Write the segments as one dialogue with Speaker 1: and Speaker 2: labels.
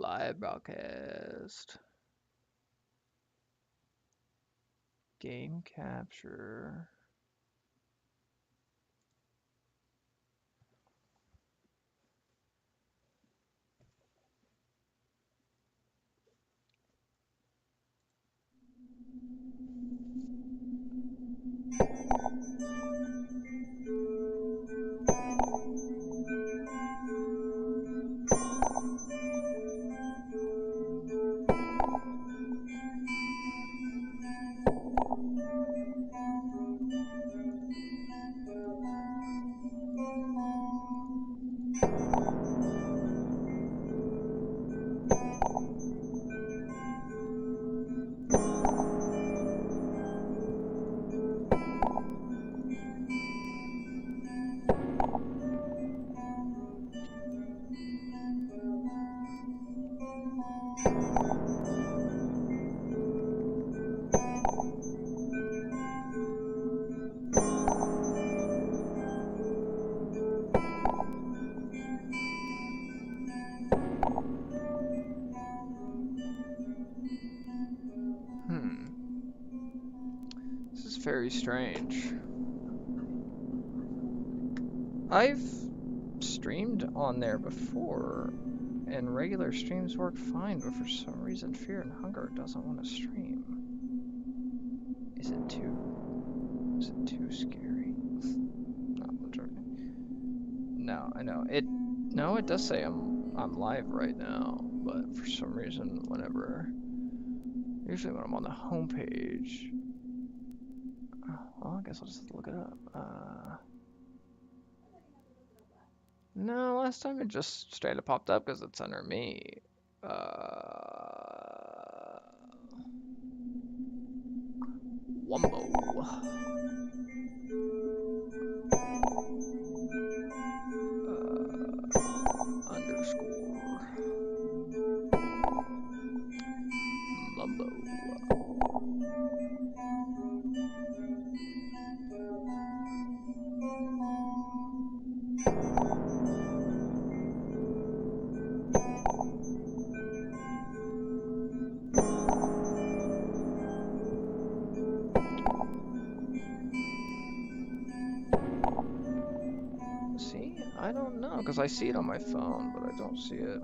Speaker 1: Live broadcast. Game capture. This is very strange. I've streamed on there before, and regular streams work fine, but for some reason Fear and Hunger doesn't want to stream. Is it too scary? No, I'm joking. No, I know. No, it does say I'm live right now, but for some reason usually when I'm on the home page. Well, I guess I'll just look it up. No, last time it just straight up popped up because it's under me. Wumbo. Underscore. Mumbo. See? I don't know, because I see it on my phone, but I don't see it.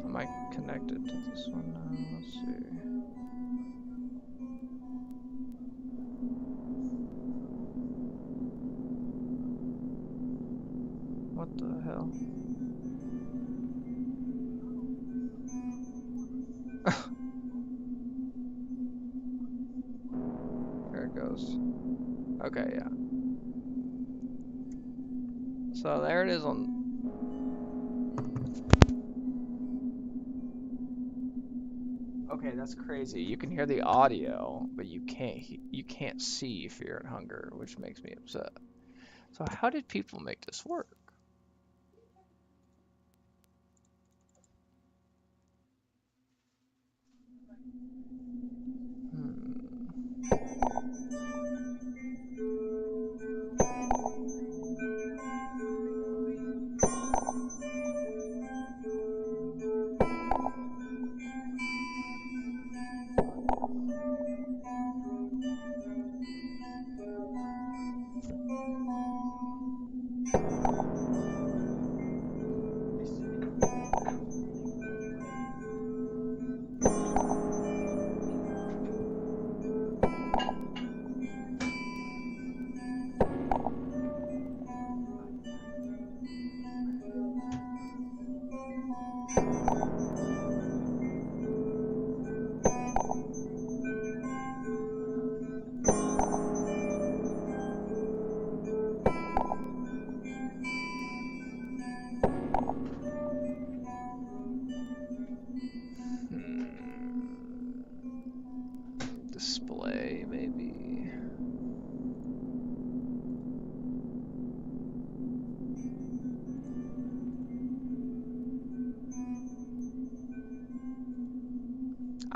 Speaker 1: Am I connected to this one now? Let's see. What the hell? There it goes. Okay, yeah. So there it is on. Okay, that's crazy. You can hear the audio, but you can't see Fear and Hunger, which makes me upset. So how did people make this work?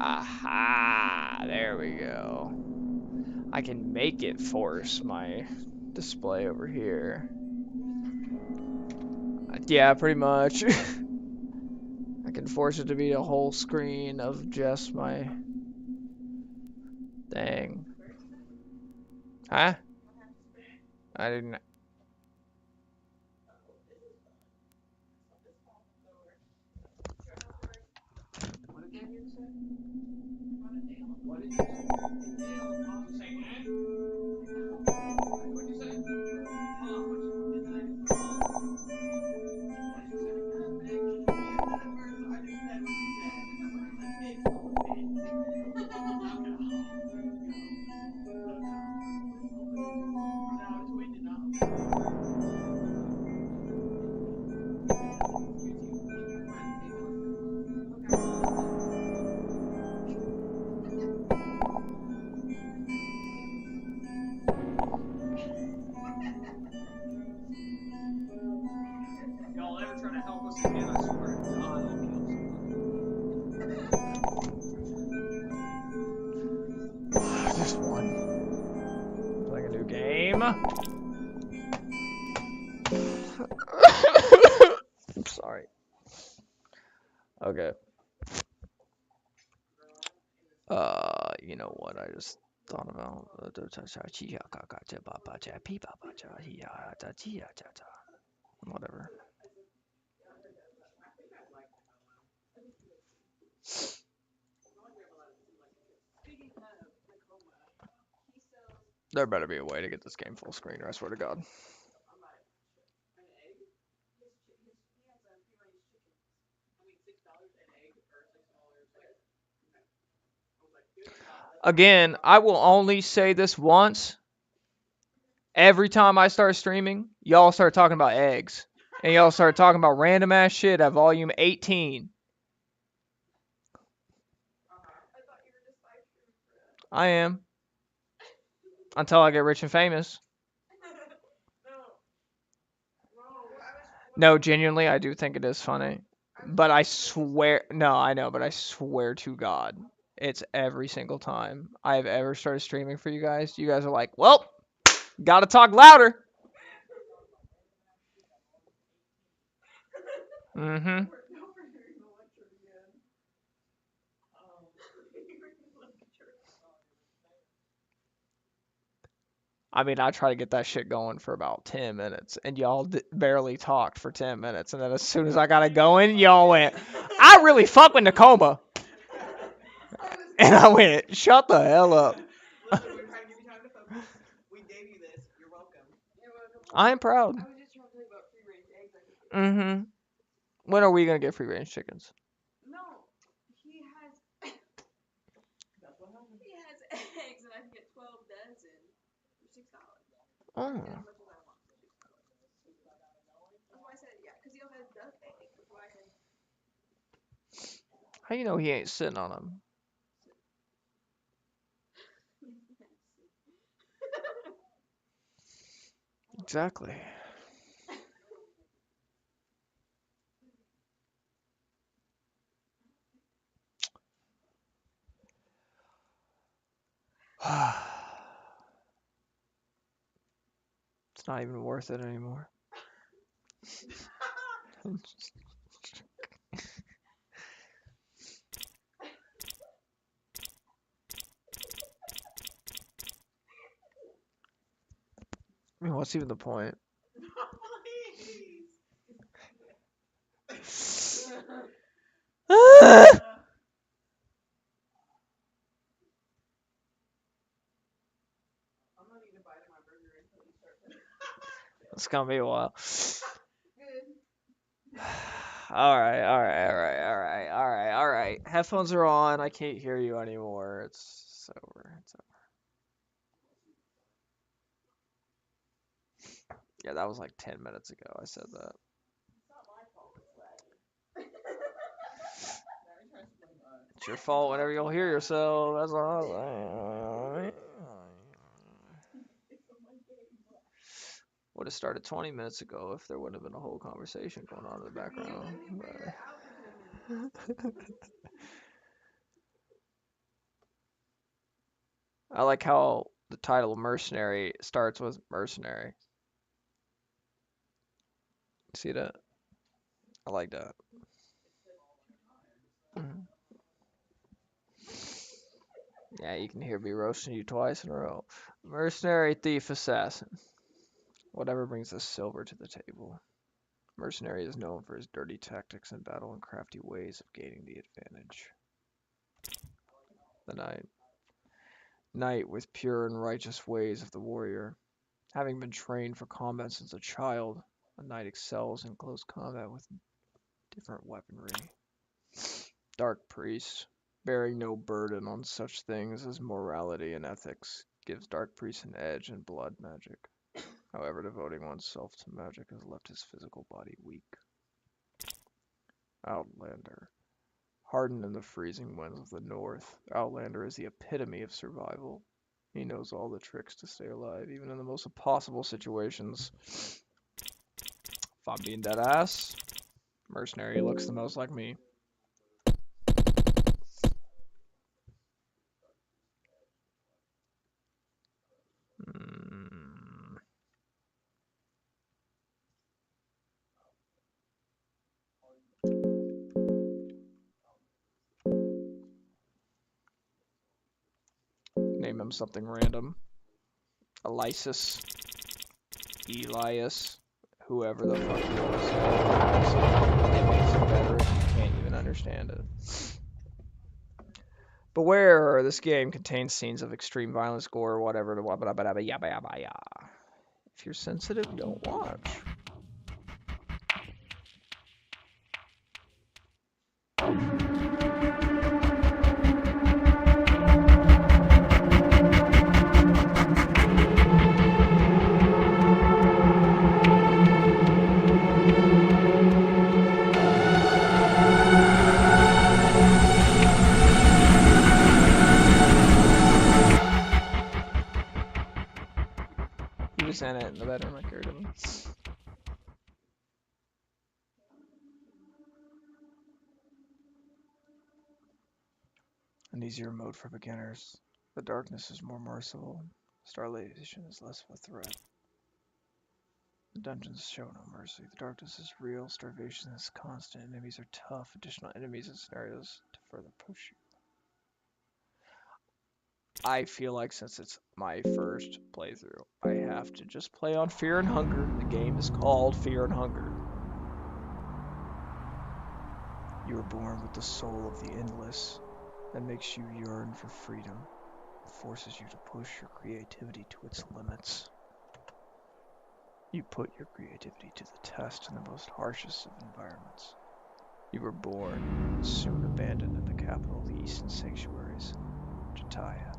Speaker 1: Aha! There we go. I can make it force my display over here. Yeah, pretty much. I can force it to be a whole screen of just my thing. Huh? I didn't. Y'all ever try to help us again? I swear to God, I'll kill somebody. Just one. Playing a new game. I'm sorry. Okay. You know what I just thought about? Whatever. There better be a way to get this game full screen, or I swear to God. Again, I will only say this once. Every time I start streaming, y'all start talking about eggs. And y'all start talking about random ass shit at volume 18. I am. Until I get rich and famous. No, genuinely, I do think it is funny. But I swear, no, I know, but I swear to God, it's every single time I've ever started streaming for you guys are like, well, gotta talk louder. Mm-hmm. I mean, I try to get that shit going for about 10 minutes, and y'all barely talked for 10 minutes, and then as soon as I got it going, y'all went, I really fuck with Nakoma. And I went, shut the hell up. I am proud. Mm-hmm. When are we going to get free range chickens? Oh. How you know he ain't sitting on them? Exactly. It's not even worth it anymore. I mean, what's even the point? It's gonna be a while. Alright. Headphones are on. I can't hear you anymore. It's over. It's over. Yeah, that was like 10 minutes ago. I said that. It's your fault whenever you'll hear yourself. That's all I'm saying. Would have started 20 minutes ago if there wouldn't have been a whole conversation going on in the background. But... I like how the title mercenary starts with mercenary. See that? I like that. Mhm. Yeah, you can hear me roasting you twice in a row. Mercenary, thief, assassin. Whatever brings the silver to the table. Mercenary is known for his dirty tactics in battle and crafty ways of gaining the advantage. The knight. Knight with pure and righteous ways of the warrior. Having been trained for combat since a child, a knight excels in close combat with different weaponry. Dark priest. Bearing no burden on such things as morality and ethics gives dark priest an edge in blood magic. However, devoting oneself to magic has left his physical body weak. Outlander. Hardened in the freezing winds of the north, Outlander is the epitome of survival. He knows all the tricks to stay alive, even in the most impossible situations. If I'm being dead ass, mercenary looks the most like me. Mm. Name him something random. Elias, Elias, whoever the fuck he was. It makes it better if you can't even understand it. Beware, this game contains scenes of extreme violence, gore, or whatever. If you're sensitive, don't watch. He was in it in the bedroom, I carried him. An easier mode for beginners. The darkness is more merciful. Starlightation is less of a threat. The dungeons show no mercy. The darkness is real. Starvation is constant. Enemies are tough. Additional enemies and scenarios to further push you. I feel like since it's my first playthrough, I have to just play on Fear and Hunger. The game is called Fear and Hunger. You are born with the soul of the endless that makes you yearn for freedom. It forces you to push your creativity to its limits. You put your creativity to the test in the most harshest of environments. You were born and soon abandoned in the capital of the Eastern Sanctuaries, Jataya.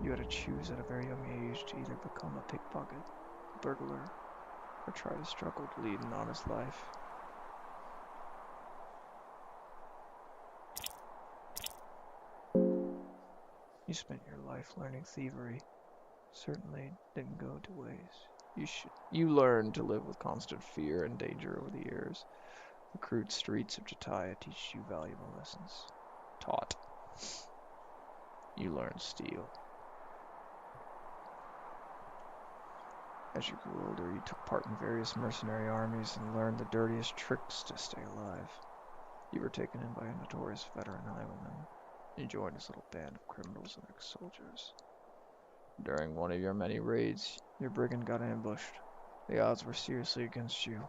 Speaker 1: You had to choose at a very young age to either become a pickpocket, burglar, or try to struggle to lead an honest life. You spent your life learning thievery. Certainly didn't go to waste. You learned to live with constant fear and danger over the years. The crude streets of Jataya teach you valuable lessons. Taught. You learned steal. As you grew older, you took part in various mercenary armies and learned the dirtiest tricks to stay alive. You were taken in by a notorious veteran highwayman. You joined his little band of criminals and ex-soldiers. During one of your many raids, your brigand got ambushed. The odds were seriously against you.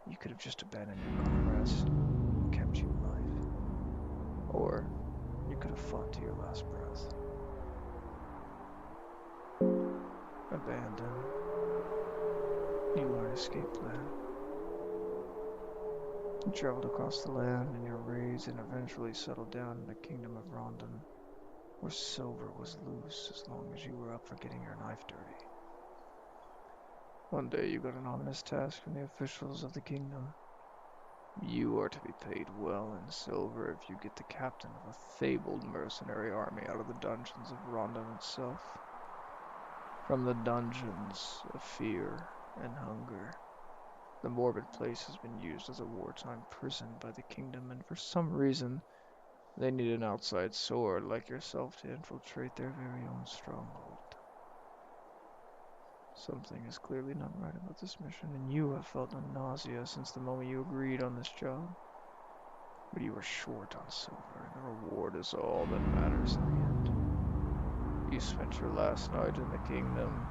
Speaker 1: You could have just abandoned your comrades and kept you alive. Or you could have fought to your last breath. Abandon. You learn escape plan. You traveled across the land in your raids and eventually settled down in the kingdom of Rondon, where silver was loose as long as you were up for getting your knife dirty. One day you got an ominous task from the officials of the kingdom. You are to be paid well in silver if you get the captain of a fabled mercenary army out of the dungeons of Rondon itself. From the dungeons of fear and hunger. The morbid place has been used as a wartime prison by the kingdom, and for some reason, They need an outside sword like yourself to infiltrate their very own stronghold. Something is clearly not right about this mission, and you have felt no nausea since the moment you agreed on this job. But you were short on silver, and the reward is all that matters in the end. You spent your last night in the kingdom.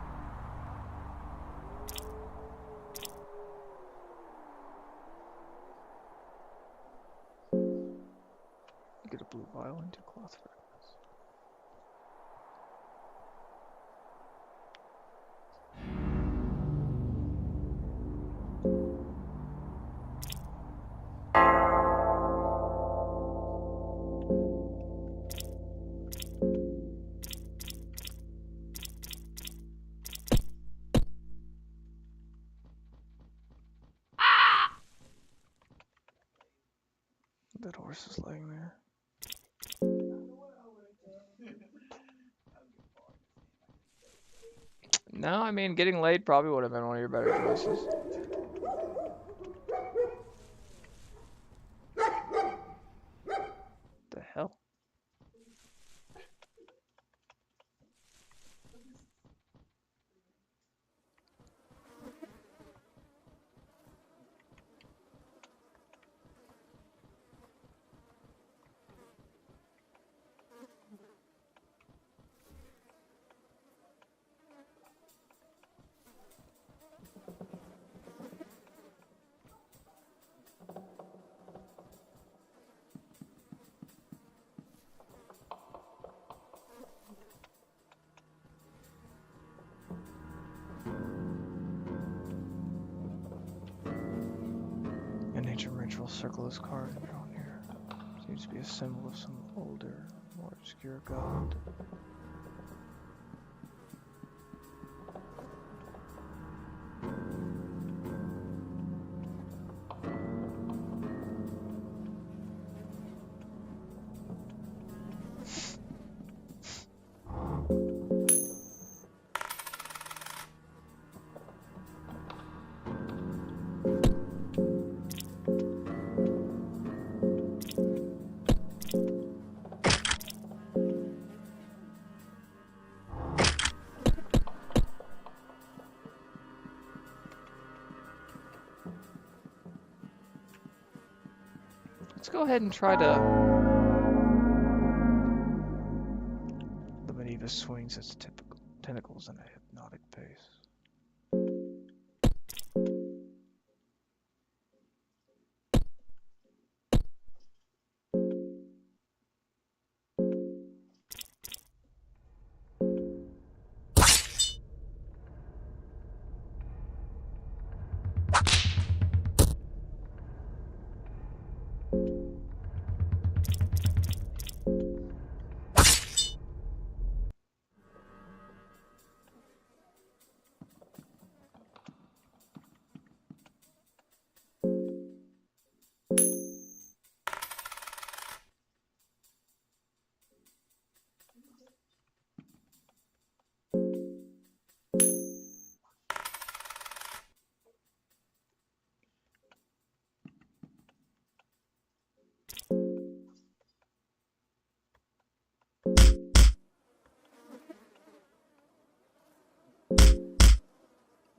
Speaker 1: You get a blue vial and 2 cloth fragments. That horse is laying there. No, I mean, getting laid probably would have been one of your better choices. The hell? An ancient ritual circle is carved and drawn here. Seems to be a symbol of some older, more obscure god. Let's go ahead and try to... The Maneva swings its typical tentacles in a hypnotic pace.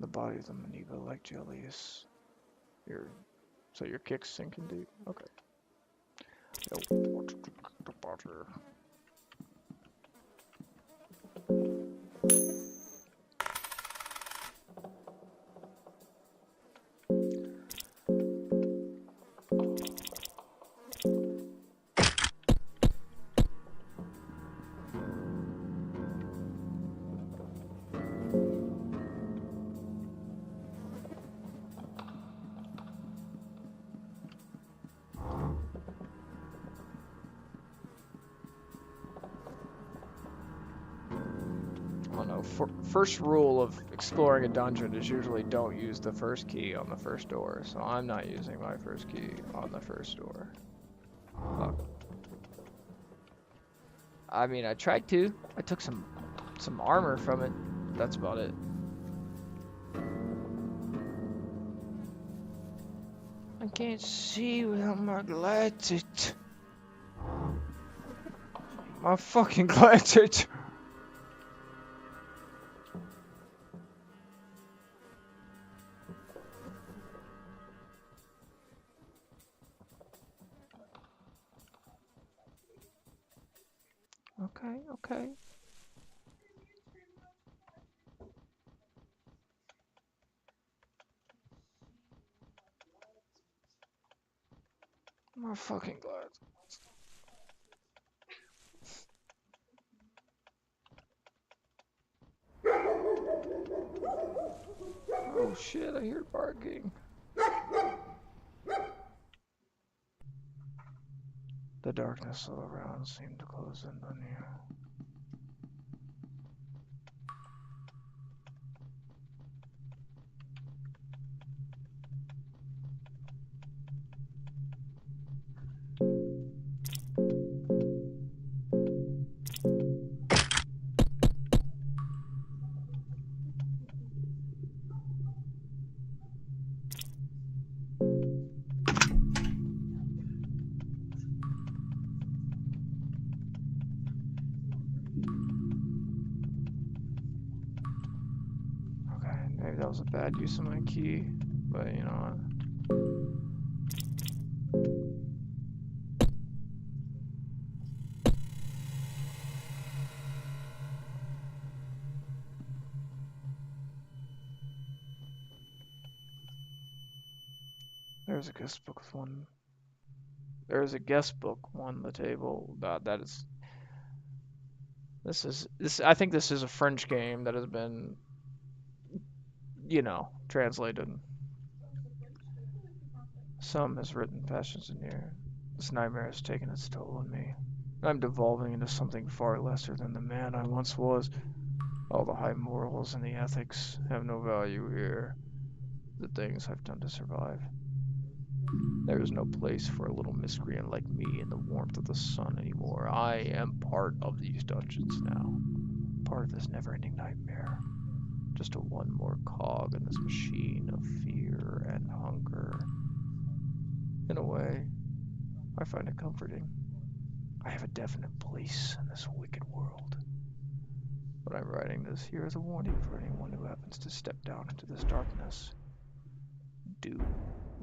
Speaker 1: The body of the Maneva, like jelly, is so your kicks sinking deep. Okay. The butter. First rule of exploring a dungeon is usually don't use the first key on the first door, so I'm not using my first key on the first door. Fuck. I mean, I tried to. I took some armor from it. That's about it. I can't see without my glasses. I'm fucking glad to. Okay, okay. I'm fucking glad. Oh shit, I hear barking. The darkness all around seemed to close in on you. Okay, maybe that was a bad use of my key, but you know what? There's a guest book with one. There's a guest book on the table. That is. This. I think this is a French game that has been, you know, translated. Some has written passions in here. This nightmare has taken its toll on me. I'm devolving into something far lesser than the man I once was. All the high morals and the ethics have no value here. The things I've done to survive. There is no place for a little miscreant like me in the warmth of the sun anymore. I am part of these dungeons now. Part of this never-ending nightmare. Just a one more cog in this machine of fear and hunger. In a way, I find it comforting. I have a definite place in this wicked world. But I'm writing this here as a warning for anyone who happens to step down into this darkness. Do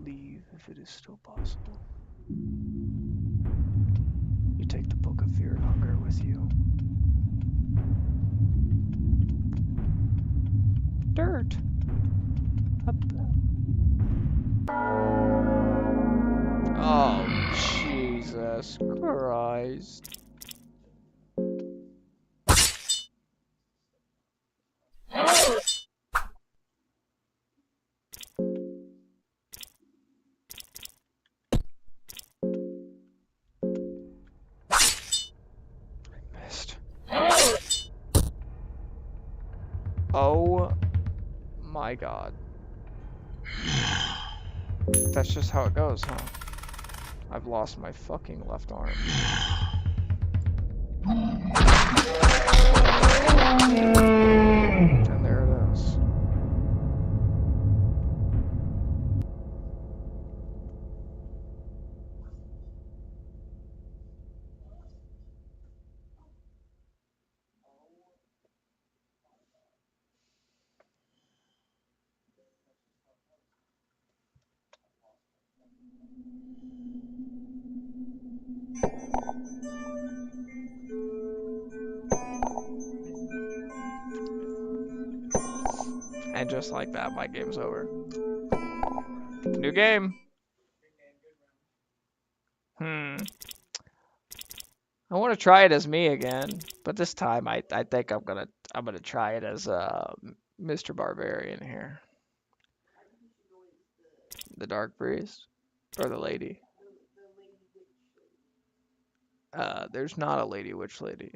Speaker 1: leave if it is still possible. You take the book of fear and hunger with you. Dirt. Up. Oh, Jesus Christ. Missed. Oh my God. That's just how it goes, huh? I've lost my fucking left arm. And there it is. And just like that, my game's over. New game. I want to try it as me again, but this time I think I'm gonna try it as Mr. Barbarian here. The Dark Priest or the lady. There's not a lady witch lady.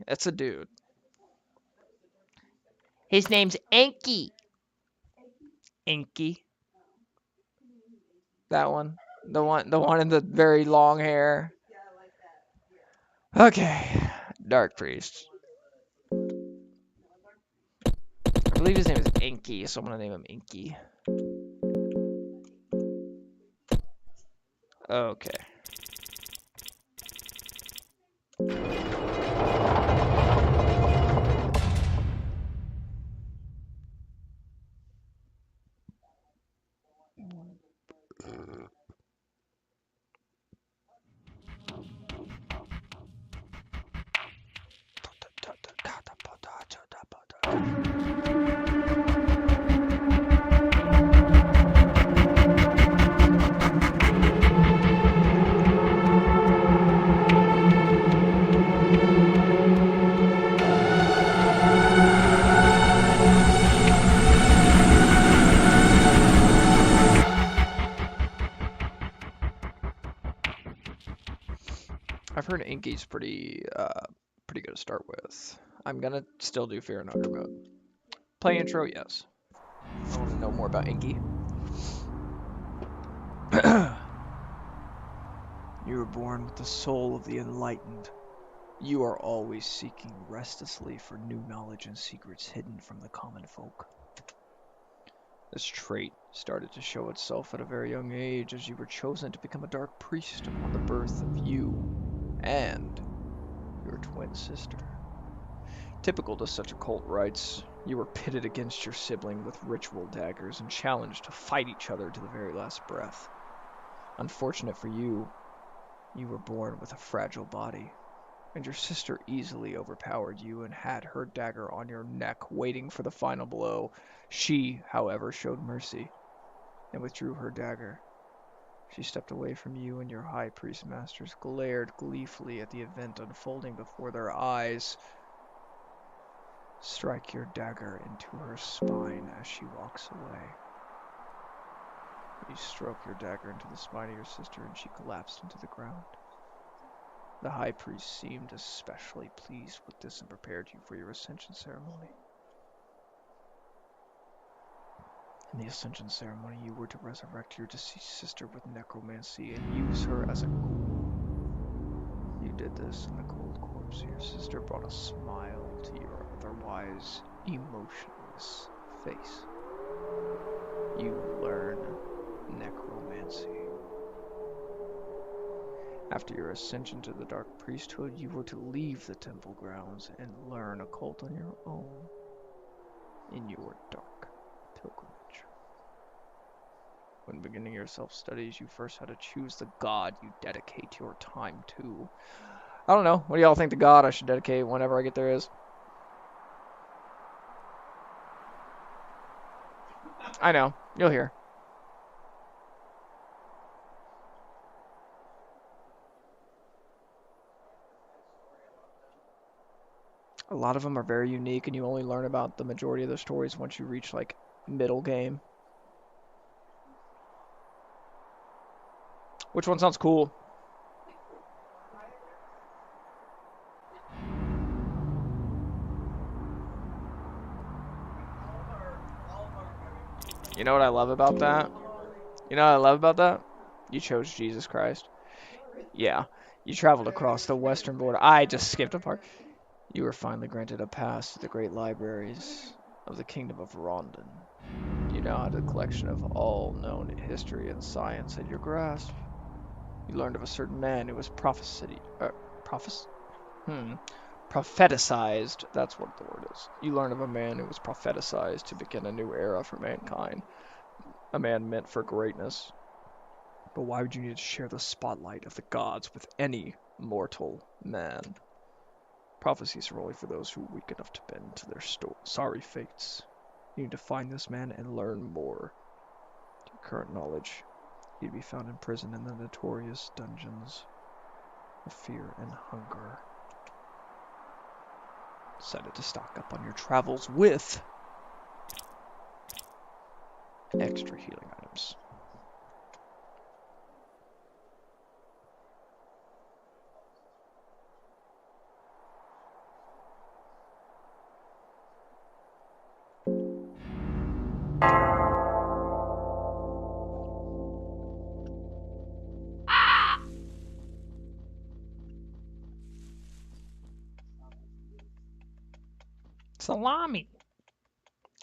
Speaker 1: It's a dude. His name's Enki. Enki. That one. The one in the very long hair. Okay. Dark Priest. I believe his name is Enki, so I'm gonna name him Enki. Okay. I've heard Inky's pretty good to start with. I'm gonna still do Fear and Hunger mode. Play intro, yes. I want to know more about Inky.
Speaker 2: You were born with the soul of the enlightened. You are always seeking restlessly for new knowledge and secrets hidden from the common folk.
Speaker 1: This trait started to show itself at a very young age as you were chosen to become a dark priest upon the birth of you and your twin sister. Typical to such occult rites, you were pitted against your sibling with ritual daggers and challenged to fight each other to the very last breath. Unfortunate for you, you were born with a fragile body, and your sister easily overpowered you and had her dagger on your neck waiting for the final blow. She, however, showed mercy and withdrew her dagger. She stepped away from you, and your high priest masters glared gleefully at the event unfolding before their eyes. Strike your dagger into her spine as she walks away. You stroke your dagger into the spine of your sister, and she collapsed into the ground. The high priest seemed especially pleased with this and prepared you for your ascension ceremony. In the ascension ceremony, you were to resurrect your deceased sister with necromancy and use her as a ghoul. You did this, and the cold corpse of your sister brought a smile to your otherwise emotionless face. You learn necromancy. After your ascension to the dark priesthood, you were to leave the temple grounds and learn occult on your own in your dark pilgrimage. When beginning your self-studies, you first had to choose the god you dedicate your time to. I don't know. What do y'all think the god I should dedicate whenever I get there is? I know. You'll hear. A lot of them are very unique, and you only learn about the majority of the stories once you reach, like, middle game. Which one sounds cool? You know what I love about that? You know what I love about that? You chose Jesus Christ. Yeah. You traveled across the western border. I just skipped a part. You were finally granted a pass to the great libraries of the Kingdom of Rondon. You now had a collection of all known history and science at your grasp. You learned of a certain man who was propheticized. That's what the word is. You learned of a man who was propheticized to begin a new era for mankind. A man meant for greatness. But why would you need to share the spotlight of the gods with any mortal man? Prophecies are only for those who are weak enough to bend to their sorry fates. You need to find this man and learn more. To your current knowledge, he'd be found in prison in the notorious dungeons of Fear and Hunger. Decided to stock up on your travels with extra healing items. Salami.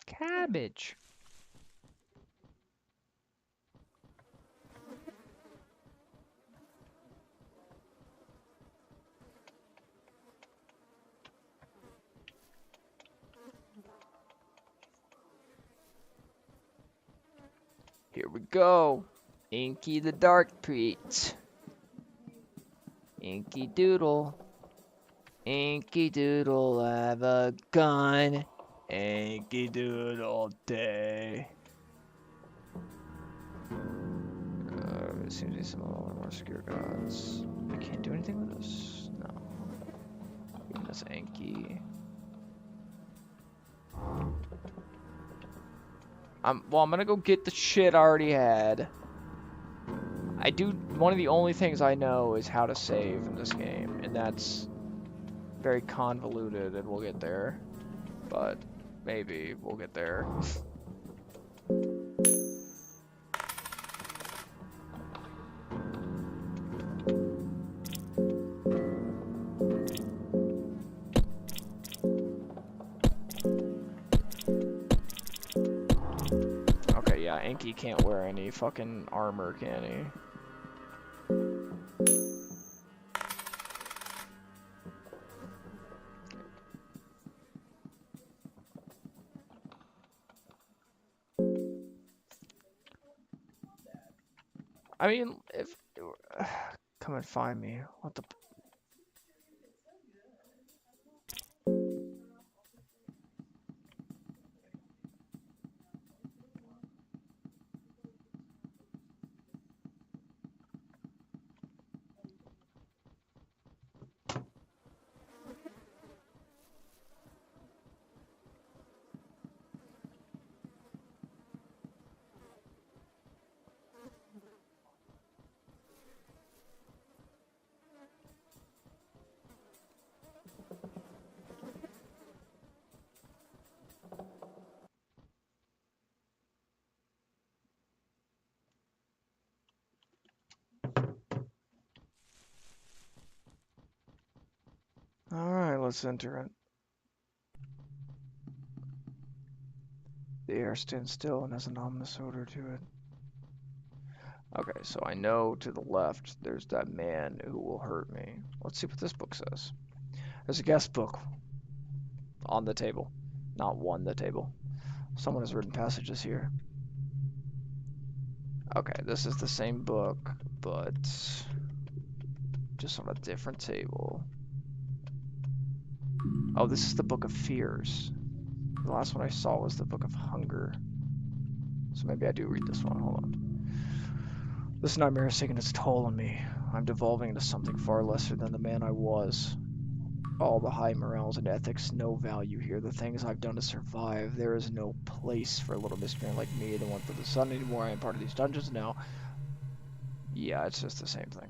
Speaker 1: Cabbage. Here we go. Inky the Dark Priest. Inky Doodle. Inky Doodle have a gun. Inky Doodle day. It seems to be some of the more obscure gods. I can't do anything with this? No. Goodness, Inky. I'm gonna go get the shit I already had. One of the only things I know is how to save in this game, and that's very convoluted, and we'll get there. But maybe we'll get there. Okay, yeah, Enki can't wear any fucking armor, can he? I mean, if come and find me. What the? Alright, let's enter it. The air stands still and has an ominous odor to it. Okay, so I know to the left there's that man who will hurt me. Let's see what this book says. There's a guest book on the table. Not the table. Someone has written passages here. Okay, this is the same book, but just on a different table. Oh, this is the Book of Fears. The last one I saw was the Book of Hunger. So maybe I do read this one. Hold on. This nightmare has taken its toll on me. I'm devolving into something far lesser than the man I was. All the high morals and ethics, no value here. The things I've done to survive, there is no place for a little miscreant like me, the one for the sun anymore. I am part of these dungeons now. Yeah, it's just the same thing.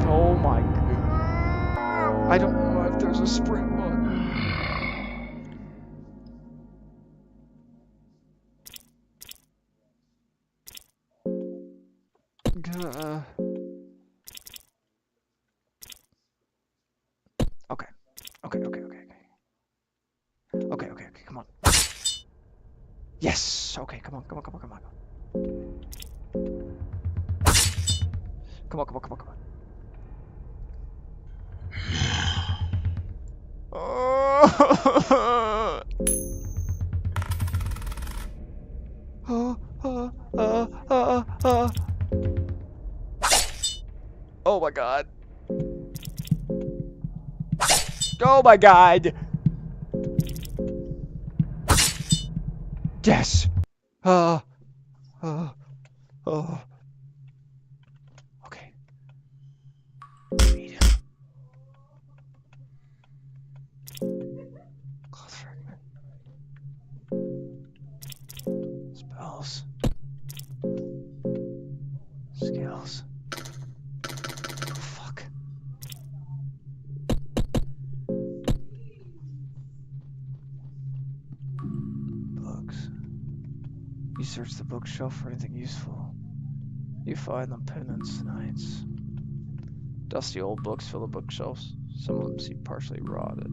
Speaker 1: Oh my god. I don't know if there's a sprint button. Okay, come on. Yes! Okay, come on. Come on. Oh my god. Oh my god! Yes! Okay. Read. Cloth fragment. Spells. Skills. Fuck. Books. You search the bookshelf for anything useful. You find them penance nights. Dusty old books fill the bookshelves. Some of them seem partially rotted.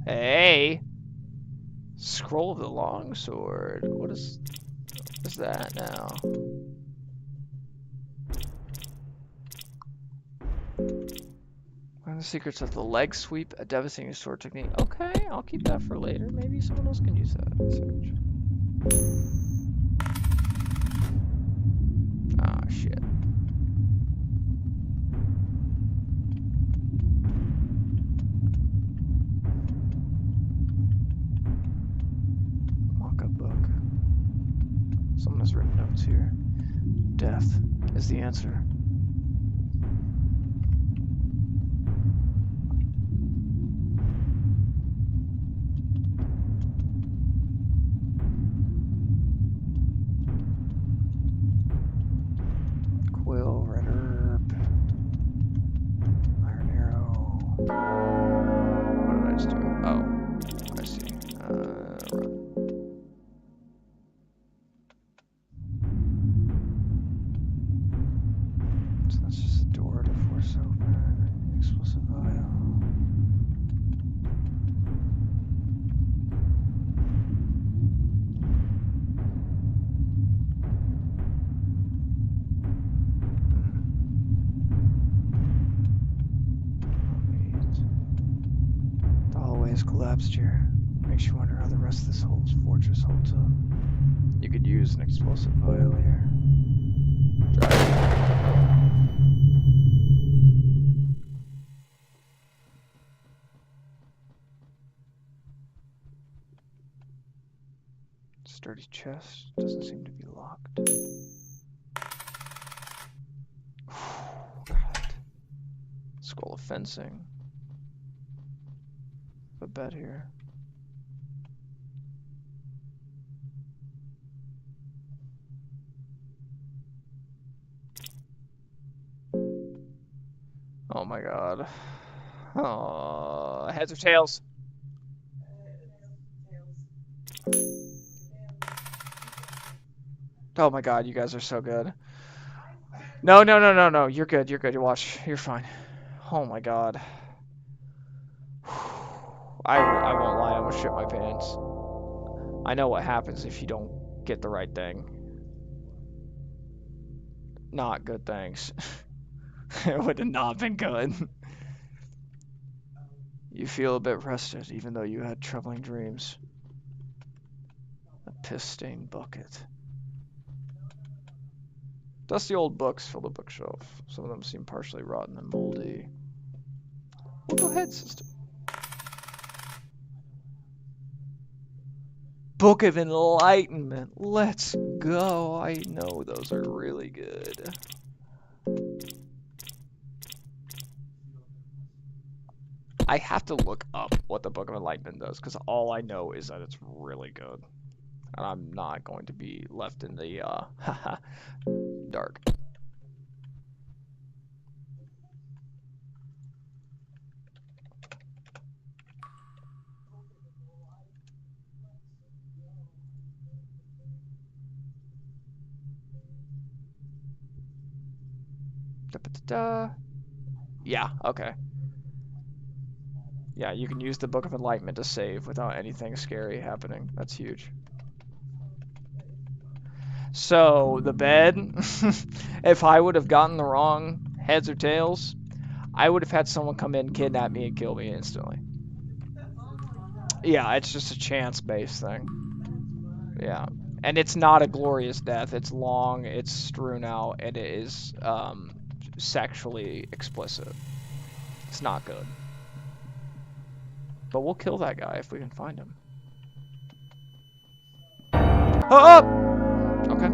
Speaker 1: Hey! Scroll of the Longsword. What is that now? Learn the secrets of the leg sweep, a devastating sword technique. Okay, I'll keep that for later. Maybe someone else can use that in search. Ah, shit. Mock-up book. Someone has written notes here. Death is the answer.
Speaker 2: collapsed here. Makes you wonder how the rest of this whole fortress holds up. You could use an explosive vial here. Sturdy chest. Doesn't seem to be locked. God. Scroll of fencing. A bed here. Oh my god. Oh, heads or tails? Oh my god, you guys are so good. No, no, no, no, no. You're good. You're good. You watch. You're fine. Oh my god. I won't lie. I almost shit my pants. I know what happens if you don't get the right thing. Not good things. It would have not been good. You feel a bit rested, even though you had troubling dreams. A piss-stained bucket. Dusty old books fill the bookshelf. Some of them seem partially rotten and moldy. Well, go ahead, sister. Book of Enlightenment. Let's go. I know those are really good. I have to look up what the Book of Enlightenment does, because all I know is that it's really good. And I'm not going to be left in the dark. Da-da-da-da. Yeah, okay. Yeah, you can use the Book of Enlightenment to save without anything scary happening. That's huge. So, the bed, if I would have gotten the wrong heads or tails, I would have had someone come in, kidnap me, and kill me instantly. Yeah, it's just a chance-based thing. Yeah. And it's not a glorious death. It's long, it's strewn out, and it is sexually explicit. It's not good. But we'll kill that guy if we can find him. Oh! Okay.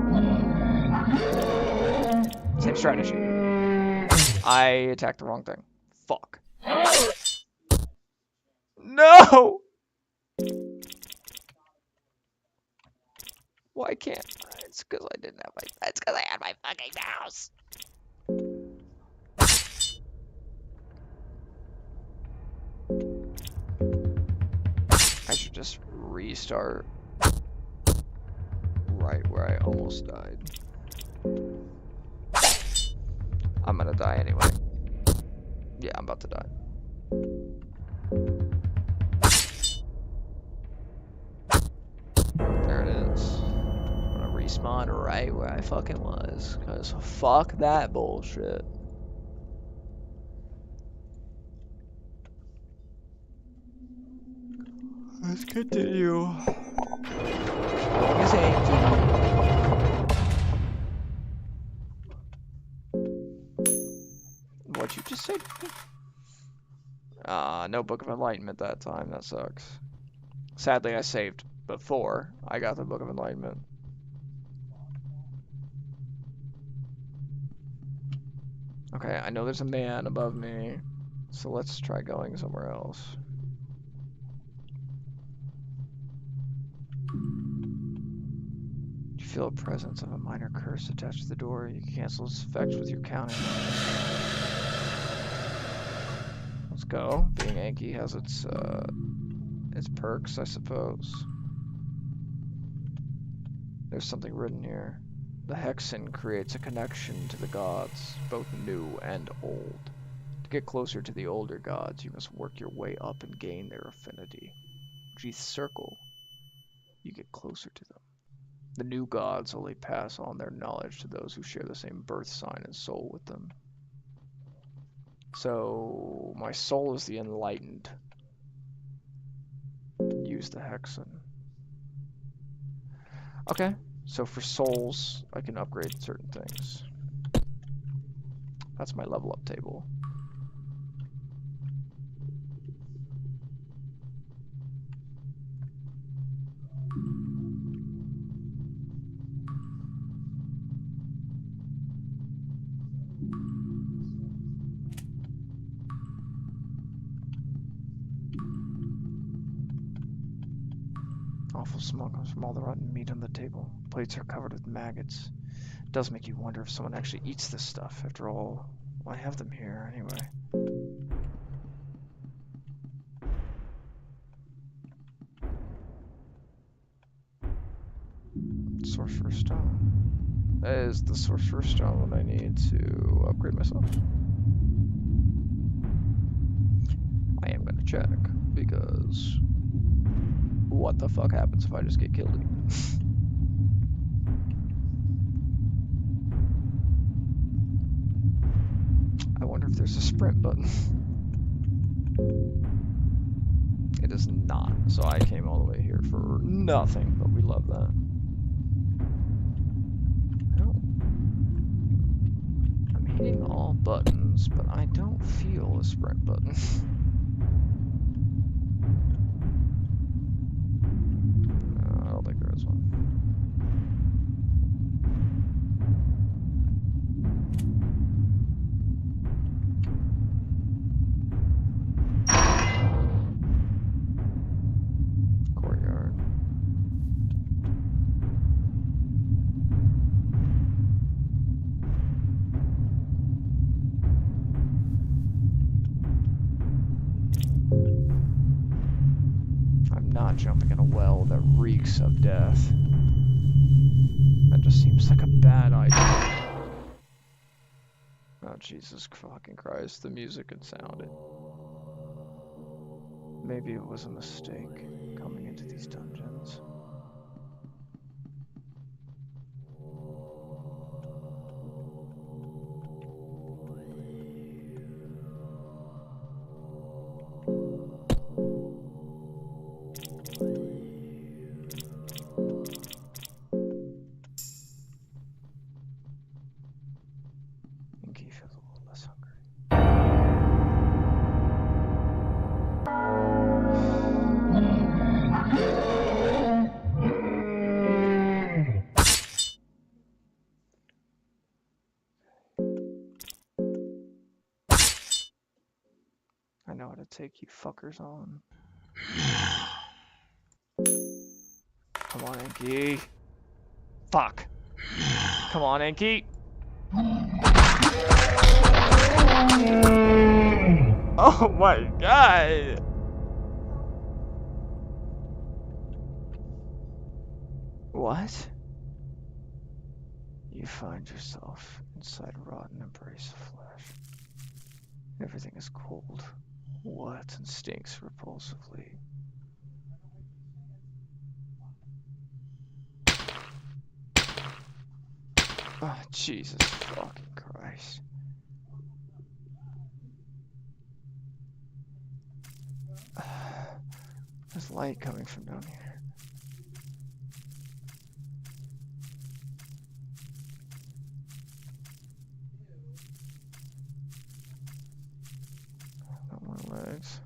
Speaker 2: Same strategy. I attacked the wrong thing. Fuck. No! Why can't I? It's because I didn't have my... It's because I had my fucking mouse. I should just restart right where I almost died. I'm gonna die anyway. Yeah, I'm about to die. There it is. I'm gonna respawn right where I fucking was. Cause fuck that bullshit. Let's continue. Miss Angie. What'd you just say? No Book of Enlightenment that time. That sucks. Sadly, I saved before I got the Book of Enlightenment. Okay, I know there's a man above me, so let's try going somewhere else. You feel a presence of a minor curse attached to the door. You can cancel its effects with your counting. Let's go. Being Anki has its perks, I suppose. There's something written here. The hexen creates a connection to the gods, both new and old. To get closer to the older gods, you must work your way up and gain their affinity. With each circle, you get closer to them. The new gods only pass on their knowledge to those who share the same birth sign and soul with them. So, my soul is the enlightened. use the hexen. Okay, so for souls, I can upgrade certain things. That's my level up table. Awful smell comes from all the rotten meat on the table. Plates are covered with maggots. It does make you wonder if someone actually eats this stuff. After all, why have them here anyway? Sorcerer's Stone. Is the Sorcerer's Stone what I need to upgrade myself? I am gonna check, because what the fuck happens if I just get killed again? I wonder if there's a sprint button. It is not, so I came all the way here for nothing, but we love that. Oh. I'm hitting all buttons, but I don't feel a sprint button. No, I don't think there is one. Courtyard. I'm not jumping in a well that reeks of death. That just seems like a bad idea. Oh, Jesus fucking Christ, the music had sounded. Maybe it was a mistake coming into these dungeons. Inky feels a little less hungry. I know how to take you fuckers on. Come on, Inky. Fuck. Come on, Inky. Oh my god. What? You find yourself inside a rotten embrace of flesh. Everything is cold, wet, and stinks repulsively. Oh, Jesus fucking Christ. There's light coming from down here. Got more legs.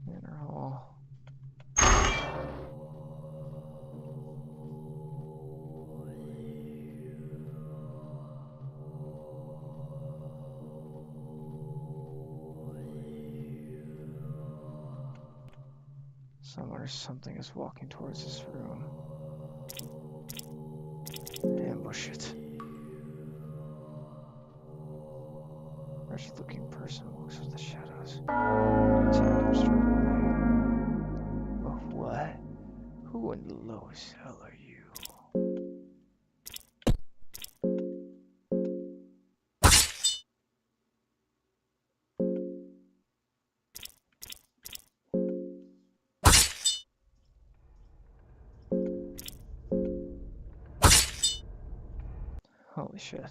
Speaker 2: Inner hall. Someone or something is walking towards this room. Ambush it. Wretched-looking person walks through the shadows. Attack him straight away. Oh, what? Who in the lowest hell are you? Holy shit.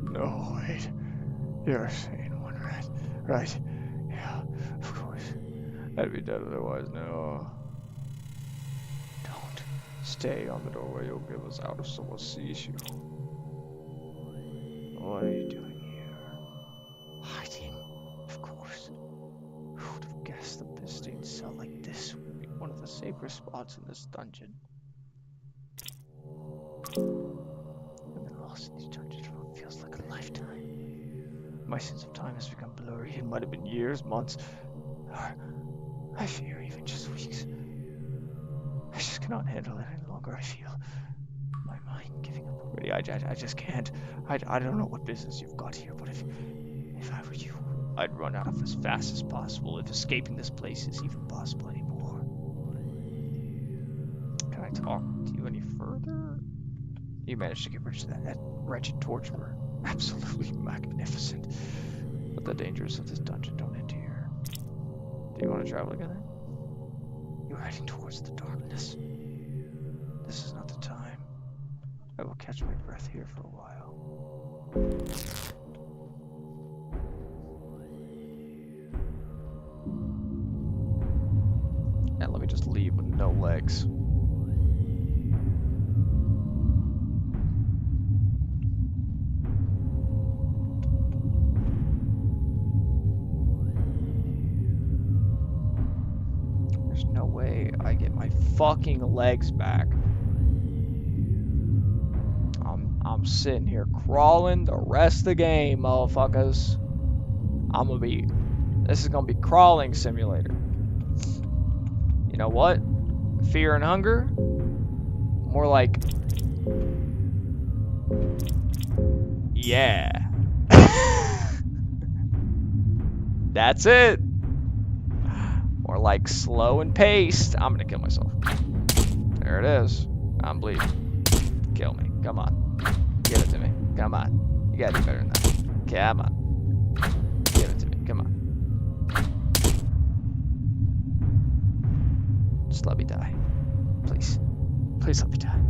Speaker 2: No, wait. You're a sane one, right? Right. Yeah, of course. I'd be dead otherwise, no. Don't. Stay on the doorway, you'll give us out if someone sees you. What are you doing here? Hiding, of course. Who would have guessed the Byzantine cell like this would be one of the safer spots in this dungeon? I've been lost in these dungeons for what feels like a lifetime. My sense of time has become blurry. It might have been years, months, or I fear even just weeks. I just cannot handle it any longer. I feel my mind giving up already. I just can't. I don't know what business you've got here, but if I were you, I'd run out of as fast as possible if escaping this place is even possible anymore. Can I talk to you any further? You managed to get rid of that wretched torturer. Absolutely magnificent. But the dangers of this dungeon don't end here. Do you want to travel together? You're heading towards the darkness. This is not the time. I will catch my breath here for a while. And let me just leave with no legs. There's no way I get my fucking legs back. I'm sitting here crawling the rest of the game, motherfuckers. This is gonna be crawling simulator. You know what? Fear and hunger? More like, yeah. That's it. More like slow and paced. I'm gonna kill myself. There it is. I'm bleeding. Kill me. Come on. Give it to me. Come on. You gotta do better than that. Come on. Give it to me. Come on. Just let me die. Please. Please let me die.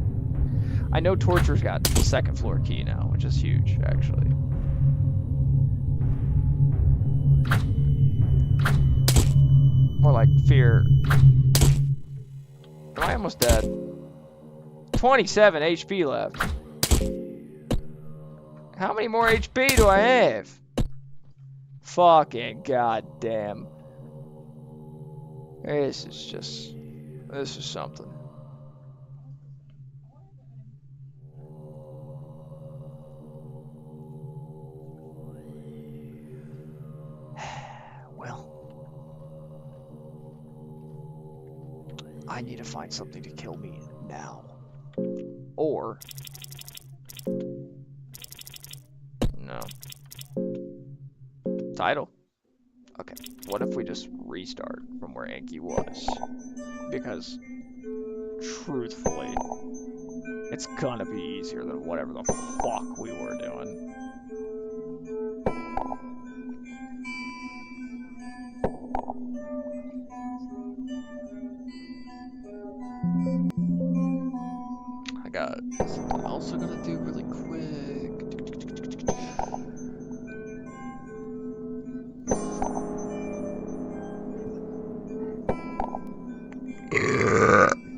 Speaker 2: I know torture's got the second floor key now, which is huge, actually. More like fear. Am I almost dead? 27 HP left. How many more HP do I have? Fucking goddamn. This is something. Well, I need to find something to kill me now. Or no. Title. Okay, what if we just restart from where Anki was? Because, truthfully, it's gonna be easier than whatever the fuck we were doing. I got something else I'm gonna do really quick.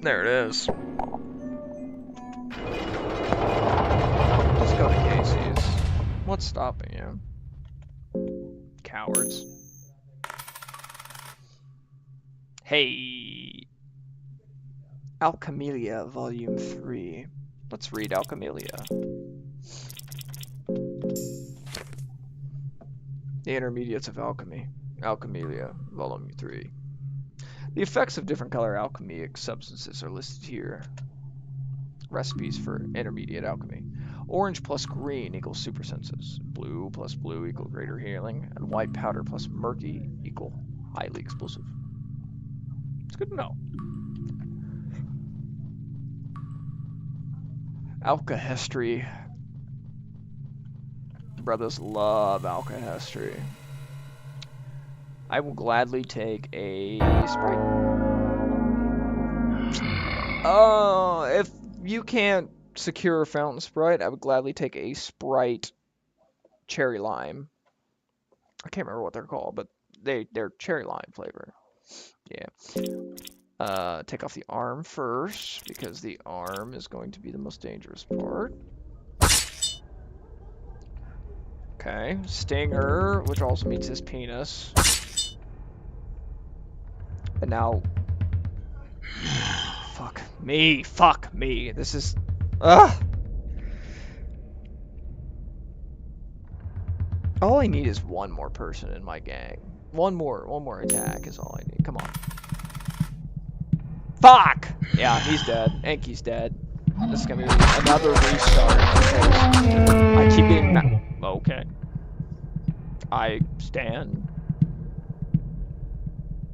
Speaker 2: There it is. Just go to Casey's. What's stopping you? Cowards. Hey. Alchemelia, Volume 3. Let's read Alchemelia. The Intermediates of Alchemy. Alchemelia, Volume 3. The effects of different color alchemic substances are listed here. Recipes for intermediate alchemy. Orange plus green equals super senses. Blue plus blue equal greater healing. And white powder plus murky equal highly explosive. It's good to know. Alkahestry. Brothers love alkahestry. I will gladly take a Sprite. Oh, if you can't
Speaker 1: secure fountain sprite, I would gladly take a Sprite cherry lime. I can't remember what they're called, but they're cherry lime flavor. Yeah. Take off the arm first, because the arm is going to be the most dangerous part. Okay, stinger, which also means his penis. And now... Fuck me. This is... Ugh! All I need is one more person in my gang. One more attack is all I need. Come on. Fuck! Yeah, he's dead. Enki's dead. This is gonna be another restart. I keep getting okay. I stand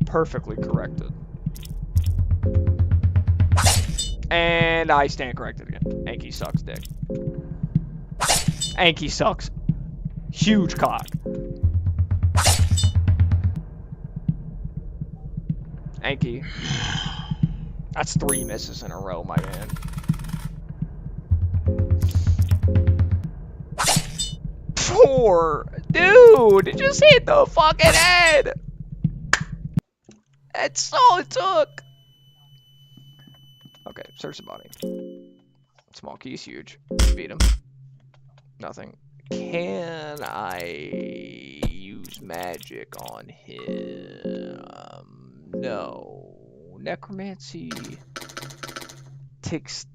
Speaker 1: perfectly corrected. And I stand corrected again. Enki sucks dick. Enki sucks. Huge cock. Enki. That's 3 misses in a row, my man. Poor dude, just hit the fucking head. That's all it took. Okay, search the body. Small key's huge. Beat him. Nothing. Can I use magic on him? No. Necromancy takes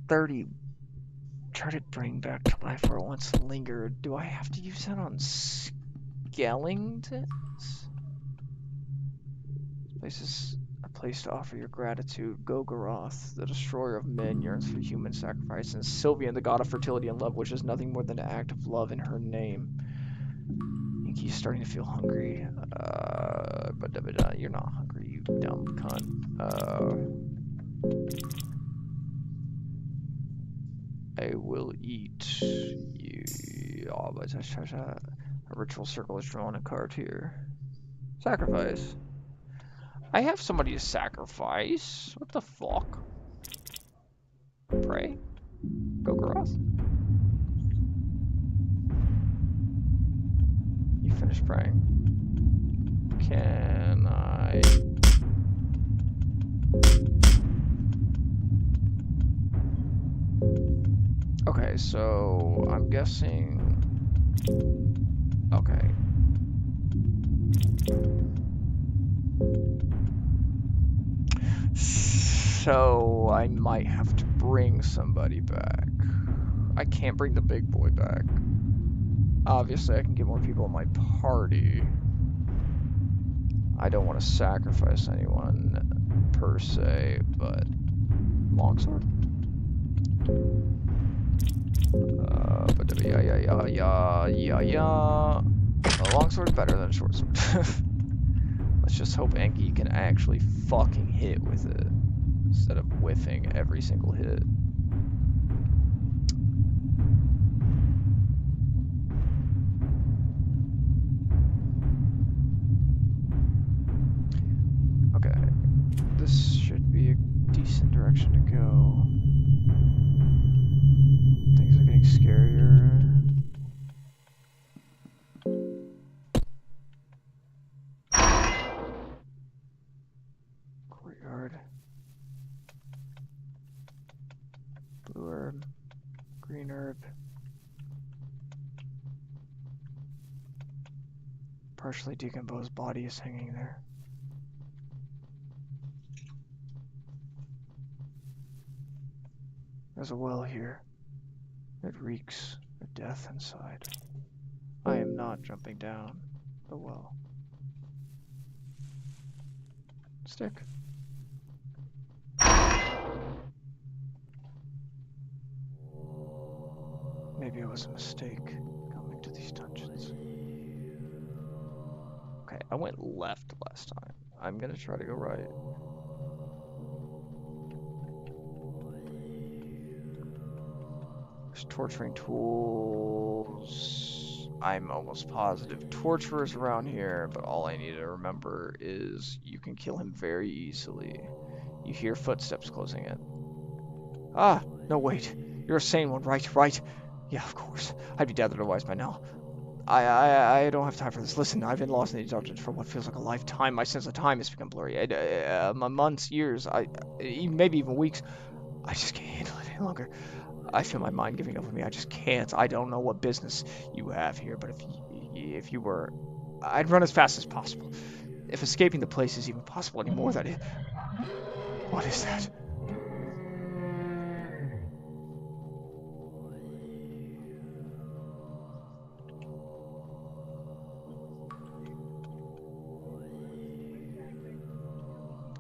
Speaker 1: 30. Try to bring back to life where it once lingered. Do I have to use that on Skellingtons? This place is a place to offer your gratitude. Golgoroth, the destroyer of men, yearns for human sacrifice, and Sylvian, the god of fertility and love, which is nothing more than an act of love in her name. He's starting to feel hungry. But you're not hungry, you dumb cunt. I will eat you. Oh, but a ritual circle is drawn a card here. Sacrifice. I have somebody to sacrifice. What the fuck? Pray. Golgoroth. You finished praying. Can I... Okay, so I'm guessing... Okay. So I might have to bring somebody back. I can't bring the big boy back. Obviously, I can get more people in my party. I don't want to sacrifice anyone per se, but longsword. But yeah. A longsword's better than a short sword. Let's just hope Enki can actually fucking hit with it instead of whiffing every single hit. Okay, this should be a decent direction to go. Things are getting scarier. Courtyard. Blue herb. Green herb. Partially decomposed body is hanging there. There's a well here. It reeks of death inside. I am not jumping down the well. Stick. Maybe it was a mistake coming to these dungeons. Okay, I went left last time. I'm gonna try to go right. There's torturing tools. I'm almost positive torturer's around here, but all I need to remember is you can kill him very easily. You hear footsteps closing in.
Speaker 2: Ah, no, wait. You're a sane one, right? Right? Yeah, of course. I'd be dead otherwise by now. I don't have time for this. Listen, I've been lost in these objects for what feels like a lifetime. My sense of time has become blurry. Months, years, maybe even weeks. I just can't handle it any longer. I feel my mind giving up on me. I just can't. I don't know what business you have here, but if you were, I'd run as fast as possible. If escaping the place is even possible anymore, that is. What is that?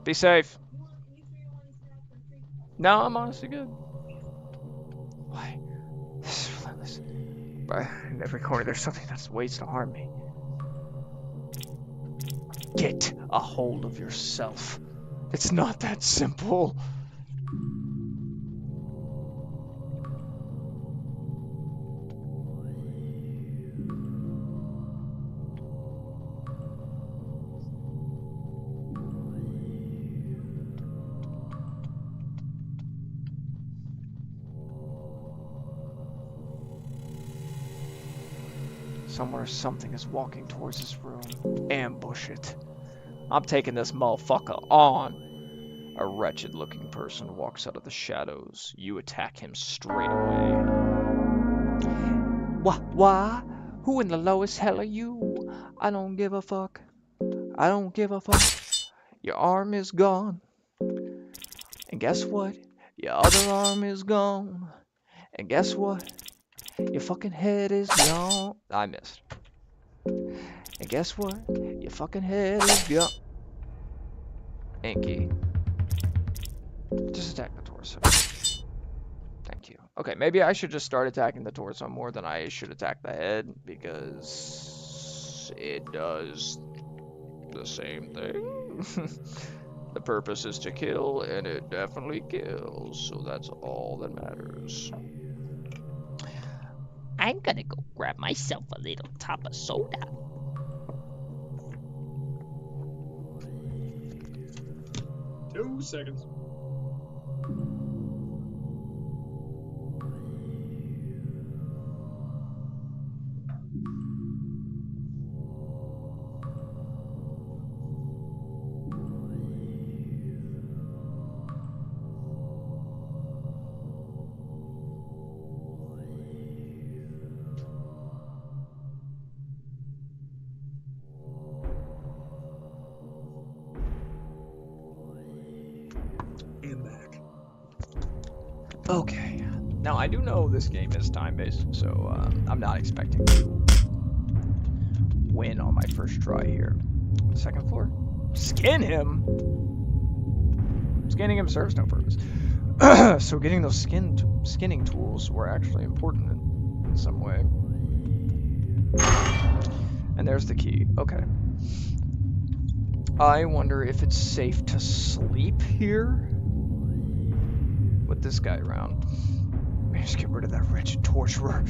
Speaker 2: Be safe. No, I'm honestly good. Why? This is relentless. But in every corner, there's something that waits to harm me. Get a hold of yourself. It's not that simple. Somewhere something is walking towards this room. Ambush it. I'm taking this motherfucker on. A wretched-looking person walks out of the shadows. You attack him straight away. Why? Who in the lowest hell are you? I don't give a fuck. I don't give a fuck. Your arm is gone. And guess what? Your other arm is gone. And guess what? Your fucking head is gone. I missed. And guess what? Your fucking head is gone. Inky. Just attack the torso. Thank you. Okay, maybe I should just start attacking the torso more than I should attack the head, because it does the same thing. The purpose is to kill, and it definitely kills, so that's all that matters.
Speaker 3: I'm gonna go grab myself a little top of soda.
Speaker 4: Two seconds. And back.
Speaker 2: Okay. Now, I do know this game is time-based, so I'm not expecting to win on my first try here. Second floor? Skin him? Skinning him serves no purpose. So getting those skinning tools were actually important in some way. And there's the key. Okay. I wonder if it's safe to sleep here with this guy around. Just get rid of that wretched torturer.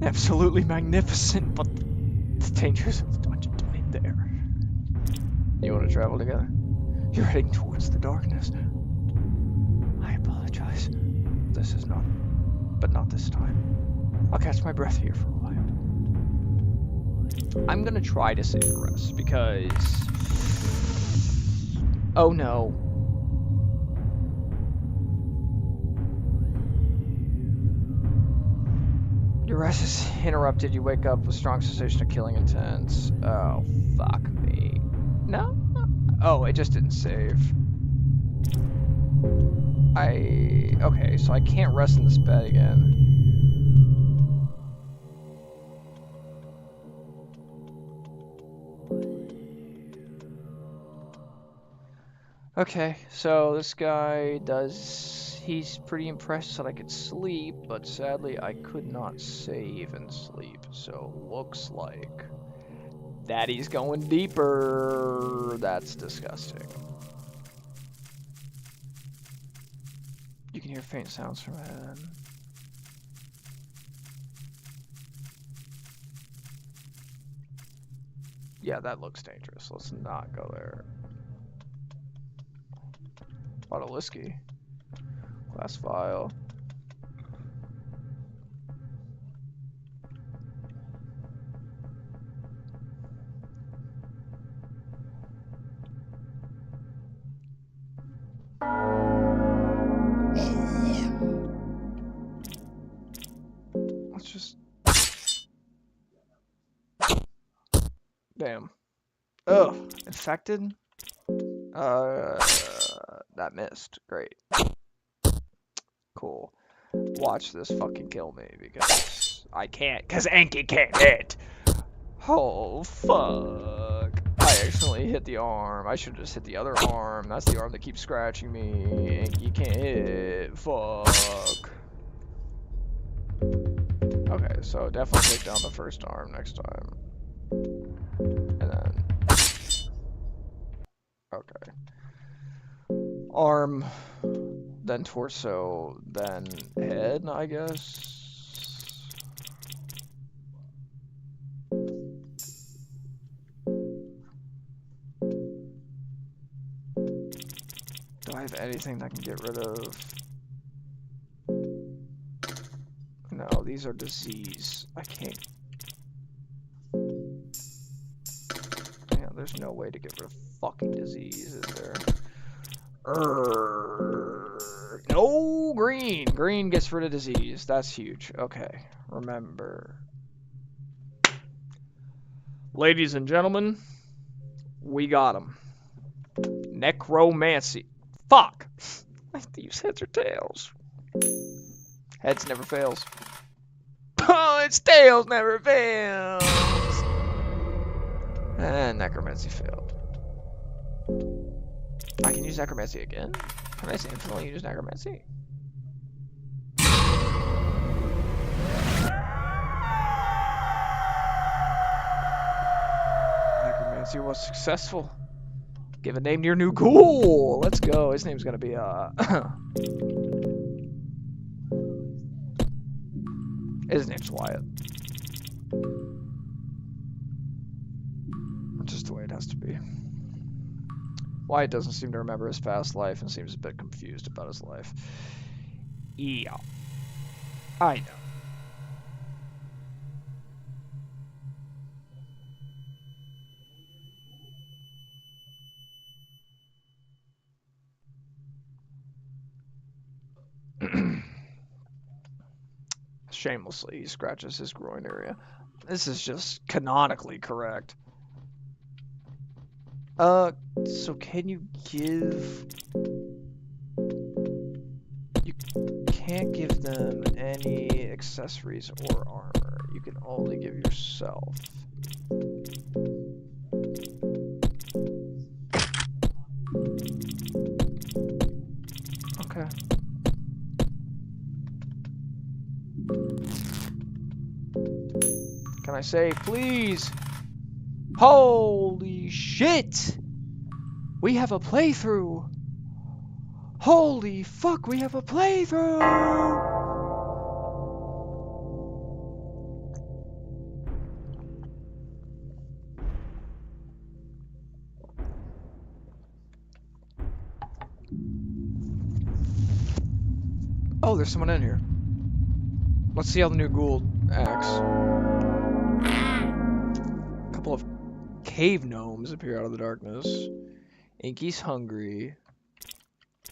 Speaker 2: Absolutely magnificent, but the dangers of the dungeon don't end there. You want to travel together? You're heading towards the darkness. I apologize. This is not, but not this time. I'll catch my breath here for a while. I'm gonna try to save the rest because... Oh no. Your rest is interrupted. You wake up with strong sensation of killing intent. Oh, fuck me. No? Oh, it just didn't save. Okay, so I can't rest in this bed again. Okay, so this guy he's pretty impressed that I could sleep, but sadly I could not save and sleep, so looks like that he's going deeper. That's disgusting. You can hear faint sounds from ahead. Yeah, that looks dangerous. Let's not go there. Bottle of whiskey. Glass vial. just... Damn. Ugh. Infected? That missed. Great. Cool. Watch this fucking kill me, because I can't, because Enki can't hit! Oh, fuck. I accidentally hit the arm. I should have just hit the other arm. That's the arm that keeps scratching me. Enki can't hit. Fuck. Okay, so definitely take down the first arm next time. And then... Okay. Arm, then torso, then head, I guess? Do I have anything that can get rid of... No, these are disease. I can't... Yeah, there's no way to get rid of fucking disease, is there? No, green. Green gets rid of disease. That's huge. Okay, remember. Ladies and gentlemen, we got him. Necromancy. Fuck! I have to use heads or tails. Heads never fails. Oh, it's tails never fails! And necromancy failed. I can use necromancy again? Can I infinitely use necromancy? Necromancy was successful. Give a name to your new ghoul! Let's go. His name's gonna be, His name's Wyatt. Just the way it has to be. Wyatt doesn't seem to remember his past life and seems a bit confused about his life. Yeah. I know. Shamelessly, he scratches his groin area. This is just canonically correct. So can you give... You can't give them any accessories or armor. You can only give yourself. Okay. Can I say, please? Holy shit! We have a playthrough! Holy fuck, we have a playthrough! Oh, there's someone in here. Let's see how the new ghoul acts. A couple of cave gnomes appear out of the darkness. Inky's hungry,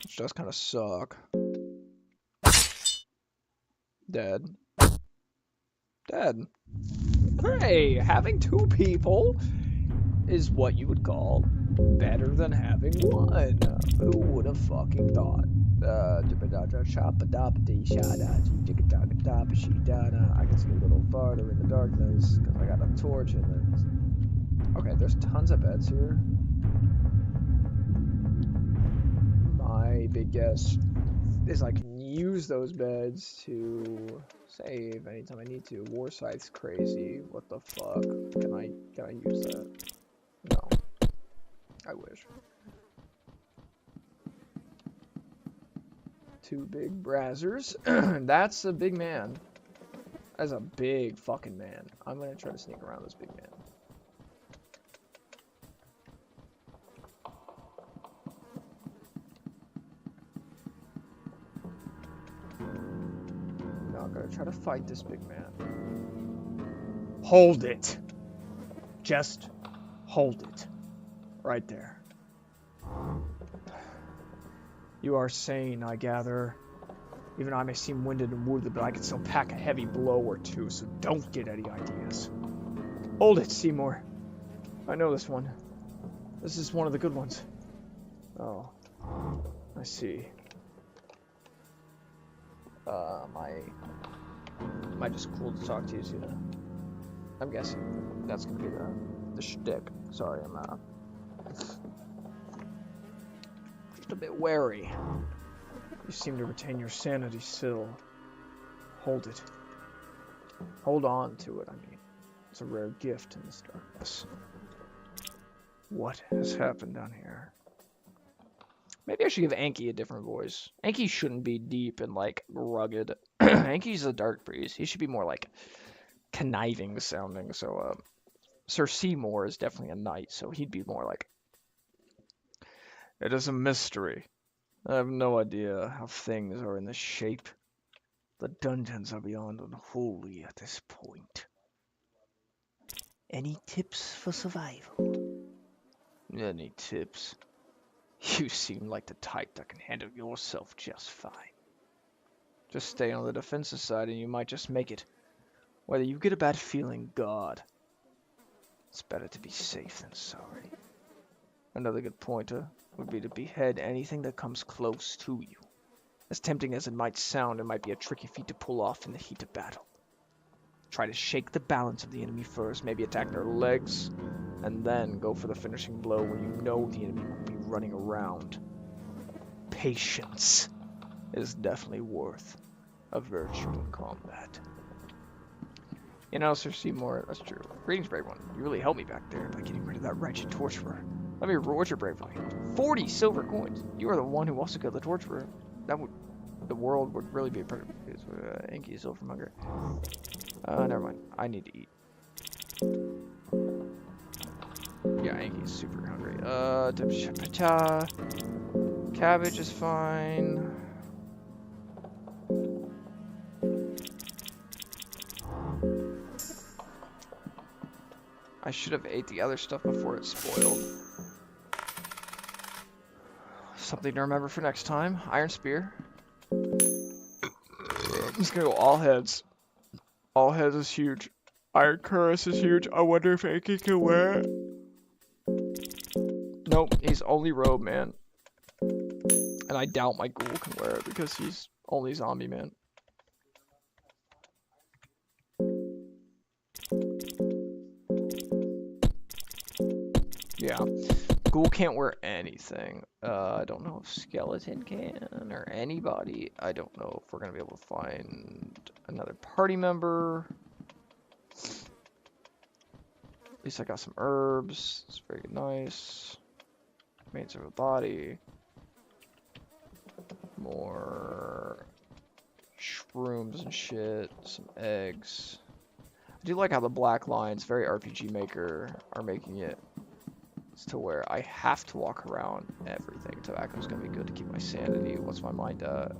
Speaker 2: which does kind of suck. Dead. Dead. Hey, having two people is what you would call better than having one. Who would have fucking thought? I can see a little farther in the darkness because I got a torch in it. Okay, there's tons of beds here. My big guess is I can use those beds to save anytime I need to. War Scythe's crazy. What the fuck? Can I use that? No. I wish. Two big brazzers. That's a big man. That's a big fucking man. I'm gonna try to sneak around this big man. Now I'm gonna try to fight this big man. Hold it. Just hold it. Right there. You are sane, I gather. Even I may seem winded and wounded, but I can still pack a heavy blow or two, so don't get any ideas. Hold it, Seymour. I know this one. This is one of the good ones. Oh, I see. Might just cool to talk to you, you know. I'm guessing that's gonna be the shtick. Sorry, I'm just a bit wary. You seem to retain your sanity still. Hold it. Hold on to it, I mean. It's a rare gift in this darkness. What has happened down here? Maybe I should give Anki a different voice. Anki shouldn't be deep and, like, rugged. Anki's a dark breeze. He should be more, like, conniving sounding. So, Sir Seymour is definitely a knight, so he'd be more like... It is a mystery. I have no idea how things are in this shape. The dungeons are beyond unholy at this point.
Speaker 3: Any tips for survival?
Speaker 2: Any tips? You seem like the type that can handle yourself just fine. Just stay on the defensive side and you might just make it. Whether you get a bad feeling, God. It's better to be safe than sorry. Another good pointer would be to behead anything that comes close to you. As tempting as it might sound, it might be a tricky feat to pull off in the heat of battle. Try to shake the balance of the enemy first, maybe attack their legs, and then go for the finishing blow when you know the enemy will be running around. Patience is definitely worth a virtue in combat. You know, Sir Seymour, that's true. Greetings, brave one. You really helped me back there by getting rid of that wretched torturer. Let me reward your bravery. 40 silver coins. You are the one who also killed the torturer. That would... The world would really be a perfect... Anki is ill from hunger. Never mind. I need to eat. Yeah, Anki is super hungry. Cabbage is fine. I should have ate the other stuff before it spoiled. Something to remember for next time. Iron Spear. I'm just gonna go all heads. All heads is huge. Iron Cuirass is huge. I wonder if Anki can wear it. Nope, he's only robe, man. And I doubt my ghoul can wear it because he's only zombie, man. Yeah. Ghoul can't wear anything. I don't know if Skeleton can or anybody. I don't know if we're going to be able to find another party member. At least I got some herbs. It's very nice. Remains of a body. More shrooms and shit. Some eggs. I do like how the black lines, very RPG Maker, are making it to where I have to walk around everything. Tobacco's gonna be good to keep my sanity. What's my mind at?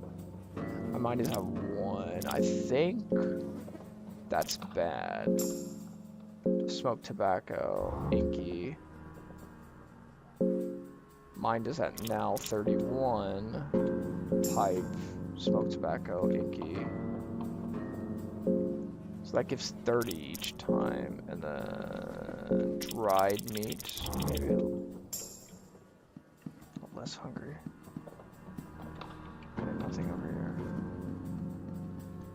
Speaker 2: My mind is at 1. I think that's bad. Smoke tobacco, inky. Mind is at now 31. Pipe, smoke tobacco, inky. So that gives 30 each time, and then dried meat, maybe a little less hungry. Okay, nothing over here.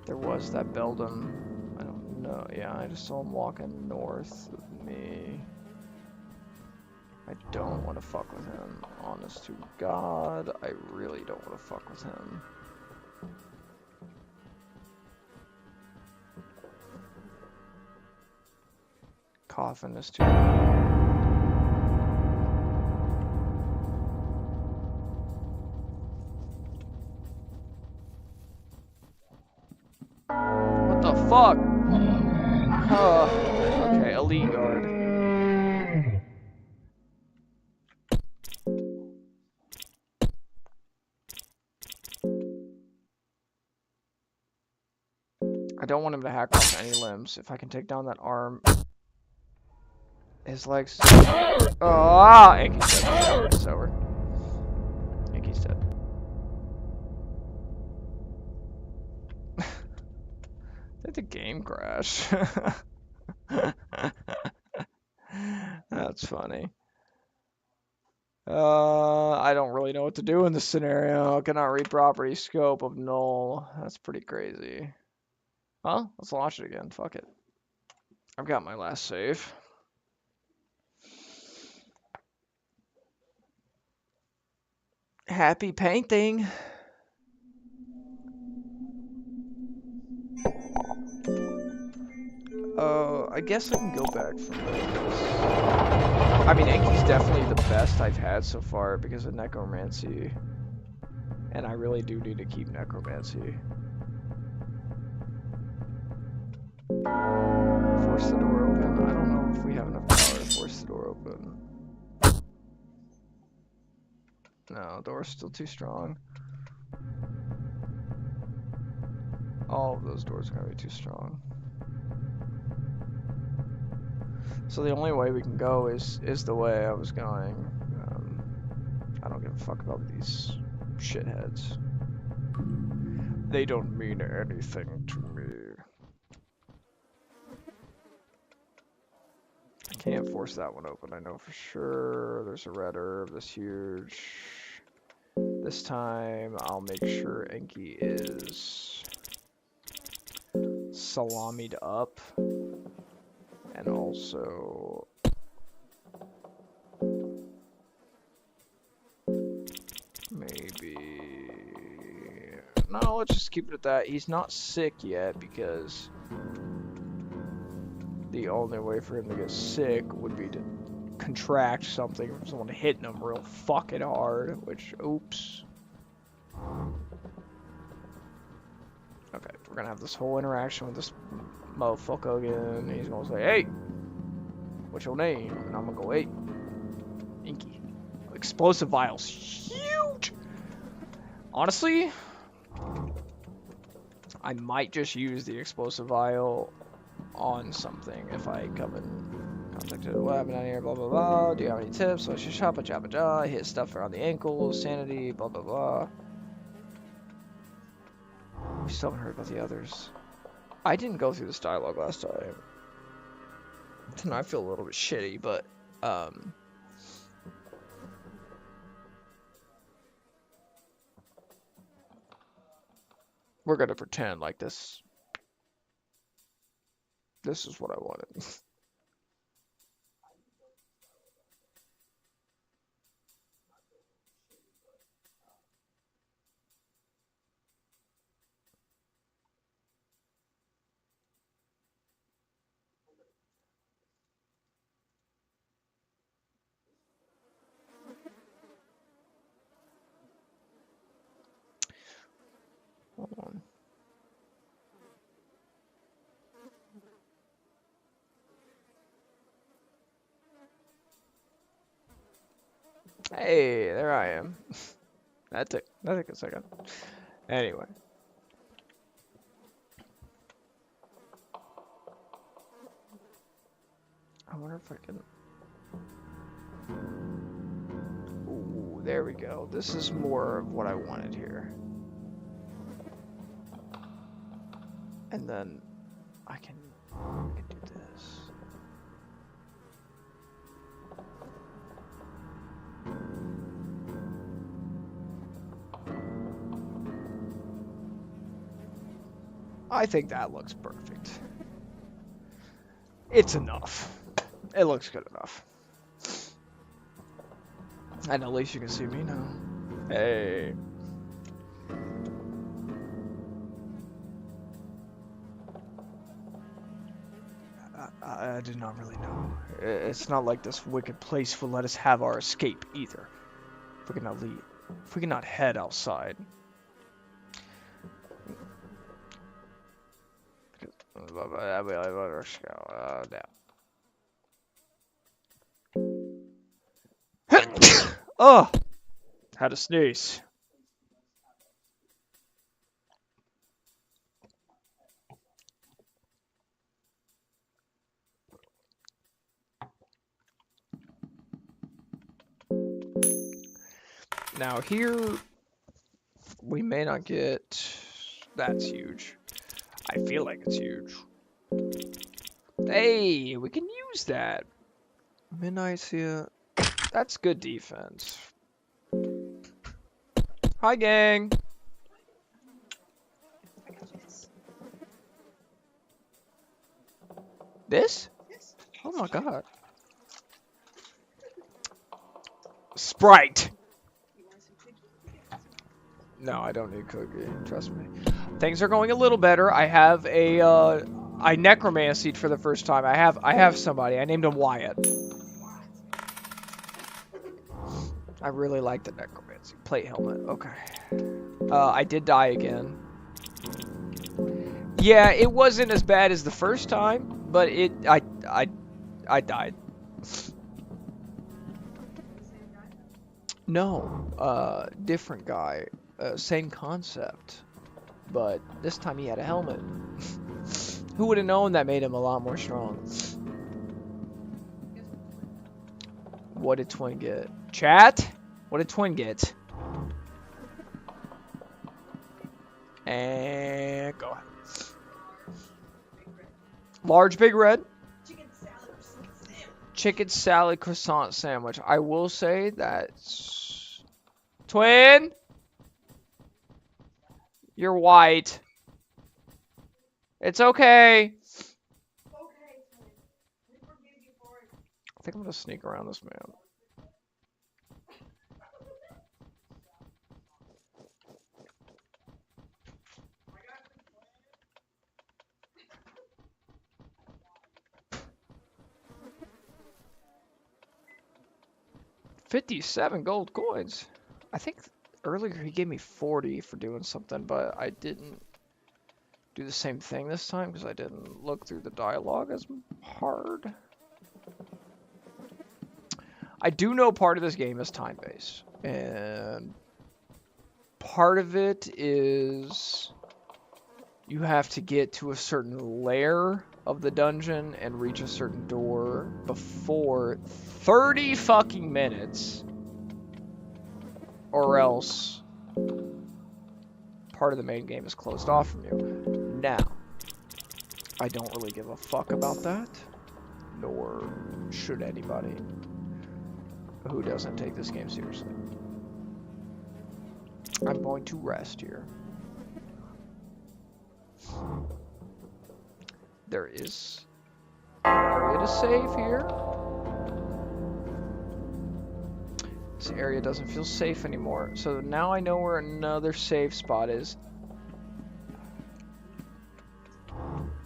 Speaker 2: There was that Beldam. I don't know. Yeah, I just saw him walking north of me. I don't want to fuck with him. Honest to God, I really don't want to fuck with him. Coffin is too. What the fuck? Okay, elite guard. I don't want him to hack off any limbs. If I can take down that arm. His legs. Oh, Anki's dead. It's over. Anki's dead.
Speaker 1: Did the game crash? That's funny. I don't really know what to do in this scenario. Cannot read property scope of null. That's pretty crazy. Well, let's launch it again. Fuck it. I've got my last save. Happy painting. I guess I can go back from this. I mean, Enki's definitely the best I've had so far because of Necromancy. And I really do need to keep Necromancy. Force the door open. I don't know if we have enough power to force the door open. No, door's still too strong. All of those doors are gonna be too strong. So the only way we can go is the way I was going. I don't give a fuck about these shitheads. They don't mean anything to me. I can't force that one open, I know for sure. There's a red herb that's huge. This time I'll make sure Enki is salamied up. And also maybe no, let's just keep it at that. He's not sick yet because the only way for him to get sick would be to contract something from someone hitting him real fucking hard, which oops. Okay, we're gonna have this whole interaction with this motherfucker again. He's gonna say, hey, what's your name? And I'm gonna go, hey, Inky. Explosive vials, huge! Honestly, I might just use the explosive vial on something if I come in contact with what happened down here, blah, blah, blah. Do you have any tips? So I should shop a jabba ja, hit stuff around the ankles, sanity, blah, blah, blah. We still haven't heard about the others. I didn't go through this dialogue last time. And I feel a little bit shitty, but, we're gonna pretend like this is what I wanted. Hold on. Hey, there I am. That took a second. Anyway. I wonder if I can... Ooh, there we go. This is more of what I wanted here. And then I can do this. I think that looks perfect. It's enough. It looks good enough. And at least you can see me now. Hey. I did not really know. It's not like this wicked place will let us have our escape either. If we cannot leave, if we cannot head outside. Oh, had a sneeze. Now here, we may not get... That's huge.
Speaker 2: I feel like it's huge. Hey, we can use that. Midnight's here. That's good defense. Hi, gang. This? Oh my god. Sprite. No, I don't need cookie. Trust me. Things are going a little better. I have a I necromancied for the first time. I have somebody. I named him Wyatt. I really like the necromancy. Plate helmet. Okay. I did die again. Yeah, it wasn't as bad as the first time, but I died. No, different guy. Same concept. But this time he had a helmet. Who would have known that made him a lot more strong? What did Twin get? Chat? What did Twin get? And go ahead. Large Big Red. Chicken salad croissant sandwich. I will say that Twin, you're white. It's okay. I think I'm gonna sneak around this man. $57 gold coins. I think earlier he gave me 40 for doing something, but I didn't do the same thing this time because I didn't look through the dialogue as hard. I do know part of this game is time-based, and part of it is you have to get to a certain layer of the dungeon and reach a certain door before 30 fucking minutes, or else part of the main game is closed off from you. Now, I don't really give a fuck about that, nor should anybody who doesn't take this game seriously. I'm going to rest here. There is an area to save here. This area doesn't feel safe anymore. So now I know where another safe spot is.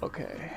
Speaker 2: Okay.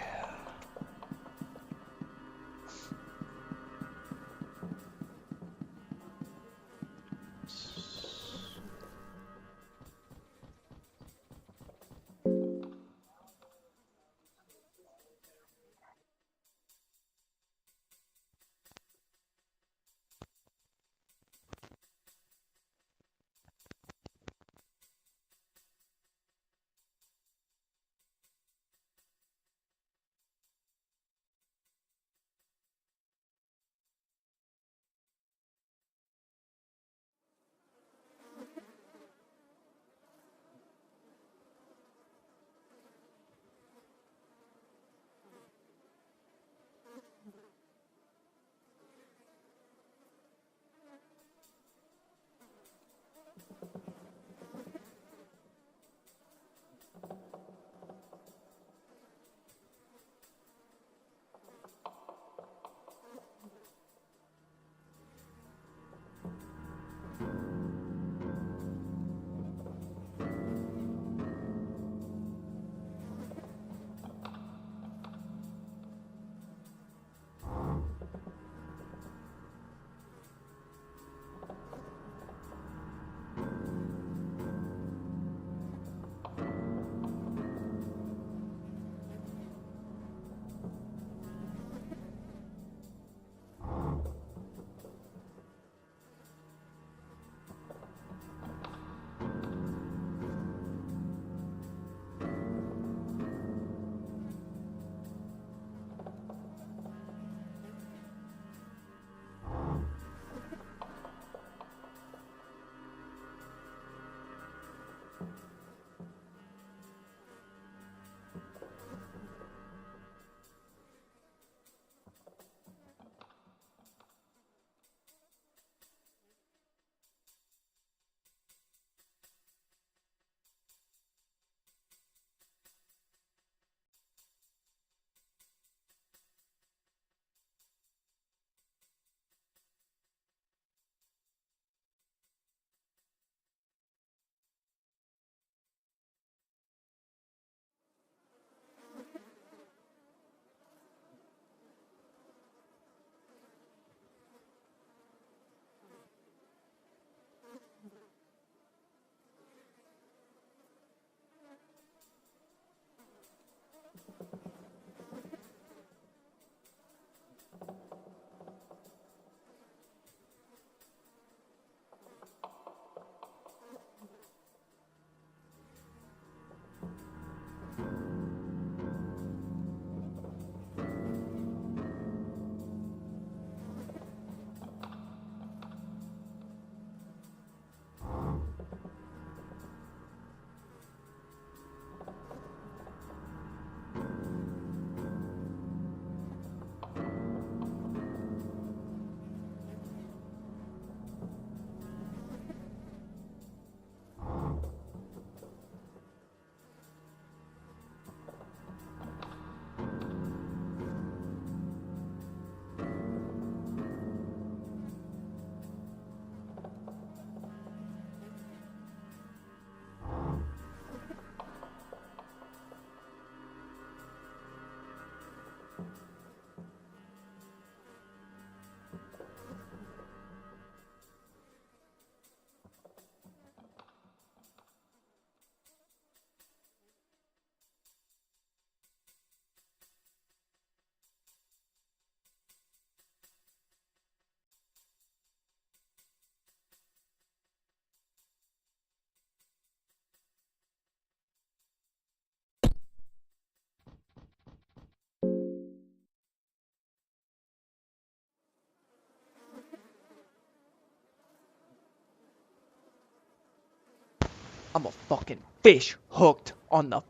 Speaker 2: I'm a fucking fish hooked on the.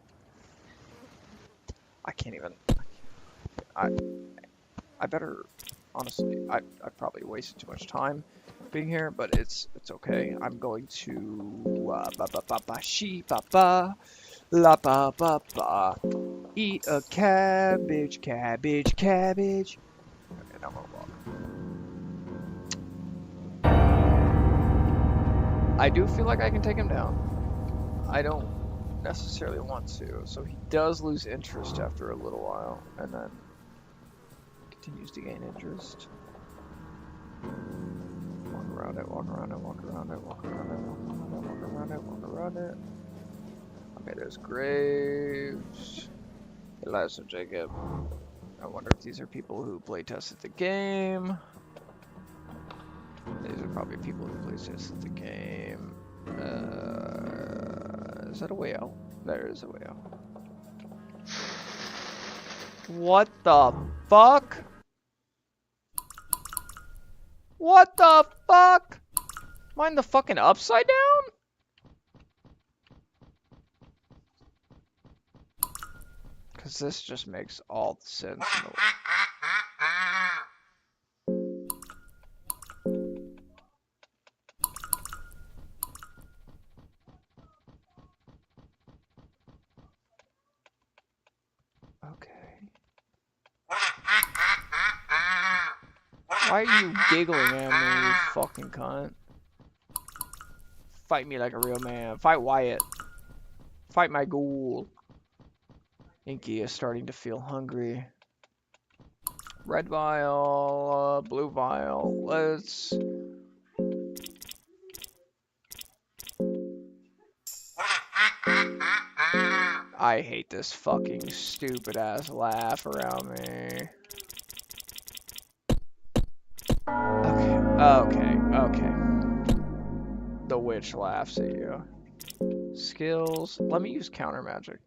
Speaker 2: I can't even. I better. Honestly, I probably wasted too much time being here, but it's okay. I'm going to ba ba ba ba she ba ba la ba ba ba. Eat a cabbage, cabbage, cabbage. Okay, now I'm gonna walk. I do feel like I can take him down. I don't necessarily want to, so he does lose interest after a little while, and then continues to gain interest. Walk around it, walk around it, walk around it, walk around it, walk around it, walk around it, walk around it. Okay, there's graves. Hey, Lazar Jacob. I wonder if these are people who play tested the game. These are probably people who play tested the game. Is that a way out? There is a way out. What the fuck? What the fuck? Am I in the fucking upside down? Because this just makes all the sense in the world. Okay. Why are you giggling at me, you fucking cunt? Fight me like a real man. Fight Wyatt. Fight my ghoul. Inky is starting to feel hungry. Red vial, blue vial. Let's... I hate this fucking stupid ass laugh around me. Okay. The witch laughs at you. Skills. Let me use counter magic.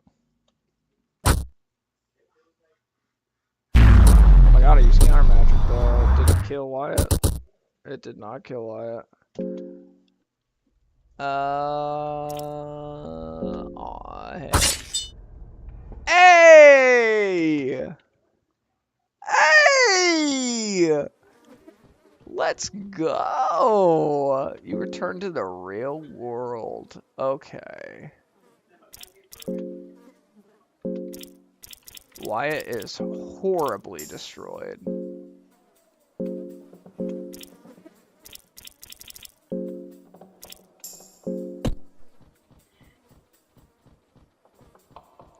Speaker 2: I gotta use counter magic though. Did it kill Wyatt? It did not kill Wyatt. Aw, hey! Hey! Let's go! You return to the real world. Okay. Wyatt is horribly destroyed.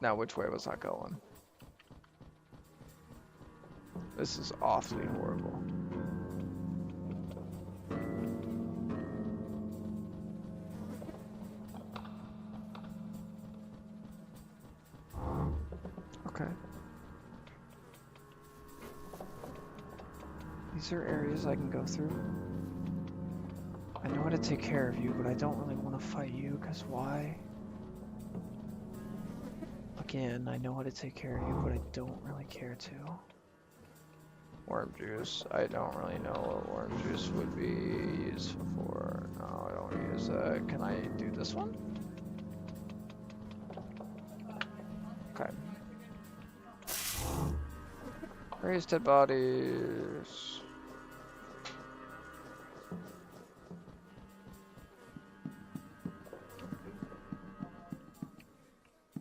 Speaker 2: Now, which way was I going? This is awfully horrible. Okay. These are areas I can go through. I know how to take care of you, but I don't really want to fight you, because why? Again, I know how to take care of you, but I don't really care to. Worm juice. I don't really know what worm juice would be useful for. No, I don't use that. Can I do this one? Okay. Raise dead bodies.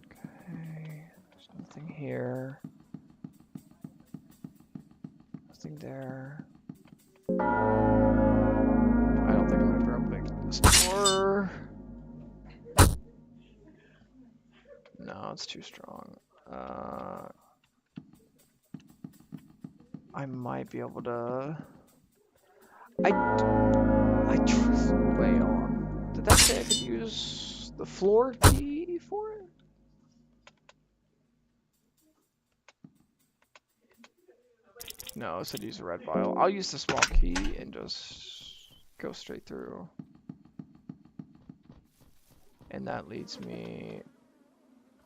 Speaker 2: Okay. There's nothing here. Nothing there. I don't think I'm gonna be able to make this door. No, it's too strong. I might be able to. I trust. Wait, hold on. Did that say I could use the floor key for it? No, it said use a red vial. I'll use the small key and just go straight through. And that leads me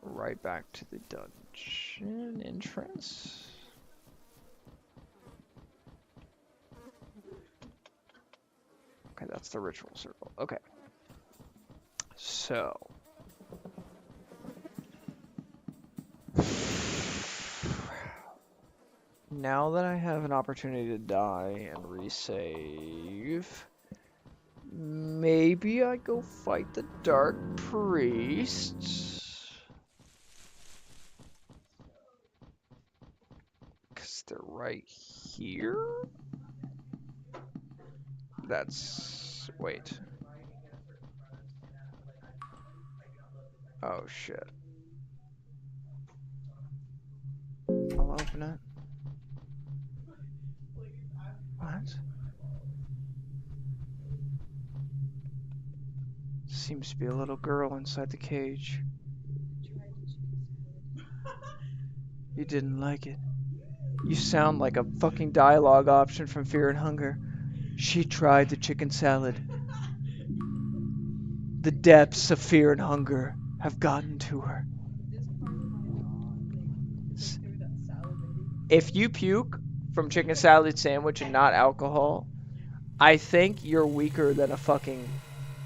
Speaker 2: right back to the dungeon entrance. Okay, that's the ritual circle. Okay. So. Now that I have an opportunity to die and resave, maybe I go fight the Dark Priests. Because they're right here? That's... wait. Oh, shit. I'll open it. What? Seems to be a little girl inside the cage. You didn't like it. You sound like a fucking dialogue option from Fear and Hunger. She tried the chicken salad. The depths of fear and hunger have gotten to her. If you puke from chicken salad sandwich and not alcohol, I think you're weaker than a fucking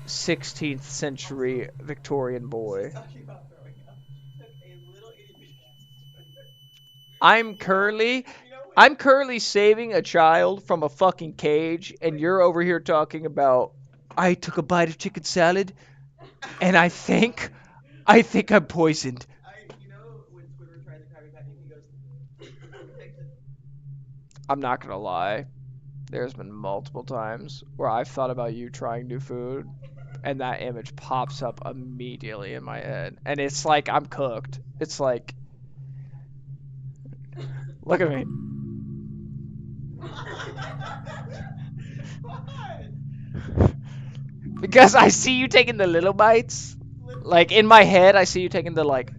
Speaker 2: 16th century Victorian boy. I'm currently saving a child from a fucking cage, and you're over here talking about I took a bite of chicken salad and I think I'm poisoned. I'm not gonna lie. There's been multiple times where I've thought about you trying new food, and that image pops up immediately in my head. And it's like I'm cooked. It's like, look at me. Because I see you taking the little bites. Like, in my head, I see you taking the, like,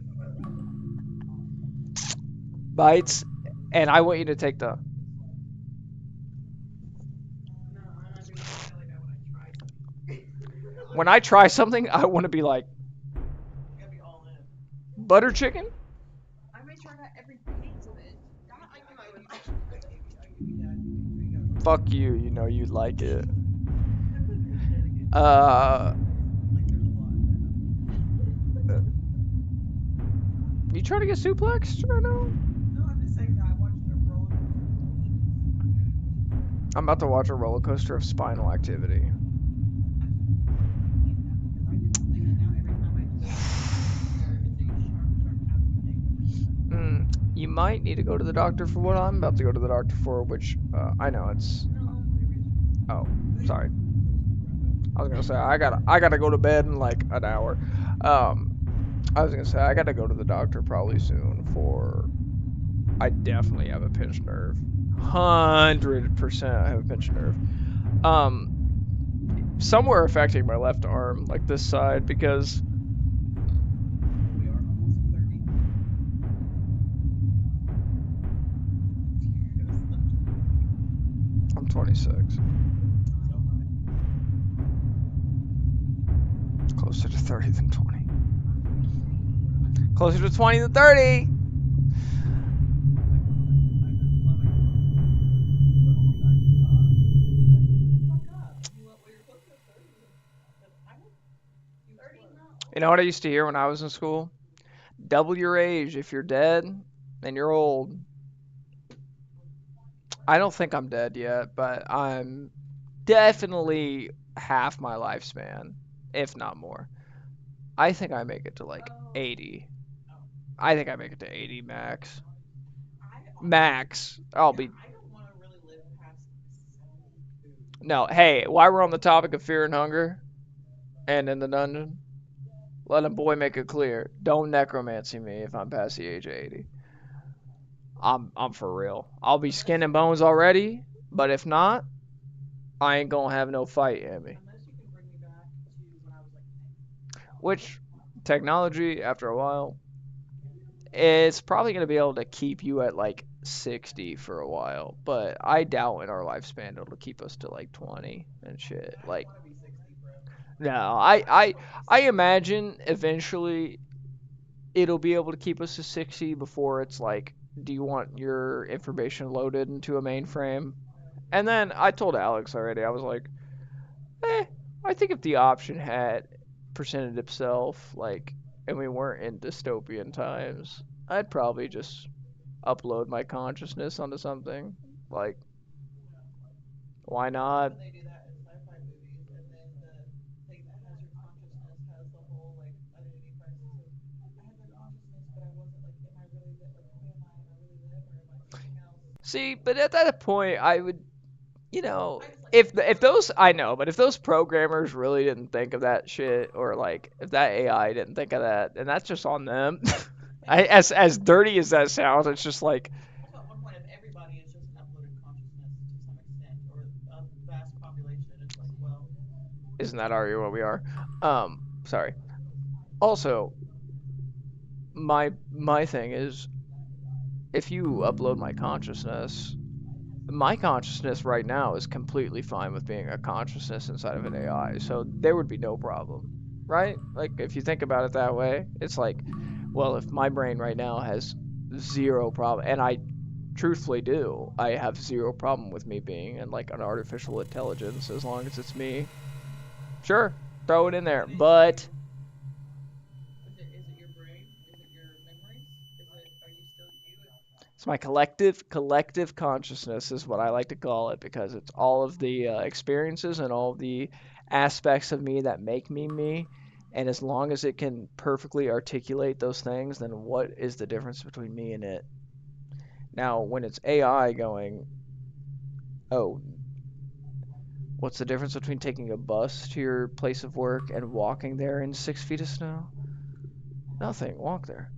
Speaker 2: bites, and I want you to take the... When I try something, I want to be like... Butter chicken?
Speaker 5: I made sure I got every piece of it.
Speaker 2: Fuck you, you know you like it. You trying to get suplexed right now?
Speaker 5: No, I'm just saying that I watched a roller coaster.
Speaker 2: I'm about to watch a roller coaster of spinal activity. You might need to go to the doctor for what I'm about to go to the doctor for, which I know it's. Oh, sorry. I was gonna say I gotta go to bed in like an hour. I was gonna say I gotta go to the doctor probably soon for. I definitely have a pinched nerve. 100% I have a pinched nerve. Somewhere affecting my left arm, like this side, because. I'm 26. Closer to 30 than 20. Closer to 20 than 30! You know what I used to hear when I was in school? Double your age if you're dead and you're old. I don't think I'm dead yet, but I'm definitely half my lifespan, if not more. I think I make it to like 80. I think I make it to 80 max. Max. I'll be. No, hey, while we're on the topic of fear and hunger and in the dungeon, let a boy make it clear. Don't necromancy me if I'm past the age of 80. I'm for real. I'll be skin and bones already, but if not, I ain't gonna have no fight in me.
Speaker 5: Unless you can bring me back to when I was like 10.
Speaker 2: Which technology, after a while, it's probably gonna be able to keep you at like 60 for a while, but I doubt in our lifespan it'll keep us to like 20 and shit.
Speaker 5: I don't
Speaker 2: Like,
Speaker 5: want to be 60, bro.
Speaker 2: no, I imagine eventually it'll be able to keep us to 60 before it's like, do you want your information loaded into a mainframe? And then I told Alex already, I was like, eh, I think if the option had presented itself, like, and we weren't in dystopian times, I'd probably just upload my consciousness onto something. Like, why not?
Speaker 5: When they do that in sci-fi movies, and then the thing that has your consciousness has the whole like identity crisis of I have their consciousness, but I wasn't like, am I really that? Like, who am I? Am I really them, or am I something else?
Speaker 2: See, but at that point, I would,
Speaker 5: I just like
Speaker 2: if those I know, but if those programmers really didn't think of that shit, or like if that AI didn't think of that, and that's just on them. As dirty as that sounds, it's just like,
Speaker 5: also at one point, if everybody is just an uploaded consciousness to some extent, or a vast population, it's like, well,
Speaker 2: isn't that already what we are? Sorry. Also, my thing is, if you upload my consciousness right now is completely fine with being a consciousness inside of an AI, so there would be no problem, right? Like, if you think about it that way, it's like, well, if my brain right now has zero problem, and I truthfully do, I have zero problem with me being in like an artificial intelligence as long as it's me. Sure, throw it in there, but
Speaker 5: is it your brain? Is it your memories? Are you still you?
Speaker 2: it's my collective consciousness is what I like to call it, because it's all of the experiences and all of the aspects of me that make me me. And as long as it can perfectly articulate those things, then what is the difference between me and it? Now, when it's AI going, oh, what's the difference between taking a bus to your place of work and walking there in 6 feet of snow? Nothing. Walk there.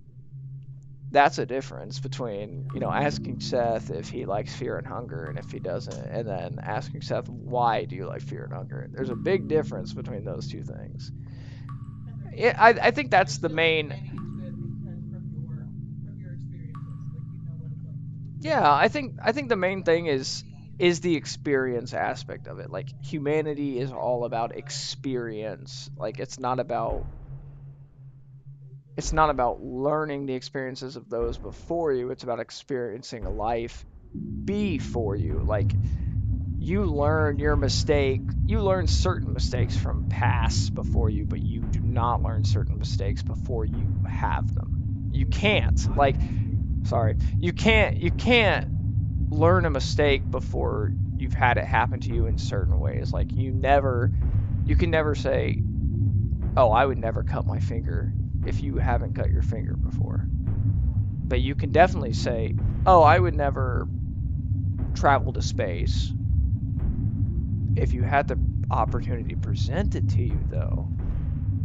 Speaker 2: That's a difference between, asking Seth if he likes fear and hunger, and if he doesn't, and then asking Seth, why do you like fear and hunger? There's a big difference between those two things.
Speaker 5: And there's
Speaker 2: Yeah,
Speaker 5: still
Speaker 2: I think that's the
Speaker 5: you're still
Speaker 2: main.
Speaker 5: expanding into it because from your experiences, like you know what it's like
Speaker 2: Yeah, I think the main thing is the experience aspect of it. Like, humanity is all about experience. Like, it's not about learning the experiences of those before you. It's about experiencing life before you. Like, you learn certain mistakes from past before you, but you do not learn certain mistakes before you have them. You can't. Like, sorry. You can't learn a mistake before you've had it happen to you in certain ways. Like, you can never say, "Oh, I would never cut my finger," if you haven't cut your finger before. But you can definitely say, "Oh, I would never travel to space," if you had the opportunity presented to you, though.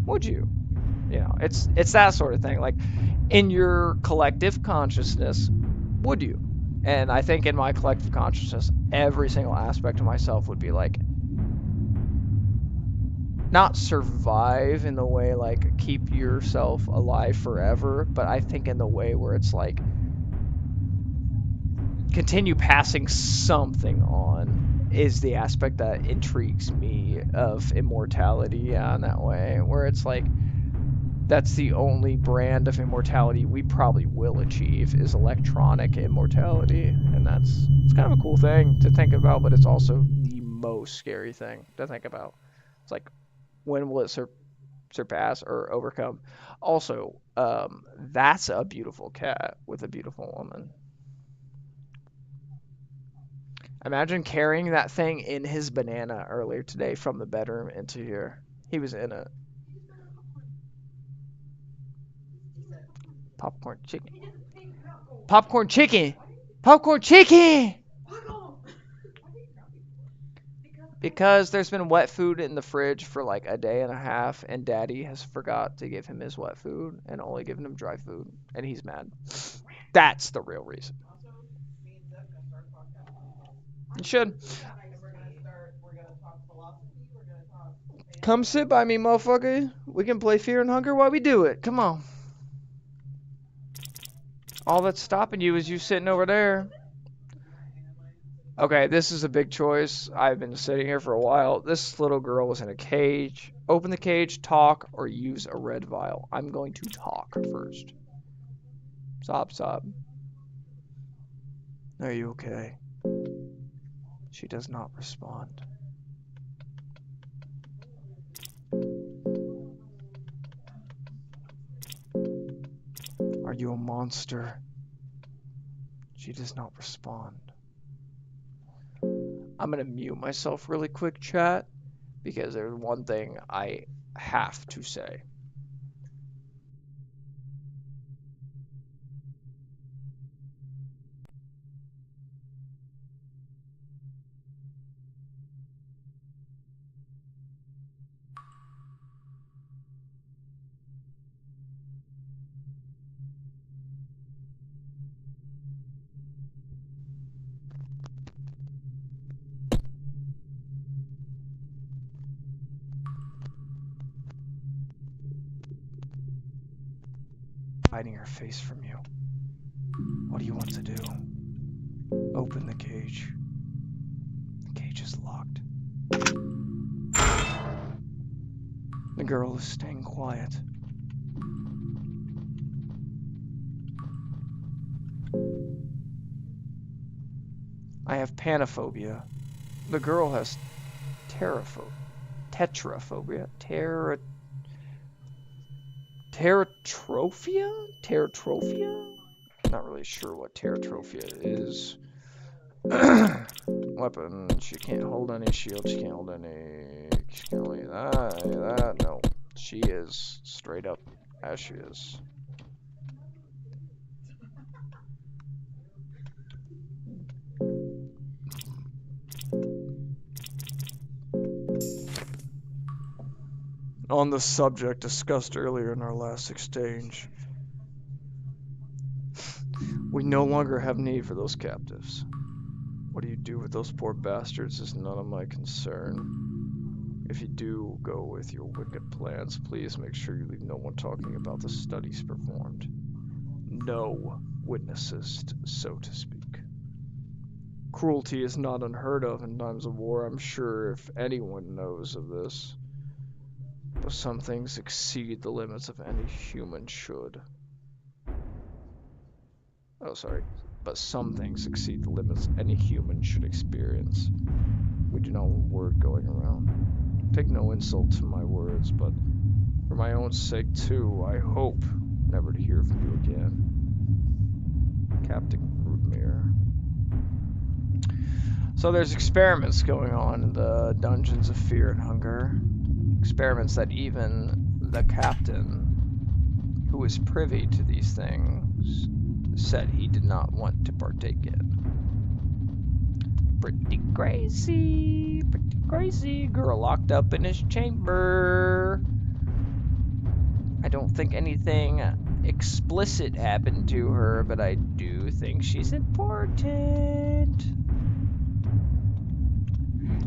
Speaker 2: Would you? It's that sort of thing. Like, in your collective consciousness, would you? And I think in my collective consciousness, every single aspect of myself would be like, not survive in the way like keep yourself alive forever, but I think in the way where it's like continue passing something on is the aspect that intrigues me of immortality. Yeah, in that way, where it's like that's the only brand of immortality we probably will achieve, is electronic immortality, and it's kind of a cool thing to think about, but it's also the most scary thing to think about. It's like, when will it surpass or overcome? Also, that's a beautiful cat with a beautiful woman. Imagine carrying that thing in his banana earlier today from the bedroom into here. He was in it. Popcorn chicken. Popcorn chicken. Popcorn chicken. Because there's been wet food in the fridge for like a day and a half, and Daddy has forgot to give him his wet food and only given him dry food, and he's mad. That's the real reason.
Speaker 5: Also,
Speaker 1: You should.
Speaker 5: And we're gonna talk philosophy, we're gonna talk
Speaker 1: Come sit by me, motherfucker. We can play Fear and Hunger while we do it. Come on. All that's stopping you is you sitting over there. Okay, this is a big choice. I've been sitting here for a while. This little girl was in a cage. Open the cage, talk, or use a red vial. I'm going to talk first. Sob, sob. Are you okay? She does not respond. Are you a monster? She does not respond. I'm gonna mute myself really quick, chat, because there's one thing I have to say. Hiding her face from you. What do you want to do? Open the cage. The cage is locked. The girl is staying quiet. I have panophobia. The girl has tetraphobia. Teratrophia? Teratrophia? Not really sure what teratrophia is. Weapon. She can't hold any shield. She can't hold any. She can't hold any that. No. She is straight up as she is. On the subject discussed earlier in our last exchange, we no longer have need for those captives. What do you do with those poor bastards is none of my concern. If you do go with your wicked plans, please make sure you leave no one talking about the studies performed. No witnesses, so to speak. Cruelty is not unheard of in times of war. I'm sure if anyone knows of this. But some things exceed the limits of any human should. Oh, sorry. But some things exceed the limits any human should experience. We do not want word going around. Take no insult to my words, but for my own sake too, I hope never to hear from you again. Captain Rootmere. So there's experiments going on in the Dungeons of Fear and Hunger. Experiments that even the captain, who is privy to these things, said he did not want to partake in. Pretty crazy, girl locked up in his chamber. I don't think anything explicit happened to her, but I do think she's important.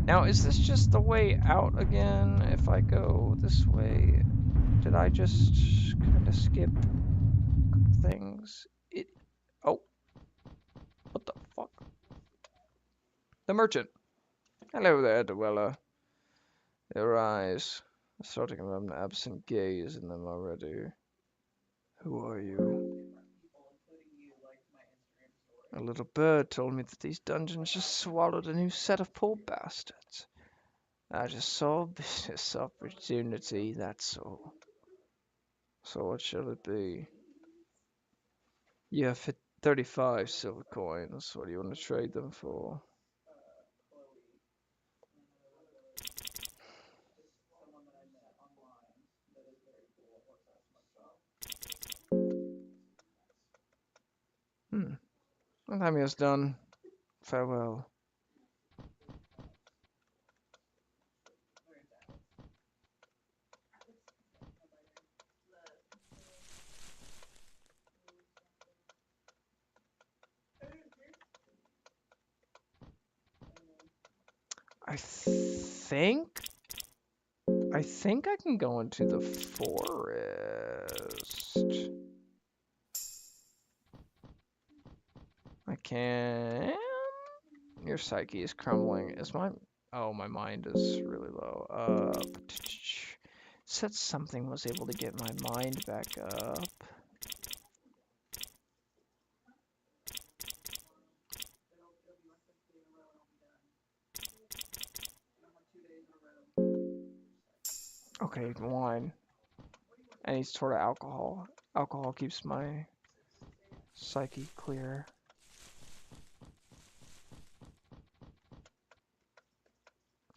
Speaker 1: Now, is this just the way out again if I go this way? Did I just kind of skip things? Oh, what the fuck? The merchant. Hello there, Dweller. Your eyes are starting to have an absent gaze in them already. Who are you? A little bird told me that these dungeons just swallowed a new set of poor bastards. I just saw a business opportunity, that's all. So what shall it be? You have 35 silver coins. What do you want to trade them for? Well, time is done. Farewell. I think I can go into the forest. I can. Your psyche is crumbling. Is my my mind is really low. Said something was able to get my mind back up. Okay, wine. Any sort of alcohol. Alcohol keeps my psyche clear.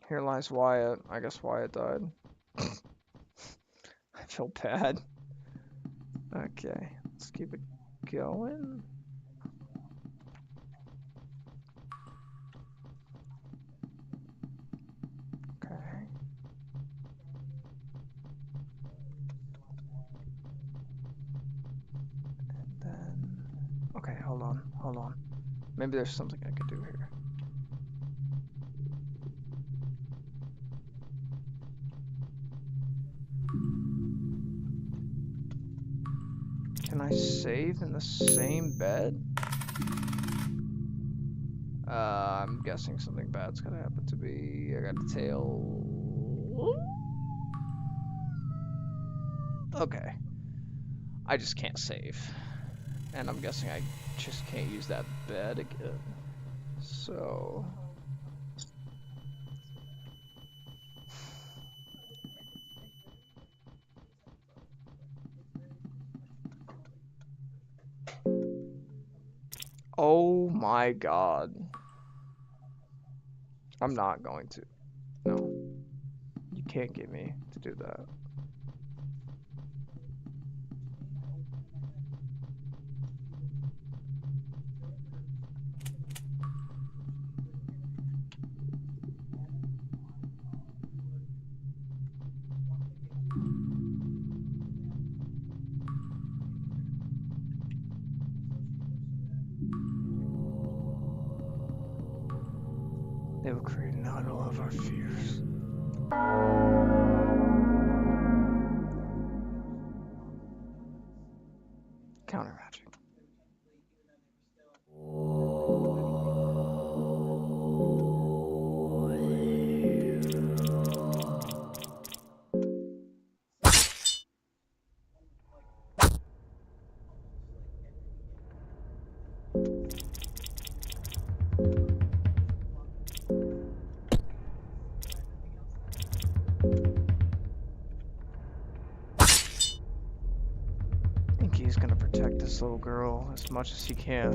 Speaker 1: Here lies Wyatt. I guess Wyatt died. I feel bad. Okay, let's keep it going. Okay. And then... Okay, hold on. Maybe there's something I could do here. Can I save in the same bed? I'm guessing something bad's gonna happen to me. I got a tail. Okay. I just can't save. And I'm guessing I just can't use that bed again. So... Oh my god. I'm not going to. No. You can't get me to do that. They will create an idol of our fears. Counter magic. Inky's gonna protect this little girl as much as he can.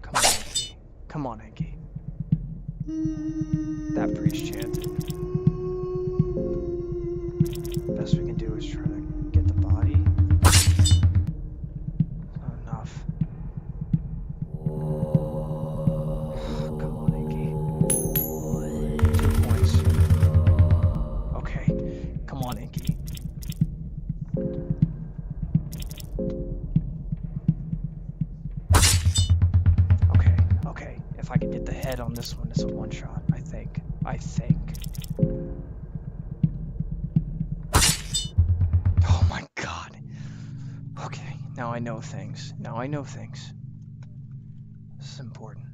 Speaker 1: Come on, Inky. Come on, Inky. That priest chanted. Best we can do is try to get the body. Not enough. Come on, Inky. 2 points. Okay. Come on, Inky. Okay. If I can get the head on this one, it's a one shot, I think. Oh my god. Okay, now I know things. This is important.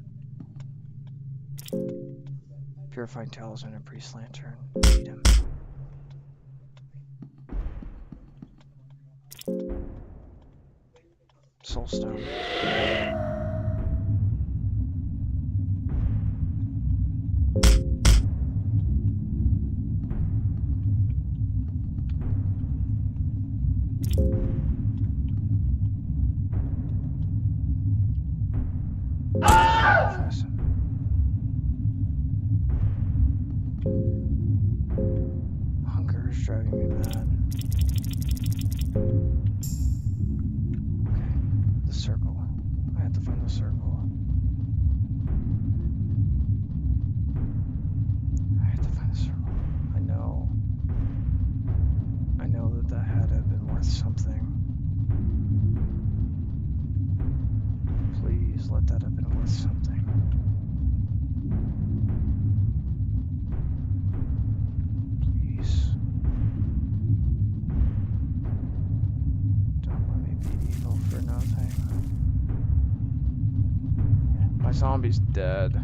Speaker 1: Purifying talisman and priest lantern. Need him. Soulstone. Hunger is driving me mad. Okay, the circle. I have to find the circle. I know that that had to have been worth something. Please let that have been worth something.
Speaker 2: My zombie's dead.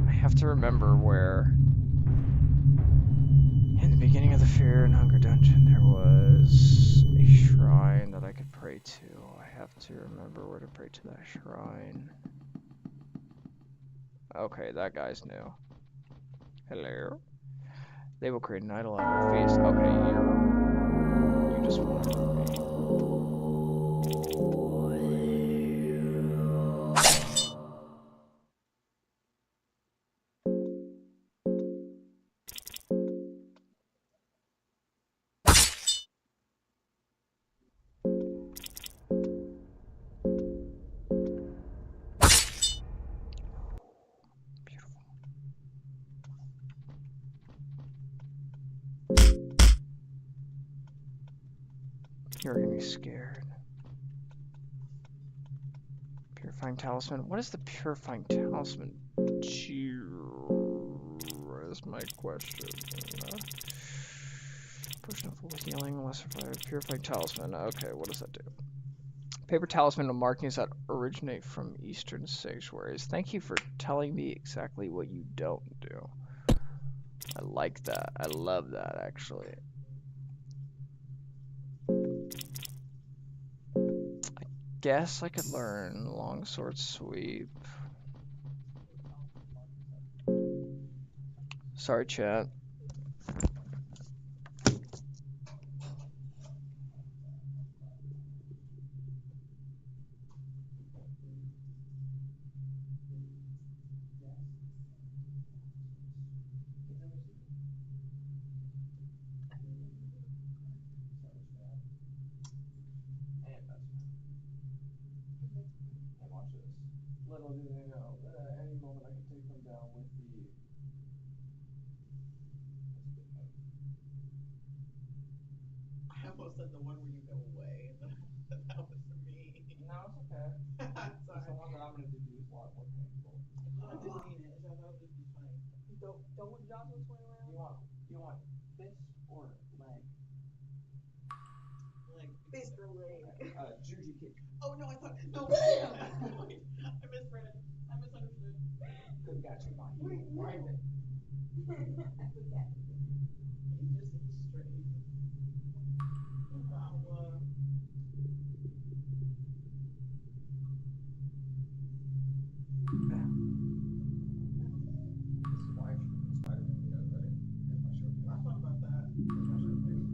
Speaker 2: I have to remember where in the beginning of the Fear and Hunger dungeon there was a shrine that I could pray to. I have to remember where to pray to that shrine. Okay, that guy's new. Hello? They will create an idol at your feast. Okay, you just want to hurt me. Beautiful. You're gonna be scared. Purifying talisman. What is the purifying talisman? Is my question. Potion of full healing, lesser fire, purifying talisman. Okay, what does that do? Paper talisman with markings that originate from eastern sanctuaries. Thank you for telling me exactly what you don't do. I like that. I love that, actually. I guess I could learn longsword sweep. Sorry, chat. And watch this. Little do they know that at any moment I could take them down with the.
Speaker 5: I almost said the one where you go away. That was me.
Speaker 2: No, it's okay. It's the
Speaker 5: Sorry.
Speaker 2: one that I'm gonna do is a lot more painful.
Speaker 5: I didn't mean it. I thought it would be funny. Don't when Jocelyn's swing around.
Speaker 2: You want fist or leg?
Speaker 5: Like fist or leg.
Speaker 2: Juju kick.
Speaker 5: Oh no, I thought no. Wait, I misread. I misunderstood.
Speaker 2: Could've got you my heel right there.
Speaker 5: He's straight. Wow.
Speaker 2: This is why I should have Spider-Man videos, right? Here's my showcase.
Speaker 5: I thought about that.
Speaker 2: Here's my showcase.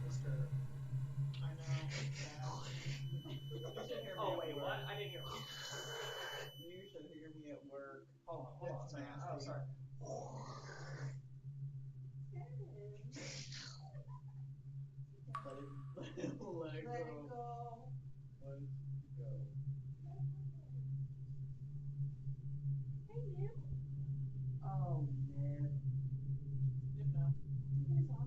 Speaker 5: Mister. I know. It's bad. You should hear me.
Speaker 2: Oh
Speaker 5: at
Speaker 2: wait,
Speaker 5: work.
Speaker 2: what? I didn't hear.
Speaker 5: You should hear me at work.
Speaker 2: Hold on.
Speaker 5: It's nasty.
Speaker 2: Oh, sorry.
Speaker 5: Let it go. Let it go. Let it go.
Speaker 2: Oh man.
Speaker 5: Yep, no. You're not.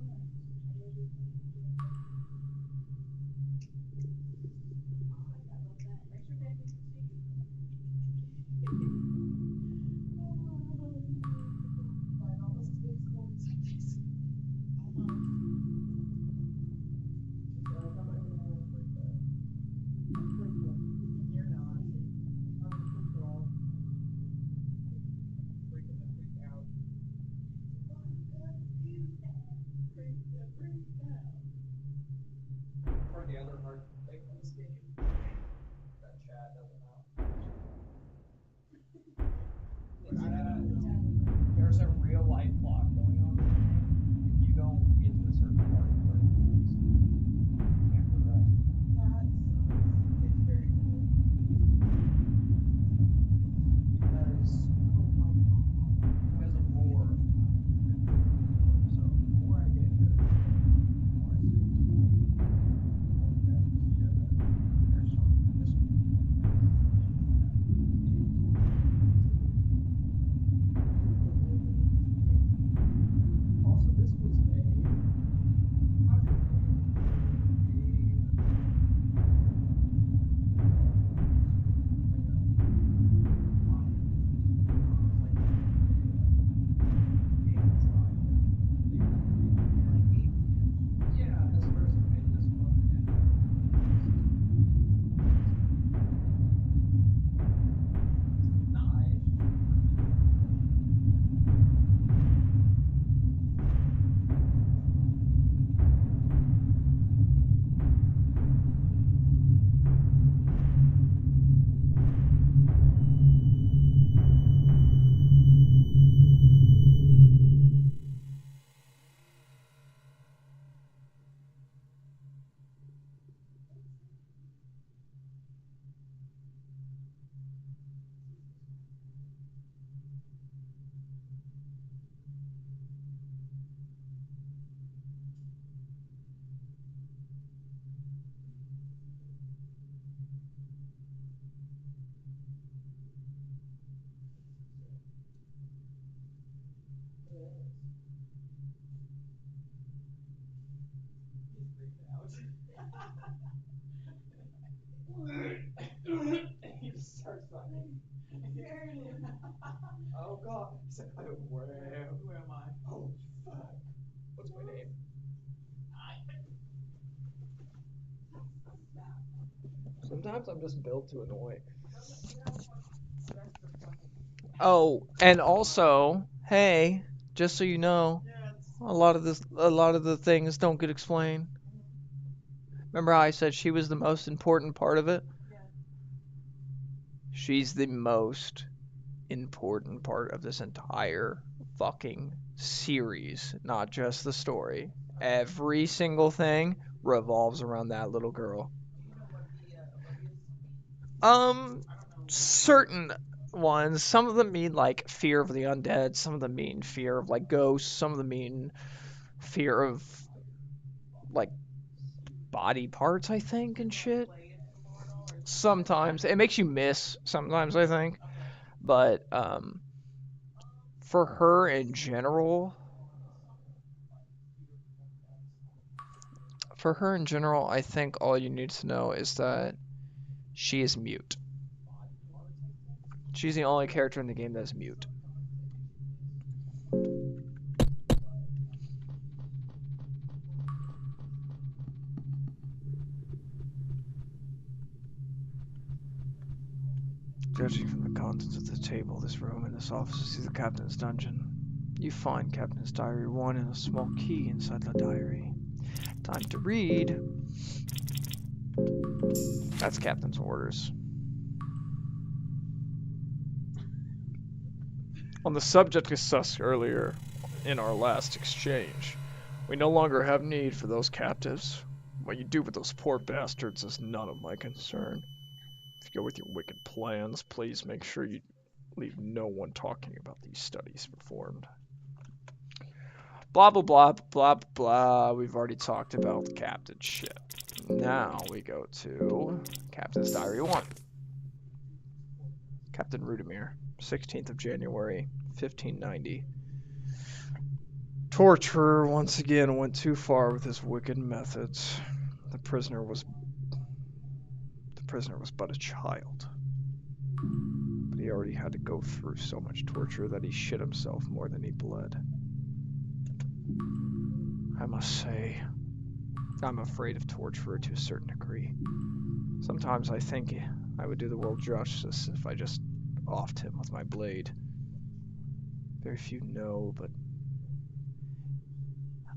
Speaker 5: Freaking the freak out. Freak out.
Speaker 2: Or the other hard thing in this game that Chad doesn't know. There's a real life clock going on in the game. If you don't get to a certain part where it ends, you can't progress.
Speaker 5: That sucks. It's very cool.
Speaker 2: Because of lore. So the more I get good, the more I see. The more you guys will see that there's some
Speaker 1: He just starts fucking. Oh god. He's like, where am I? Oh fuck. What's my name? Sometimes I'm just built to annoy. Oh, and also, hey, just so you know, a lot of the things don't get explained. Remember how I said she was the most important part of it? She's the most important part of this entire fucking series, not just the story. Every single thing revolves around that little girl. Certain ones. Some of them mean like fear of the undead. Some of them mean fear of like ghosts. Some of them mean fear of like body parts, I think, and shit. Sometimes it makes you miss. Sometimes I think, but for her in general, I think all you need to know is that she is mute. She's the only character in the game that is mute. Judging from the contents of the table, this room, and this office is the captain's dungeon. You find Captain's Diary 1 and a small key inside the diary. Time to read. That's Captain's orders. On the subject discussed earlier in our last exchange, we no longer have need for those captives. What you do with those poor bastards is none of my concern. If you go with your wicked plans, please make sure you leave no one talking about these studies performed. Blah, blah, blah, blah, blah. We've already talked about the captain shit. Now we go to Captain's Diary 1. Captain Rudimir, 16th of January, 1590. Torturer once again went too far with his wicked methods. The prisoner was but a child. But he already had to go through so much torture that he shit himself more than he bled. I must say, I'm afraid of torture to a certain degree. Sometimes I think I would do the world justice if I just offed him with my blade. Very few know, but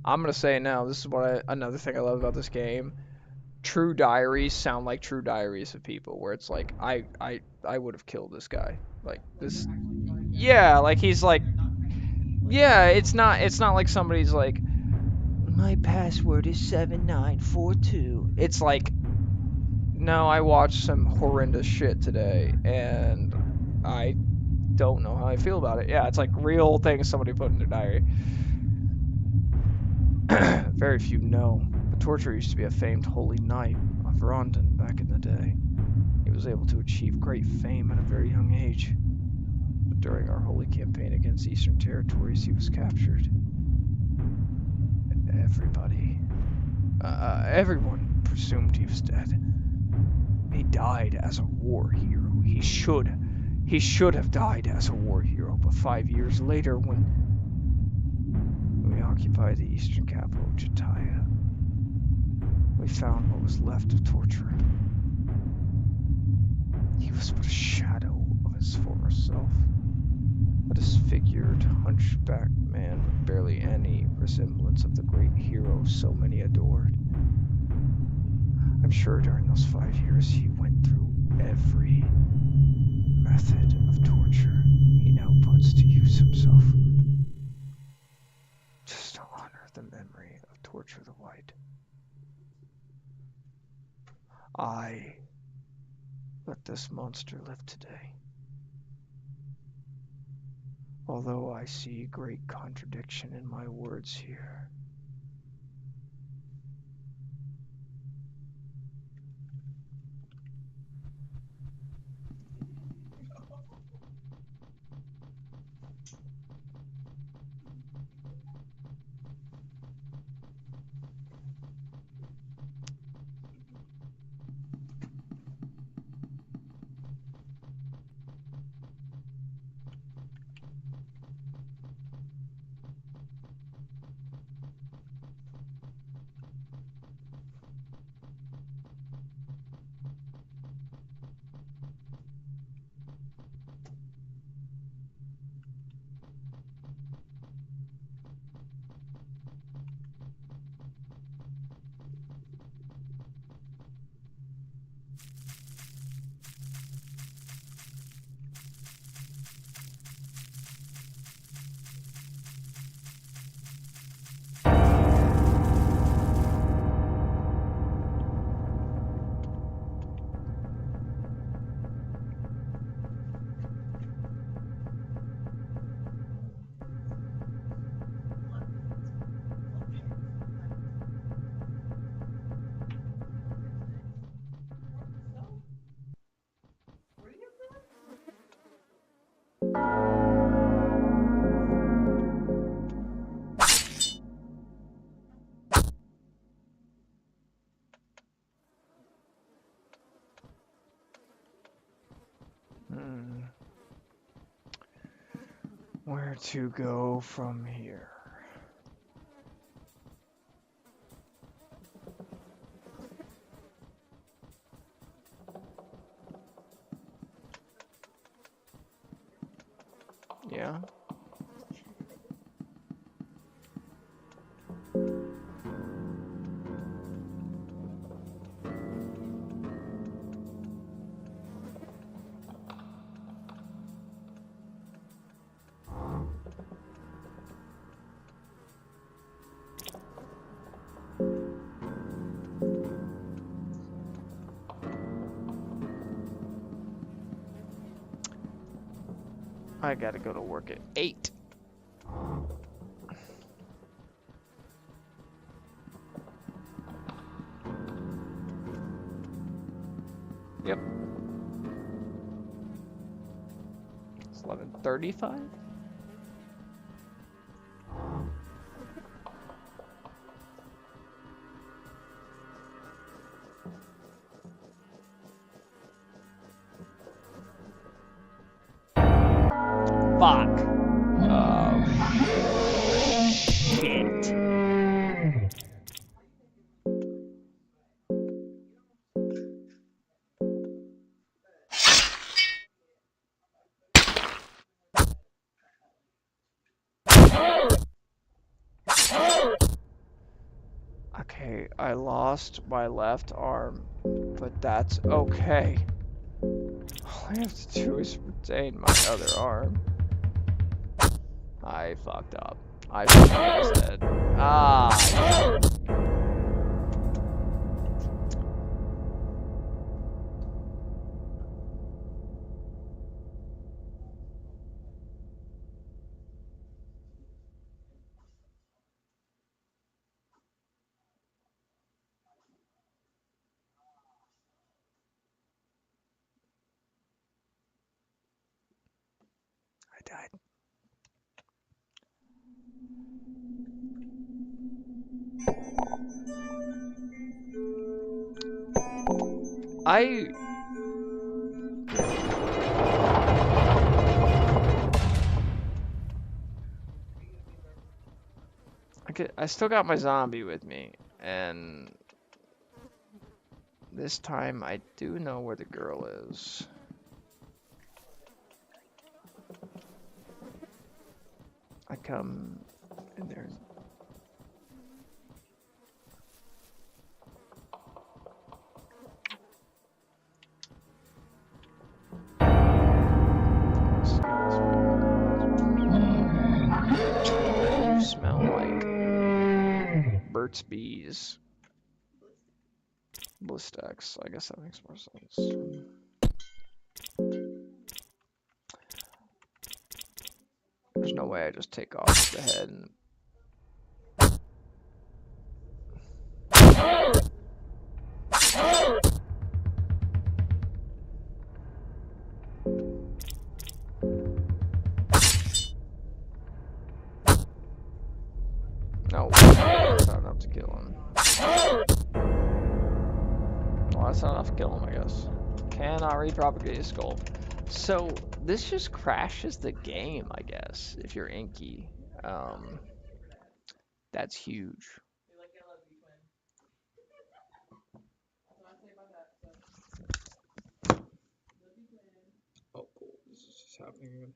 Speaker 1: I'm gonna say now, this is another thing I love about this game. True diaries sound like true diaries of people, where it's like, I would have killed this guy. Like, this, yeah, like, he's like, yeah, it's not like somebody's like, my password is 7942. It's like, no, I watched some horrendous shit today, and I don't know how I feel about it. Yeah, it's like real things somebody put in their diary. Very few know, but torture used to be a famed holy knight of Rondon back in the day. He was able to achieve great fame at a very young age. But during our holy campaign against Eastern territories, he was captured. Everyone presumed he was dead. He died as a war hero. He should have died as a war hero, but 5 years later, when we occupied the eastern capital of Jataya, we found what was left of torture. He was but a shadow of his former self, a disfigured, hunchbacked man with barely any resemblance of the great hero so many adored. I'm sure during those 5 years he went through every method of torture he now puts to use himself. Just to honor the memory of Torture the White. I let this monster live today. Although I see great contradiction in my words here.
Speaker 2: Where to go from here? Yeah. I gotta go to work at 8. Yep. It's 11:35.
Speaker 3: Fuck. Oh. Shit.
Speaker 2: Okay, I lost my left arm, but that's okay. All I have to do is retain my other arm. I fucked up. I fucked up instead. Ah, yeah. I died. I I still got my zombie with me, and this time I do know where the girl is. I come in there. Let's see this way. You smell like Burt's Bees. Blistex. I guess that makes more sense. There's no way I just take off the head and... No, that's not enough to kill him. Well, that's not enough to kill him, I guess. Cannot repropagate his skull. So, this just crashes the game, I guess, if you're inky. That's huge.
Speaker 4: Oh, cool. This is just happening again.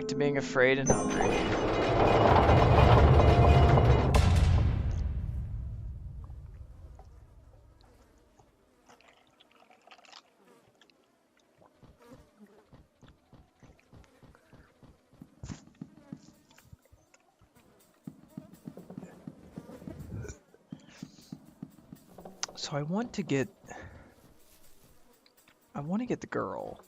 Speaker 2: Back to being afraid and hungry. So I want to get the girl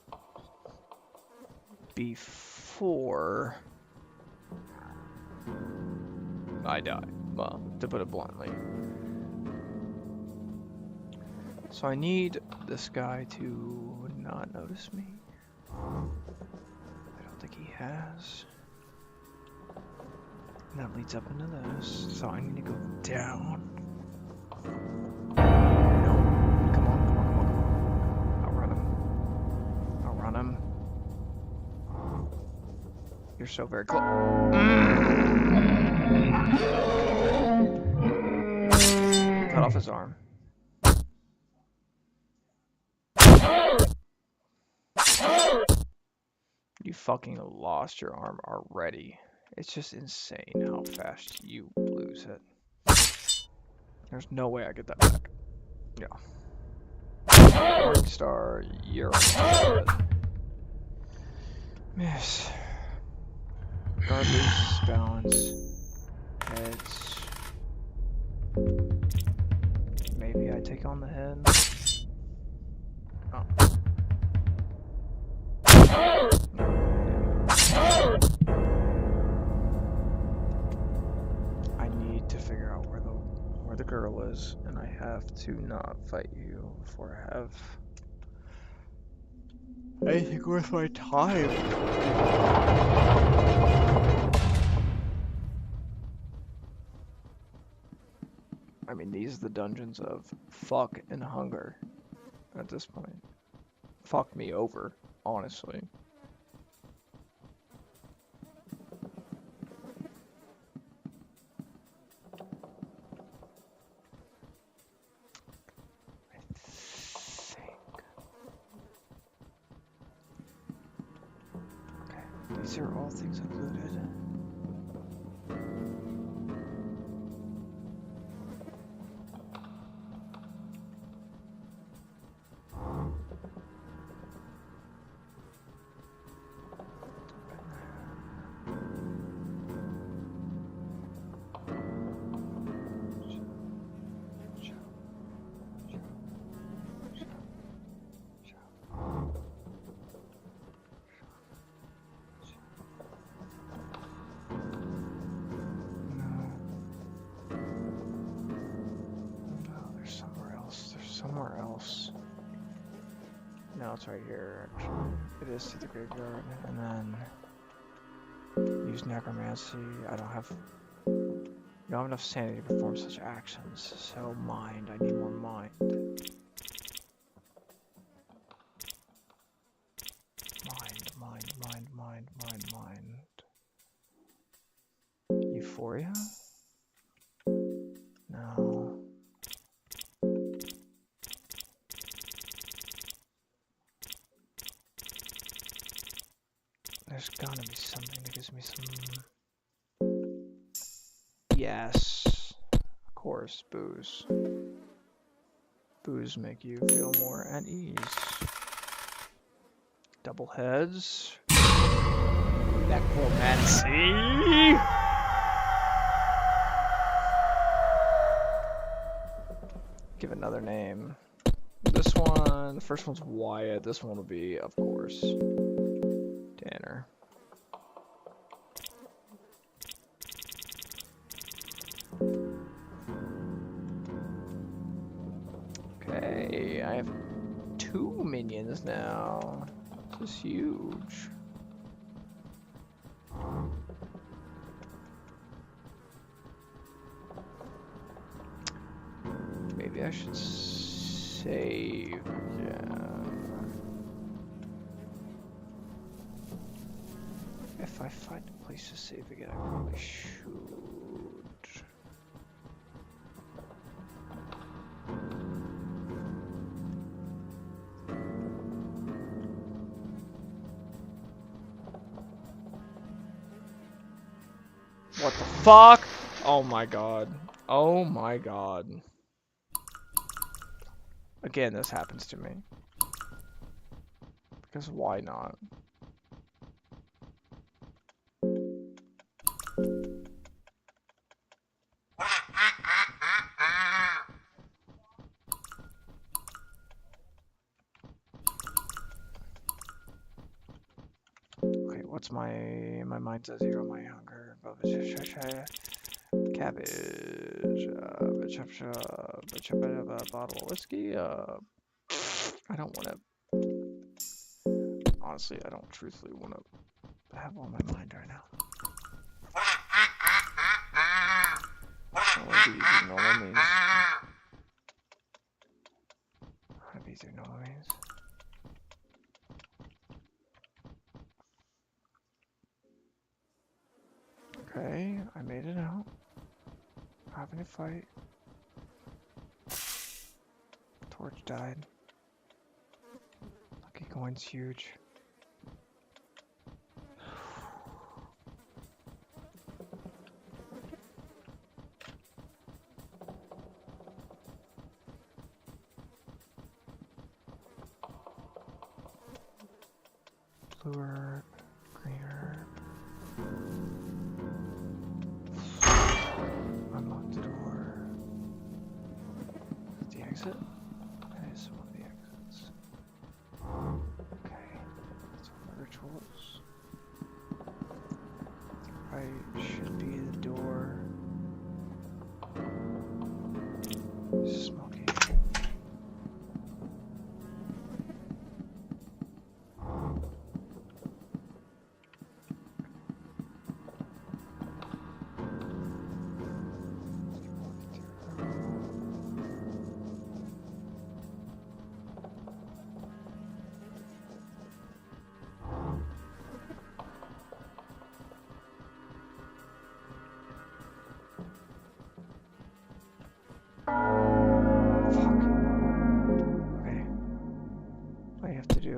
Speaker 2: before I die. Well, to put it bluntly. So I need this guy to not notice me. I don't think he has. And that leads up into this. So I need to go down. No. Come on, come on, come on, come on. Outrun him. Outrun him. You're so very close. Cut off his arm. You fucking lost your arm already. It's just insane how fast you lose it. There's no way I get that back. Yeah. Morning Star, you're dead. Miss. Guard loses balance. Heads. Maybe I take on the head. Oh. I need to figure out where the girl is, and I have to not fight you before I have anything worth my time. I mean, these are the dungeons of fuck and hunger at this point. Fuck me over, honestly. These are all things included. Somewhere else. No, it's right here. It is to the graveyard, and then use necromancy. I don't have enough sanity to perform such actions. So mind. I need more mind. Mind. Euphoria? No. There's gotta be something that gives me some... Yes. Of course, booze. Booze make you feel more at ease. Double heads. Necromancy! Give another name. This one, the first one's Wyatt. This one will be, of course, Tanner. Okay, I have 2 minions now. This is huge. Maybe I should save. Yeah. If I find a place to save again, I probably should. What the fuck? Oh my god. Oh my god. Again, this happens to me. Because why not? Okay, what's my mind's at 0, my hunger. Cabbage. Bottle of whiskey. I don't want to. Honestly, I don't truthfully want to have on my mind right now. What do normal means? How do these normal means? Okay, I made it out. Having a fight. Torch died. Lucky coin's huge. Blue herb, green herb. Unlock the door. Is it the exit? That is one of the exits. Okay, so the rituals. Right should be the door. Smoky.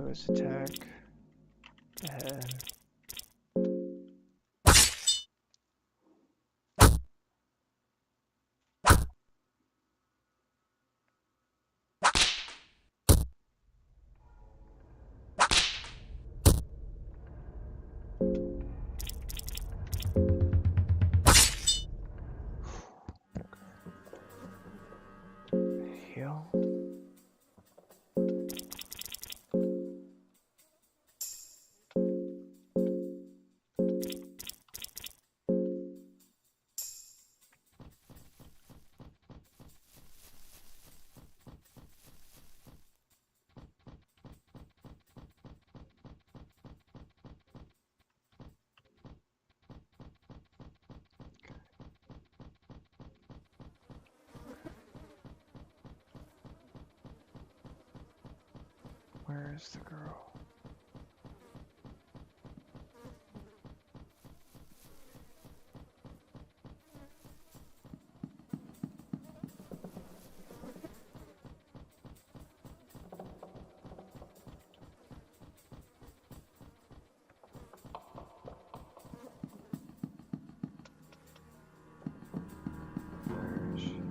Speaker 2: Is attack the head. Heal. Where is the girl? Where is she?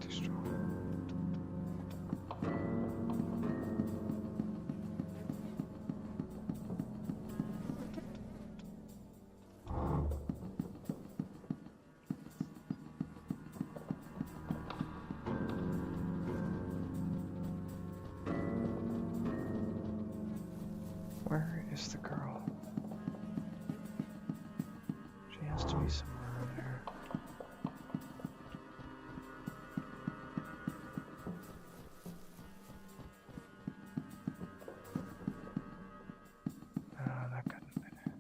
Speaker 2: Too strong. guess the girl. She has to be somewhere in there. Oh, that couldn't have been it.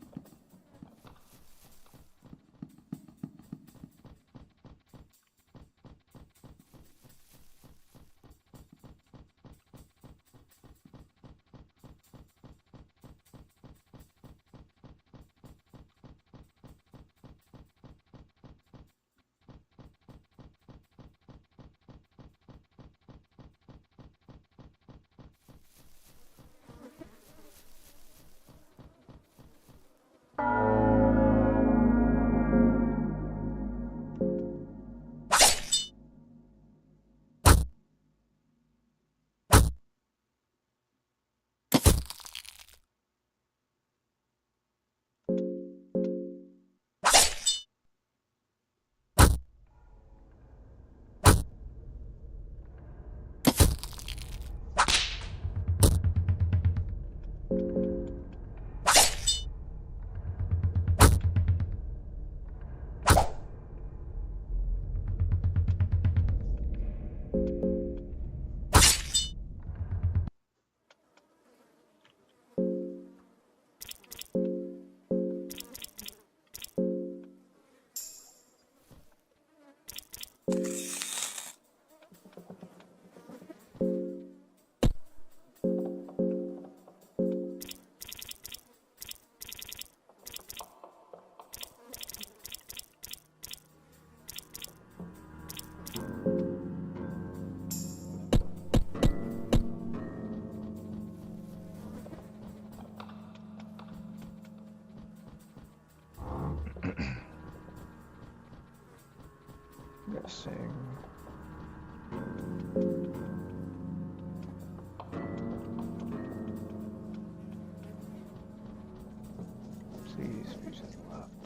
Speaker 2: Guessing. Please be to the left.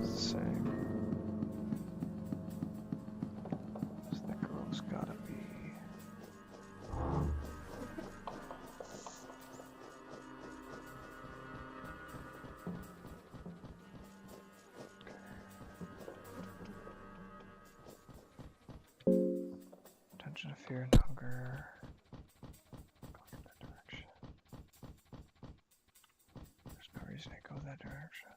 Speaker 2: It's the same. So that girl's gotta be. Tension of fear and hunger. Going in that direction. There's no reason to go that direction.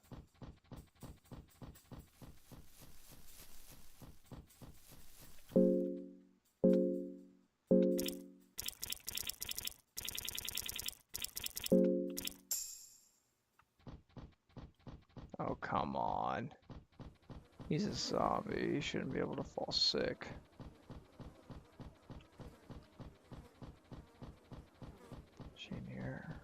Speaker 2: Oh, come on. He's a zombie. He shouldn't be able to fall sick. She in here?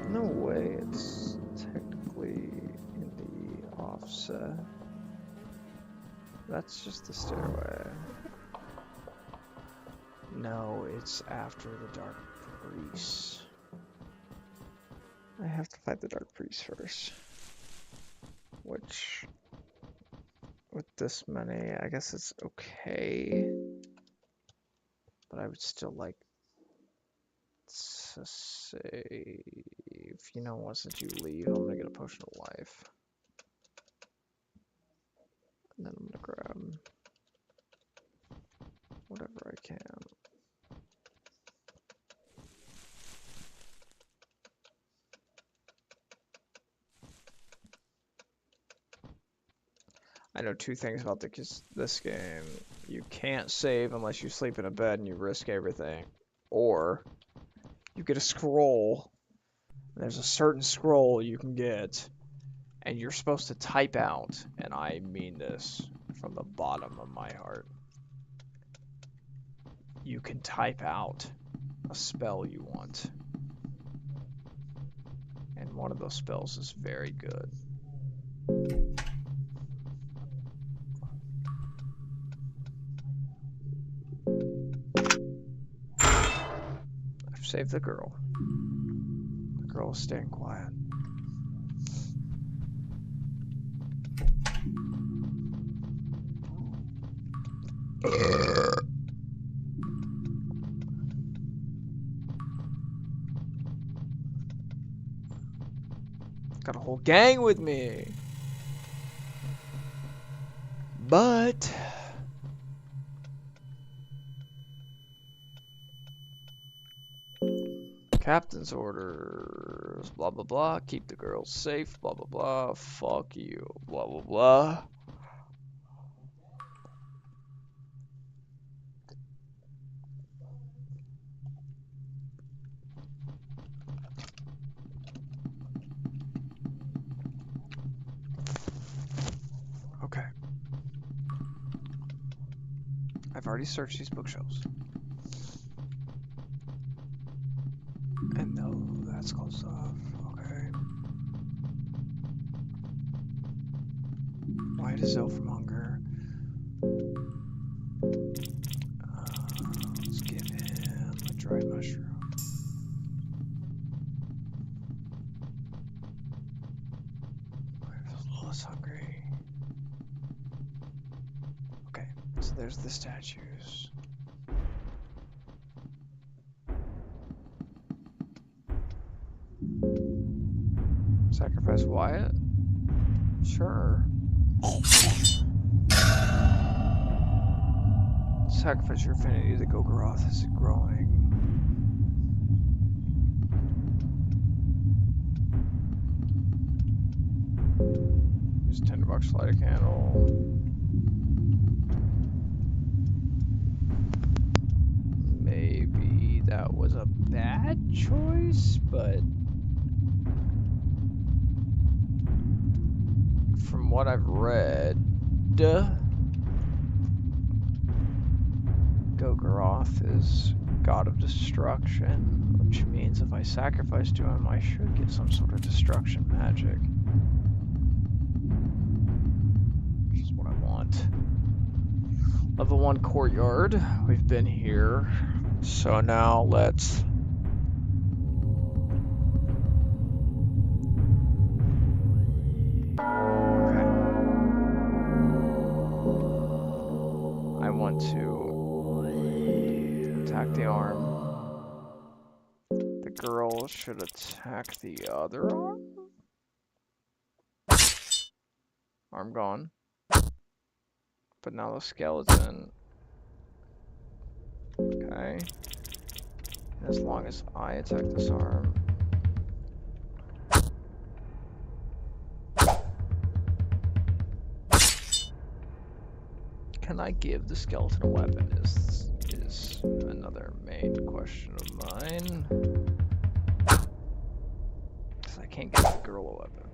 Speaker 2: No way, it's technically in the offset. That's just the stairway. No, it's after the Dark Priest. I have to fight the Dark Priest first. Which, with this many, I guess it's okay. But I would still like to say, if you know what, since you leave, I'm gonna get a potion of life. And then I'm gonna grab whatever I can. I know two things about this game. You can't save unless you sleep in a bed and you risk everything. Or you get a scroll. There's a certain scroll you can get, and you're supposed to type out, and I mean this from the bottom of my heart. You can type out a spell you want. And one of those spells is very good. I've saved the girl. The girl is staying quiet. Got a whole gang with me. But captain's orders, blah blah blah, keep the girls safe, blah blah blah, fuck you, blah blah blah. Okay. I've already searched these bookshelves. And no, that's closed off. Okay. Why does Elf from Hunger? Let's give him a dried mushroom. I'm less hungry. Okay, so there's the statues. Sacrifice Wyatt? Sure. Sacrifice your affinity to Golgoroth as it growing. Use $10 light a candle. Maybe that was a bad choice, but from what I've read, Golgoroth is god of destruction, which means if I sacrifice to him, I should get some sort of destruction magic. Which is what I want. Level 1 courtyard. We've been here. So now let's... Okay. I want to attack the arm. The girl should attack the other arm? Arm gone. But now the skeleton. Okay. As long as I attack this arm. Can I give the skeleton a weapon is another main question of mine. Because I can't give the girl a weapon.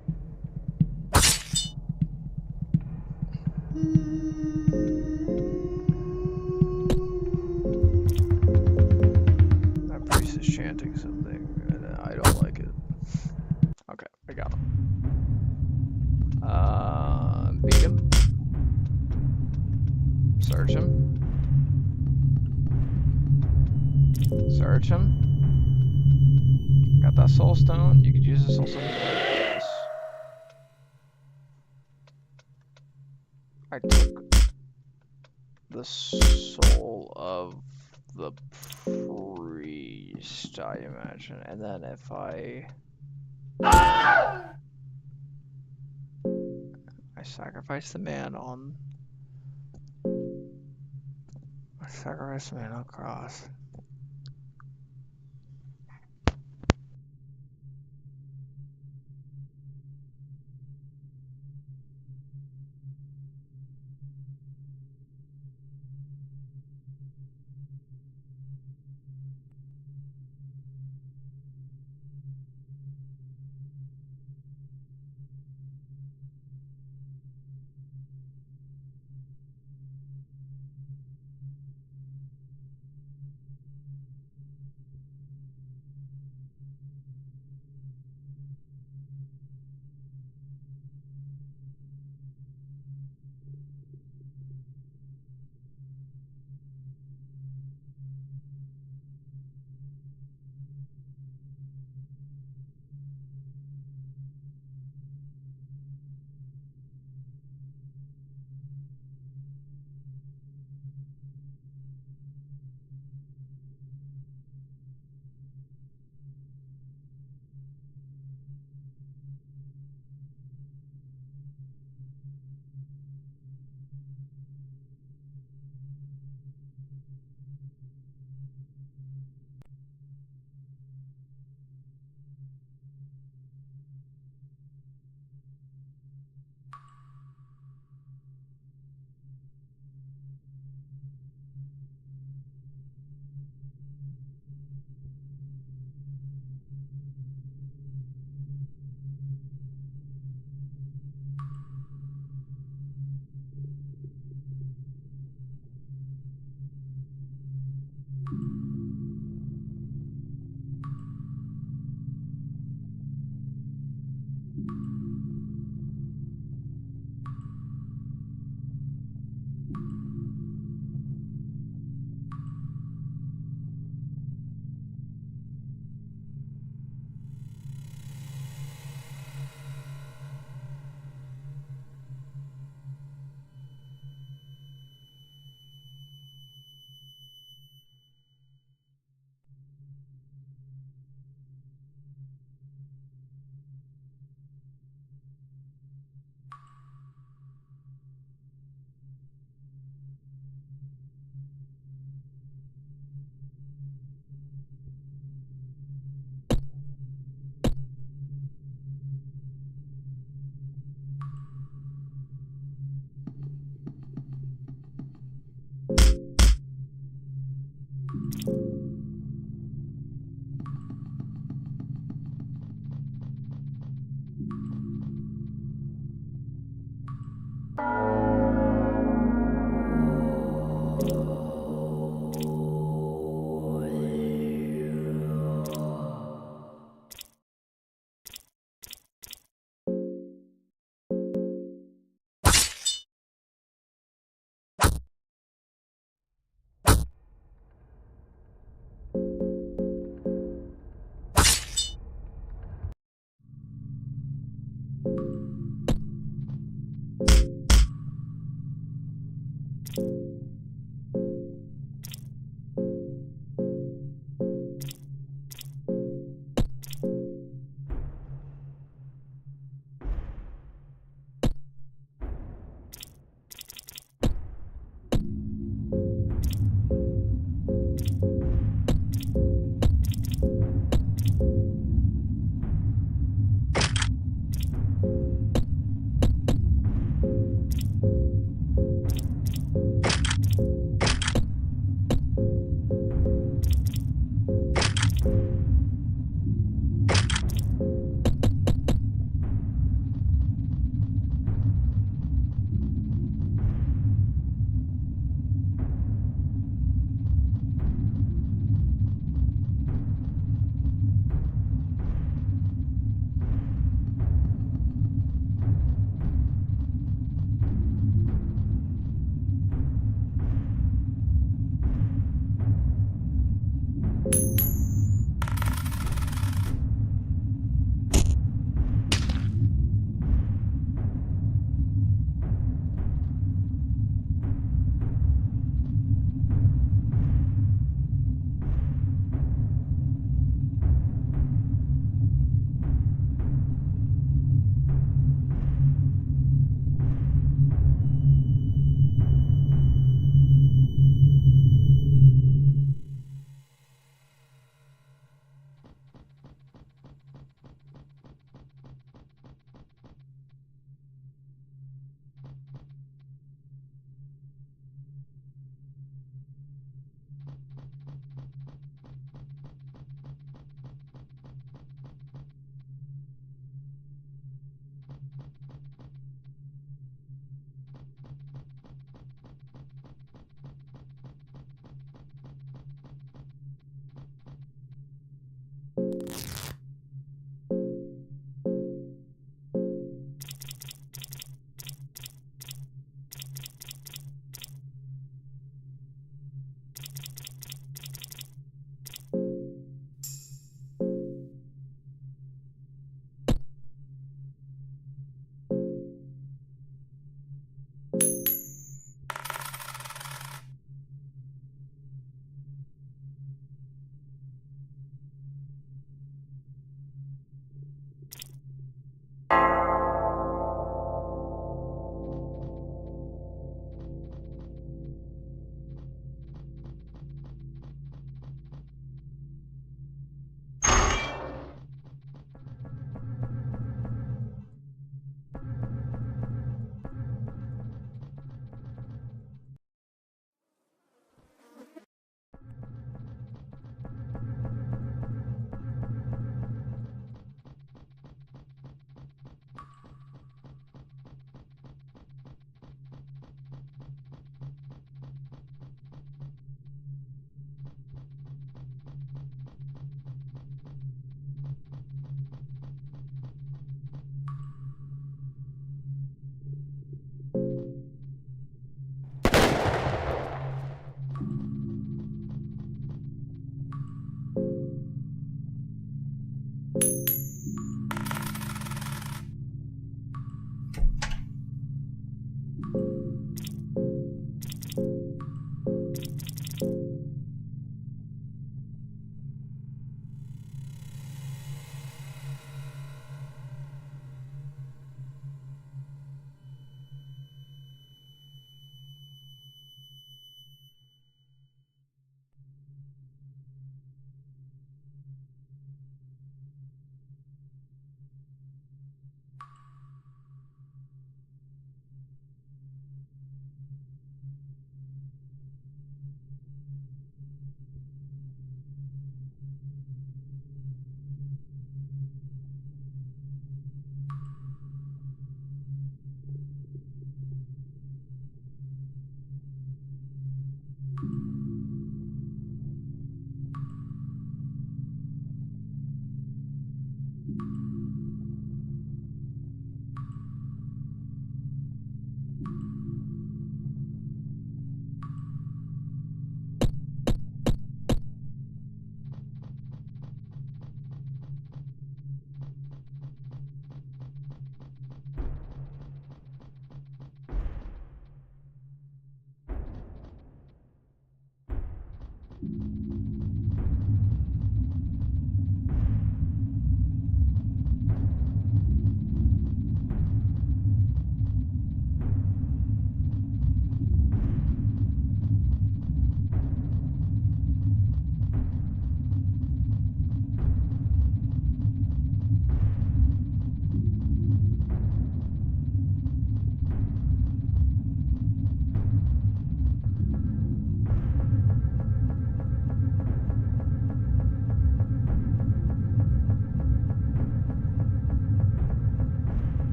Speaker 2: That priest is chanting something, and I don't like it. Okay, I got him. Beat him. Search him. Search him. Got that soul stone. You could use the soul stone. Yes. I took the soul of the priest, I imagine. And then if I sacrifice the man on... I sacrifice the man on cross.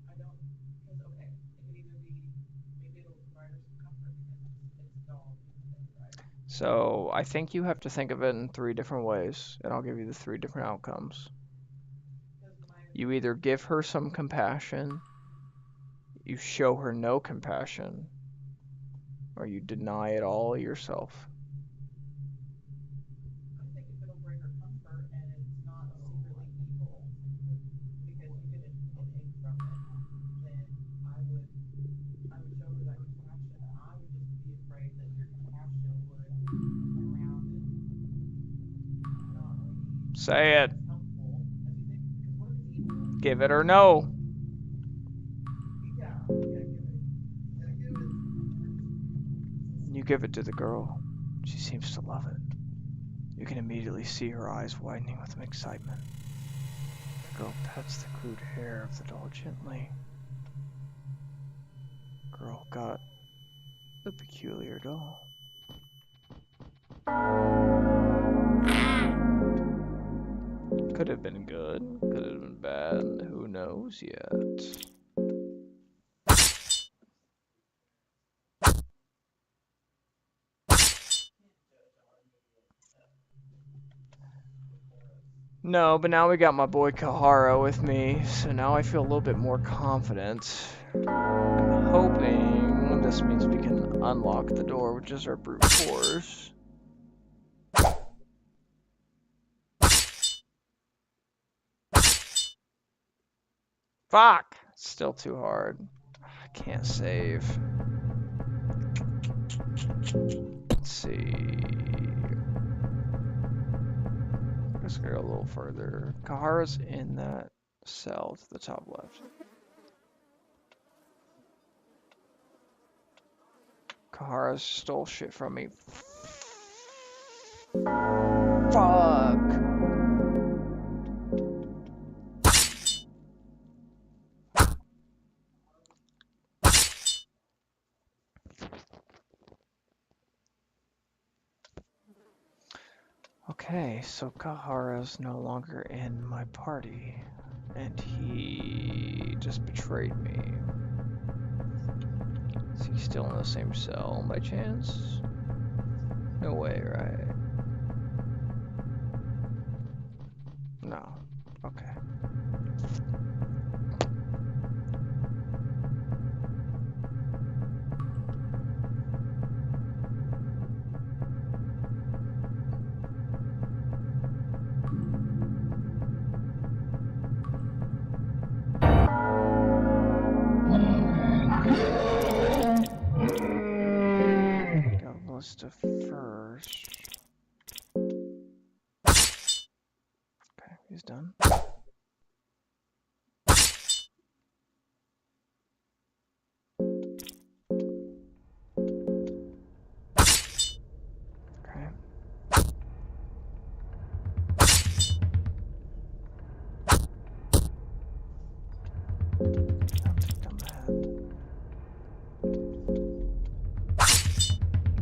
Speaker 5: I don't, because, okay, it could either be, maybe it'll provide her some comfort because it's dull, right?
Speaker 1: So I think you have to think of it in three different ways, and I'll give you the three different outcomes.
Speaker 5: Because my,
Speaker 1: You either give her some compassion, you show her no compassion, or you deny it all yourself.
Speaker 5: I think if it'll bring her comfort and it's not secretly evil, because you get an egg from it, then I would show her that compassion. I would just be afraid that your compassion would turn around and not be
Speaker 1: Say it.
Speaker 5: as helpful as you think. Because what if it's evil?
Speaker 1: Give it or no.
Speaker 5: Yeah, give it. Gotta give it.
Speaker 1: You give it to the girl. She seems to love it. You can immediately see her eyes widening with excitement. The girl pets the crude hair of the doll gently. Girl got a peculiar doll. Could have been good, could have been bad, who knows yet. No, but now we got my boy Kahara with me, so now I feel a little bit more confident. I'm hoping this means we can unlock the door, which is our brute force. Fuck! Still too hard. I can't save. Let's see. Let's go a little further. Kahara's in that cell to the top left. Kahara stole shit from me.
Speaker 2: Fuck. Okay, so Kahara's no longer in my party, and he just betrayed me. Is he still in the same cell by chance? No way, right? No. Okay. Got a list of first. Okay, he's done. Okay. I'll take down the head.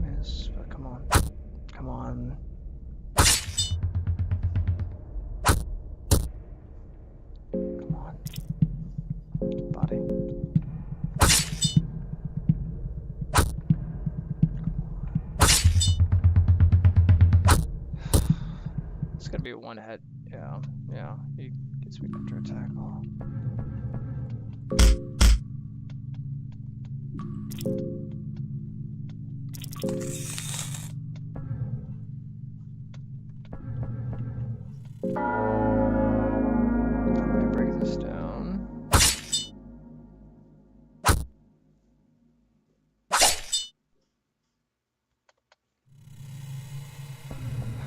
Speaker 2: Miss, but come on. Come on. Come on. Body. It's gonna be a one head. Yeah, yeah. He gets me after attack. Oh. I'm gonna break this down.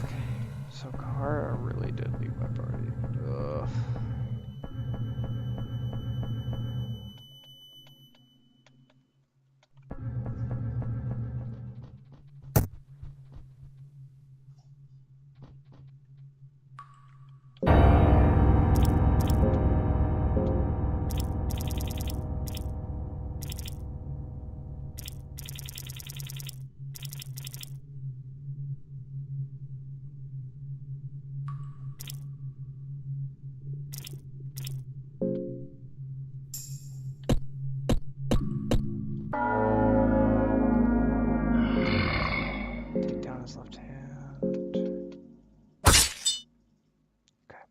Speaker 2: Okay, so Kara really did leave my party. Ugh. Take down his left hand. Okay.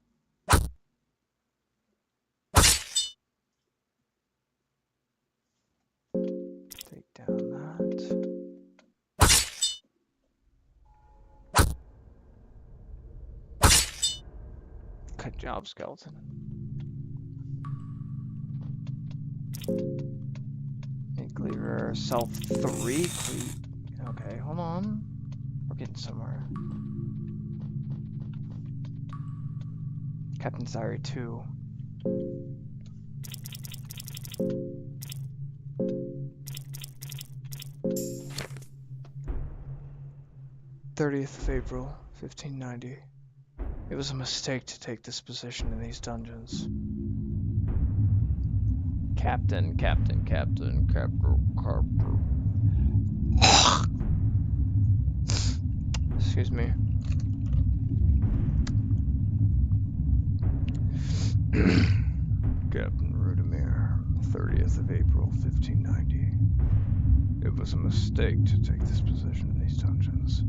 Speaker 2: Take down that. Good job, skeleton. Cleaver, self 3. Okay, hold on. We're getting somewhere. Captain Siri 2. April 1590. It was a mistake to take this position in these dungeons. Captain. Excuse me. Captain Rudimir, 30th of April, 1590. It was a mistake to take this position in these dungeons.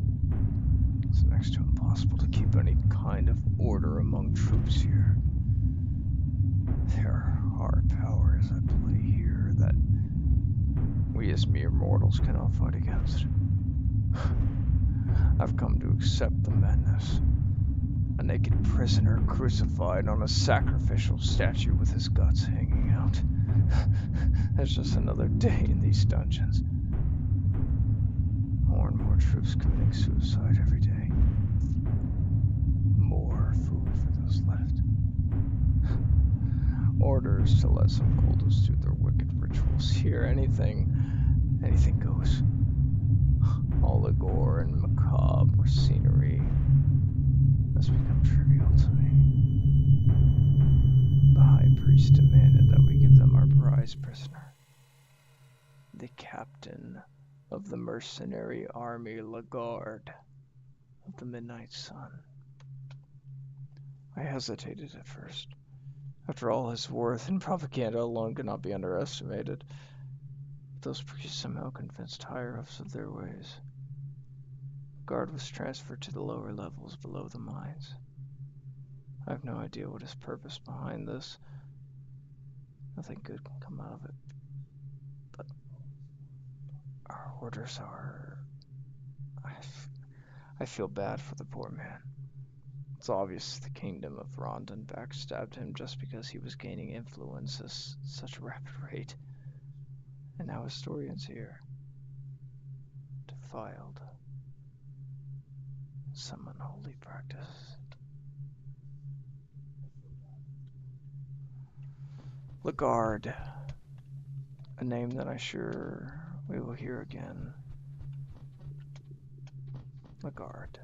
Speaker 2: It's next to impossible to keep any kind of order among troops here. There are powers at play here that we as mere mortals cannot fight against. I've come to accept the madness. A naked prisoner crucified on a sacrificial statue with his guts hanging out. There's just another day in these dungeons. More and more troops committing suicide every day. More food for those left. Orders to let some cultists do their wicked rituals here. Anything goes. All the gore and macabre scenery. has become trivial to me. The High Priest demanded that we give them our prize prisoner, the captain of the mercenary army Lagarde of the Midnight Sun. I hesitated at first. After all, his worth in propaganda alone could not be underestimated. Those priests somehow convinced higher-ups of their ways. Guard was transferred to the lower levels below the mines. I have no idea what his purpose behind this. Nothing good can come out of it. But our orders are... I feel bad for the poor man. It's obvious the kingdom of Rondon backstabbed him just because he was gaining influence at such a rapid rate. And now historians here, defiled some unholy practice. Lagarde, a name that I'm sure we will hear again. Lagarde.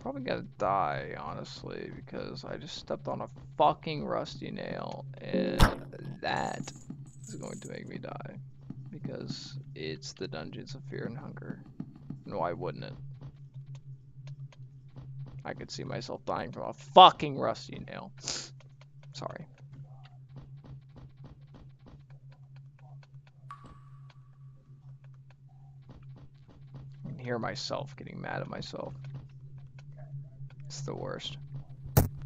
Speaker 2: Probably gonna die, honestly, because I just stepped on a fucking rusty nail, and that is going to make me die. Because it's the Dungeons of Fear and Hunger. And why wouldn't it? I could see myself dying from a fucking rusty nail. Sorry. I can hear myself getting mad at myself. It's the worst.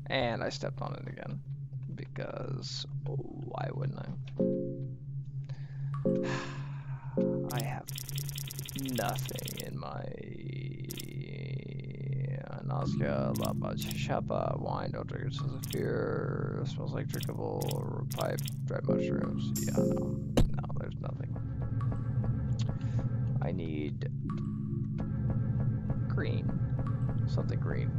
Speaker 2: And I stepped on it again. Because why wouldn't I? I have nothing in my Nazca, Lapa, Chapa, wine, don't drink it, sense of fear, smells like drinkable pipe, dried mushrooms. Yeah, no, there's nothing. I need green, something green.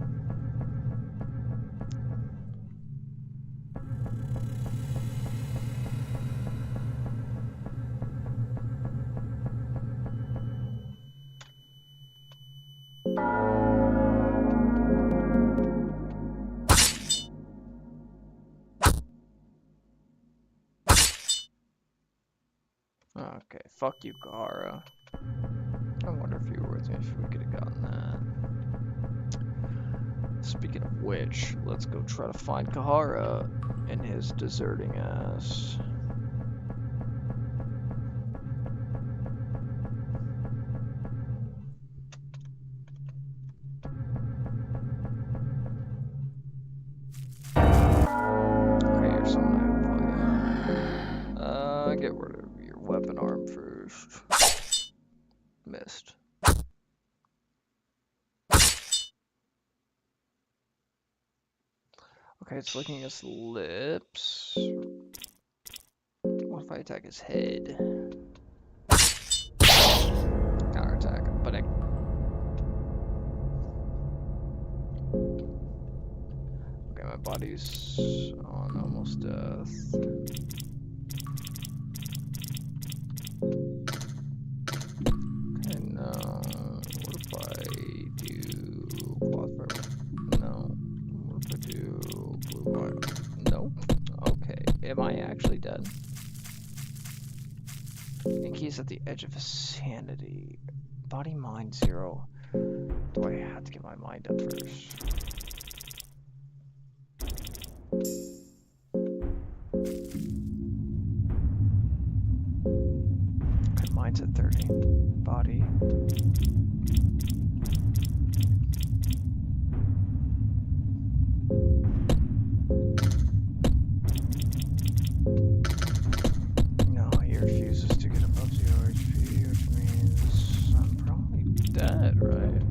Speaker 2: Okay, fuck you, Kahara. I wonder if you were with me, if we could have gotten that. Speaking of which, let's go try to find Kahara and his deserting ass. Okay, here's someone I would probably get rid of your weapon arm first. Missed. Okay, it's licking his lips. What if I attack his head? Counterattack, but I... Okay, my body's on almost death. Okay, no. What if I do cloth forever? No. What if I do blue wire? Nope. Okay. Am I actually dead? I think he's at the edge of his sanity. Body, mind, 0. Do I have to get my mind up first? Okay, mind's at 30. Body. No, he refuses to get above 0 HP, which means I'm probably dead, right?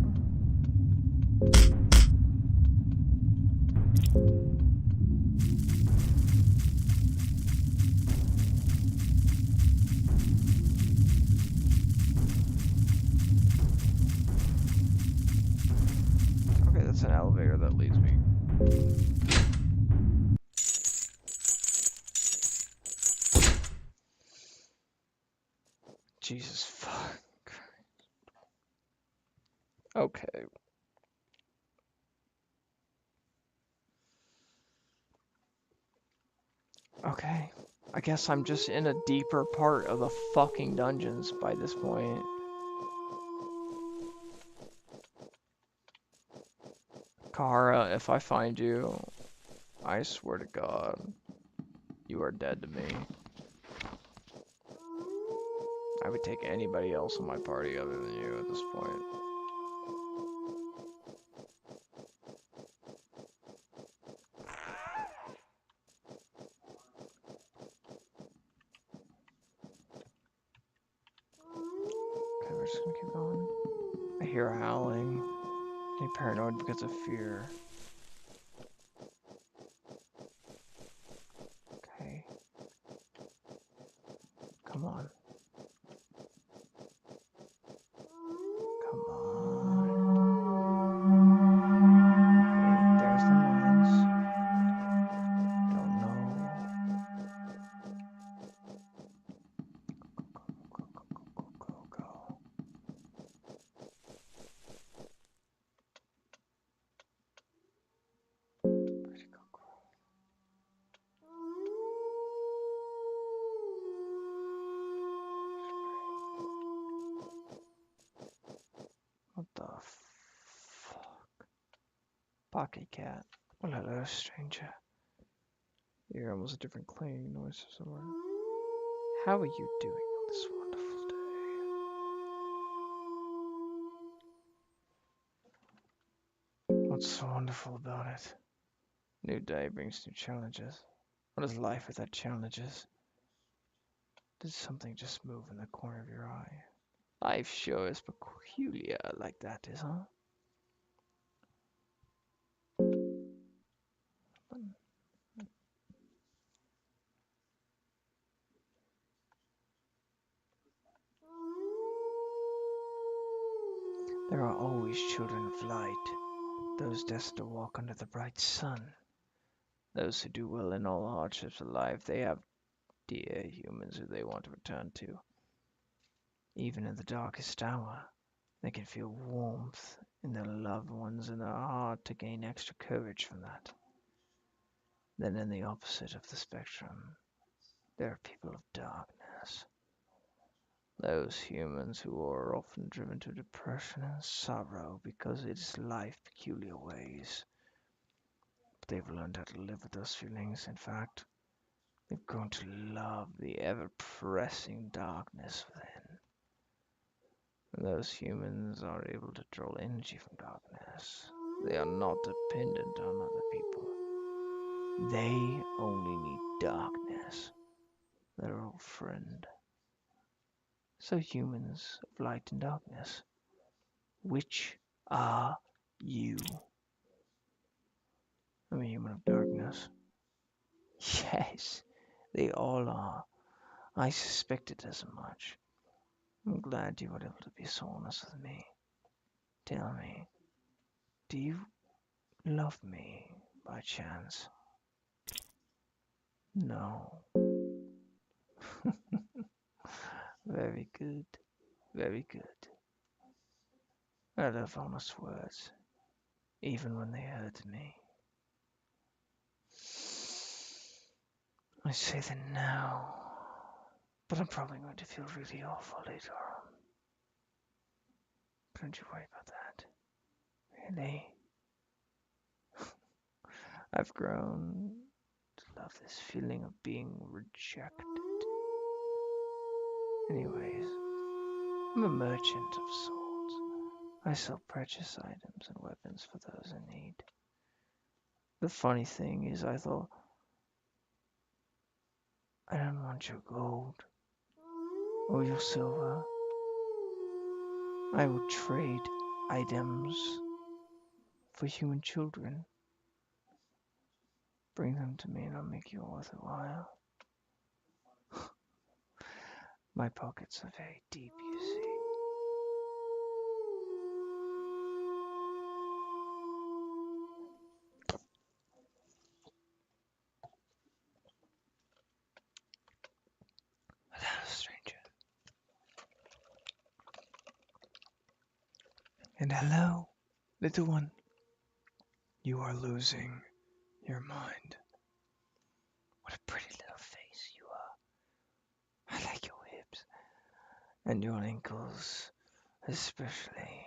Speaker 2: elevator that leads me. Jesus fuck. Okay. Okay. I guess I'm just in a deeper part of the fucking dungeons by this point. Kahara, if I find you, I swear to God, you are dead to me. I would take anybody else in my party other than you at this point. Okay, we're just gonna keep going. I hear howling. I'm paranoid because of fear. Okay. Come on. Come on. Okay, there's the mines. Don't know. Go, go, go, go, go, go, go. Where'd it go? What the fuck? Pocket cat. Well, hello, stranger. You're almost a different clanging noise somewhere. How are you doing on this wonderful day? What's so wonderful about it? New day brings new challenges. What is life without challenges? Did something just move in the corner of your eye? Life sure is peculiar like that, is, huh? There are always children of light, those destined to walk under the bright sun. Those who do well in all hardships of life, they have dear humans who they want to return to. Even in the darkest hour, they can feel warmth in their loved ones and their heart to gain extra courage from that. Then in the opposite of the spectrum, there are people of darkness. Those humans who are often driven to depression and sorrow because it is life's peculiar ways. But they've learned how to live with those feelings. In fact, they've grown to love the ever-pressing darkness within. And those humans are able to draw energy from darkness. They are not dependent on other people. They only need darkness, their old friend. So humans of light and darkness, which are you? I'm a human of darkness. Yes, they all are. I suspected as much. I'm glad you were able to be so honest with me. Tell me, do you love me by chance? No. Very good. Very good. I love honest words, even when they hurt me. I say them now, but I'm probably going to feel really awful later on. Don't you worry about that. Really? I've grown to love this feeling of being rejected. Anyways, I'm a merchant of swords. I sell precious items and weapons for those in need. The funny thing is, I thought, I don't want your gold or your silver. I will trade items for human children. Bring them to me and I'll make you worth a while. My pockets are very deep, you see. And hello, little one. You are losing your mind. What a pretty little face you are. I like your hips. And your ankles, especially.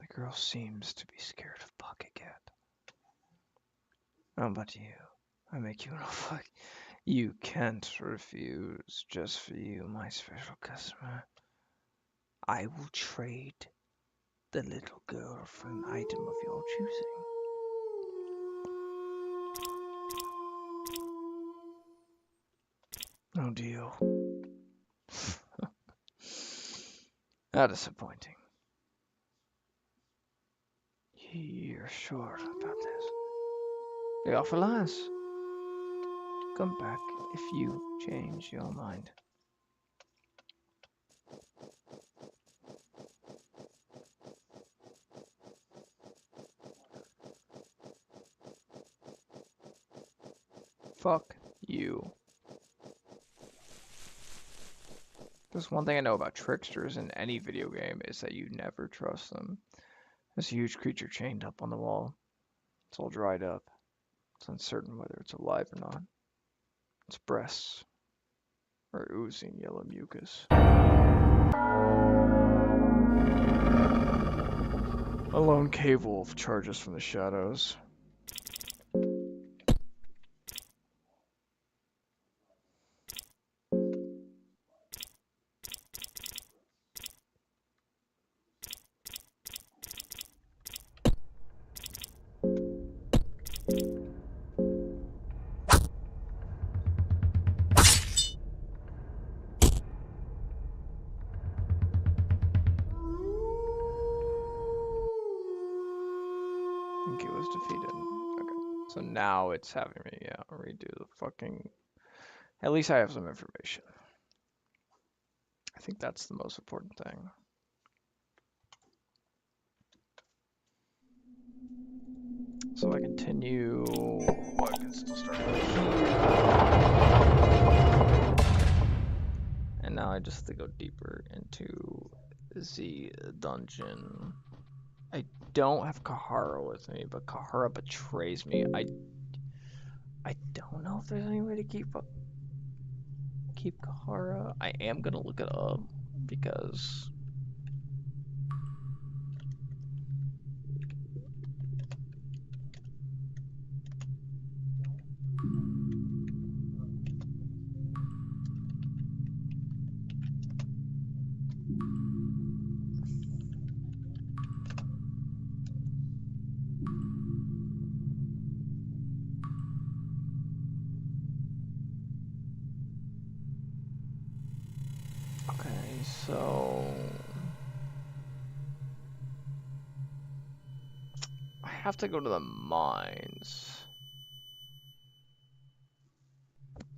Speaker 2: The girl seems to be scared of Pocket. How about you? I make you an offer you can't refuse just for you, my special customer. I will trade the little girl for an item of your choosing. No deal. How disappointing. You're sure about this? The offer lies. Come back if you change your mind. Fuck you. There's one thing I know about tricksters in any video game is that you never trust them. This huge creature chained up on the wall. It's all dried up. It's uncertain whether it's alive or not. Its breasts are oozing yellow mucus. A lone cave wolf charges from the shadows. I think he was defeated. Okay. So now it's having me redo the fucking... At least I have some information. I think that's the most important thing. So I continue... I can still start and now I just have to go deeper into the dungeon. I don't have Kahara with me, but Kahara betrays me. I don't know if there's any way to keep Kahara. I am gonna look it up because so I have to go to the mines.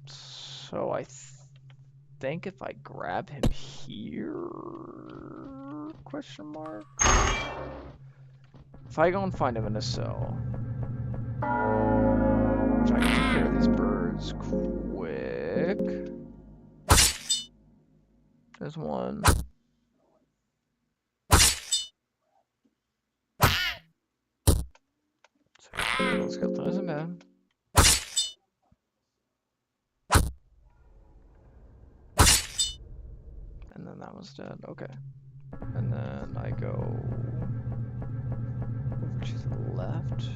Speaker 2: So I think if I grab him here, question mark? If I go and find him in a cell, which I can take care of these birds quick. There's one. Let's get those in bed. And then that one's dead. Okay. And then I go over to the left.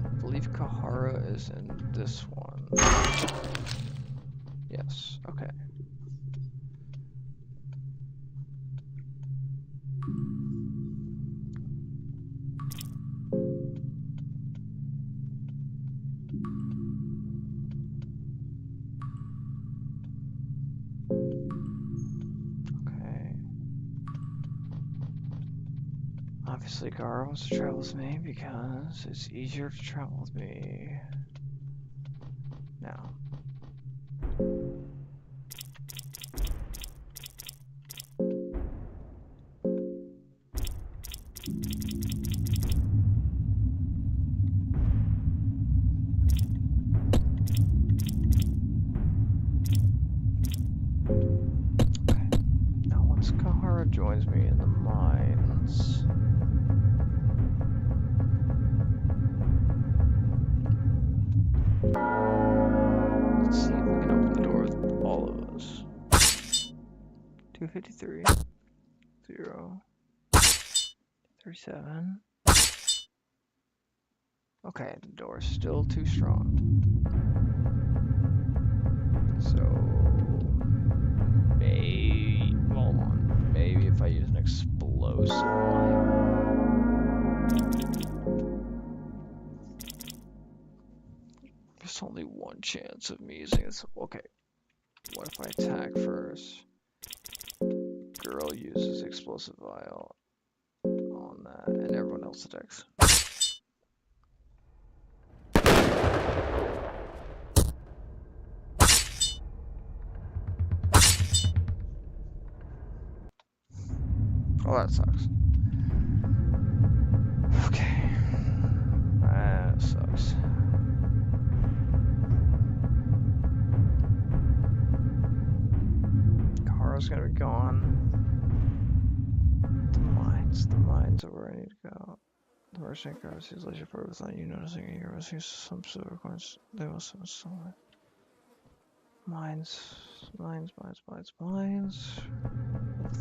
Speaker 2: I believe Kahara is in this one. Yes. Okay. Obviously, Gara wants to travel with me because it's easier to travel with me now. joins me in the mines. Let's see if we can open the door with all of us. 253, 0, 37. Okay, the door's still too strong. So hold on. Maybe if I use an explosive mine. There's only one chance of me using this. Okay. What if I attack first? Girl uses explosive vial on that, and everyone else attacks. Oh, that sucks. Okay. That sucks. Car's gonna be gone. The mines are where I need to go. The Russian car sees laser part without you noticing it. You're missing some sort of coins. They must have somewhere. Mines.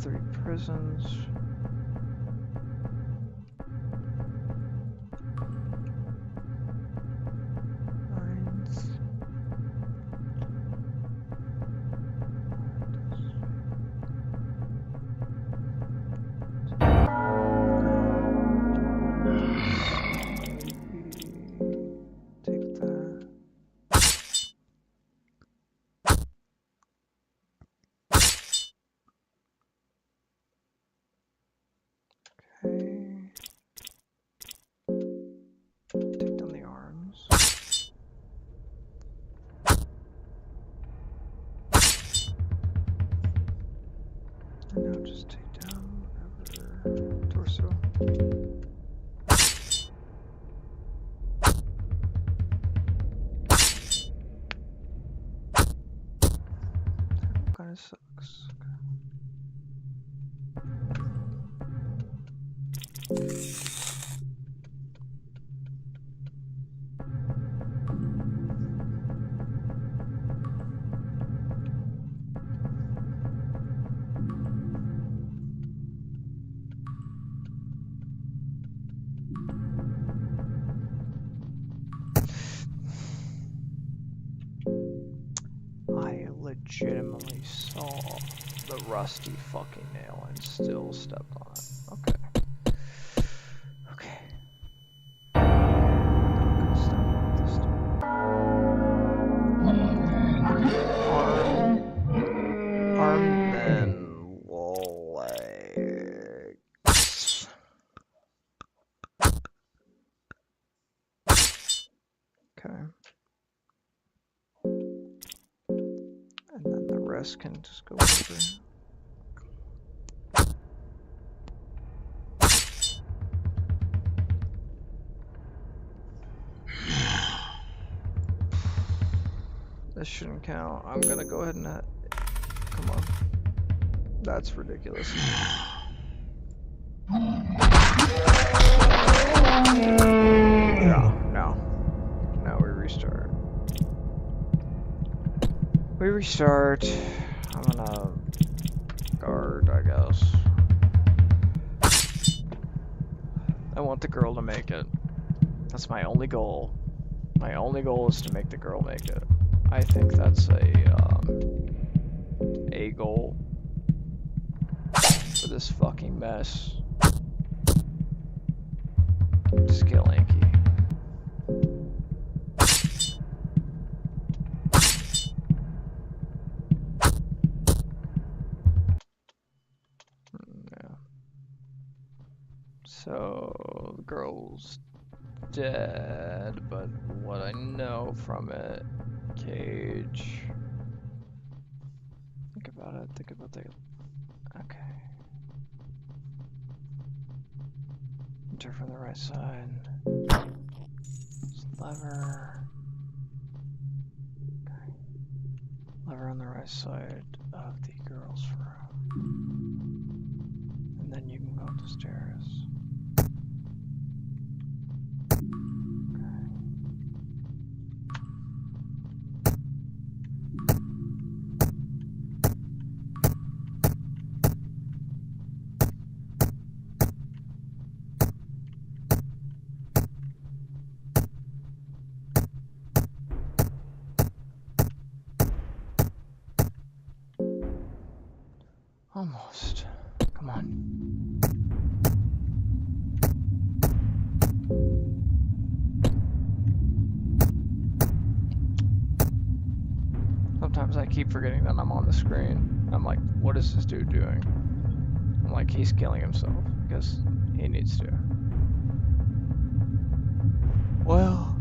Speaker 2: 3 prisons. Mines. Take that. Okay. Take down the arms. And now just take down whatever torso. That kind of sucks. I legitimately saw the rusty fucking nail and still stepped on it. Okay. Okay. I'm not gonna step on it this time. Arm, then legs. Okay. And then the rest can just go over. This shouldn't count. I'm gonna go ahead and come on. That's ridiculous. Yeah, no. Now we restart. We restart. I'm gonna guard, I guess. I want the girl to make it. That's my only goal. My only goal is to make the girl make it. I think that's a goal for this fucking mess. Just kill Anki. Yeah. So the girl's dead, but what I know from it, cage. Think about it. Think about the. Okay. Enter from the right side. Lever. Okay. Lever on the right side of the girl's room. go up the stairs. Almost. Come on. Sometimes I keep forgetting that I'm on the screen. I'm like, what is this dude doing? I'm like, he's killing himself because he needs to. Well,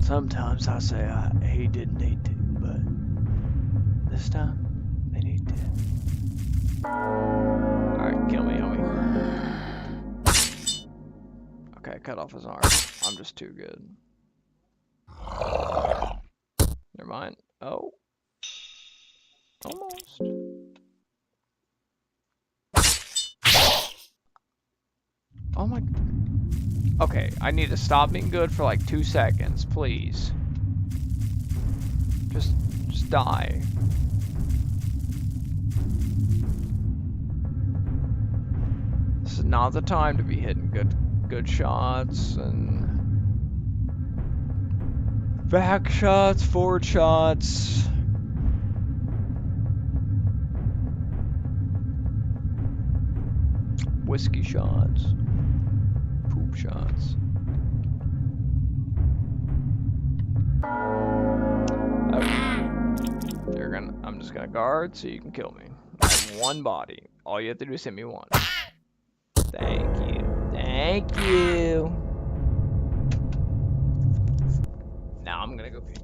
Speaker 2: sometimes I say he didn't need to, but this time, they need to. Alright, kill me, homie. Okay, cut off his arm. I'm just too good. Never mind. Oh. Almost. Oh my... Okay, I need to stop being good for like 2 seconds, please. Just die. This is not the time to be hitting good shots and back shots, forward shots. Whiskey shots. Poop shots. Okay. I'm just gonna guard so you can kill me. I have one body. All you have to do is hit me once. Thank you. Thank you. Now I'm gonna go pee.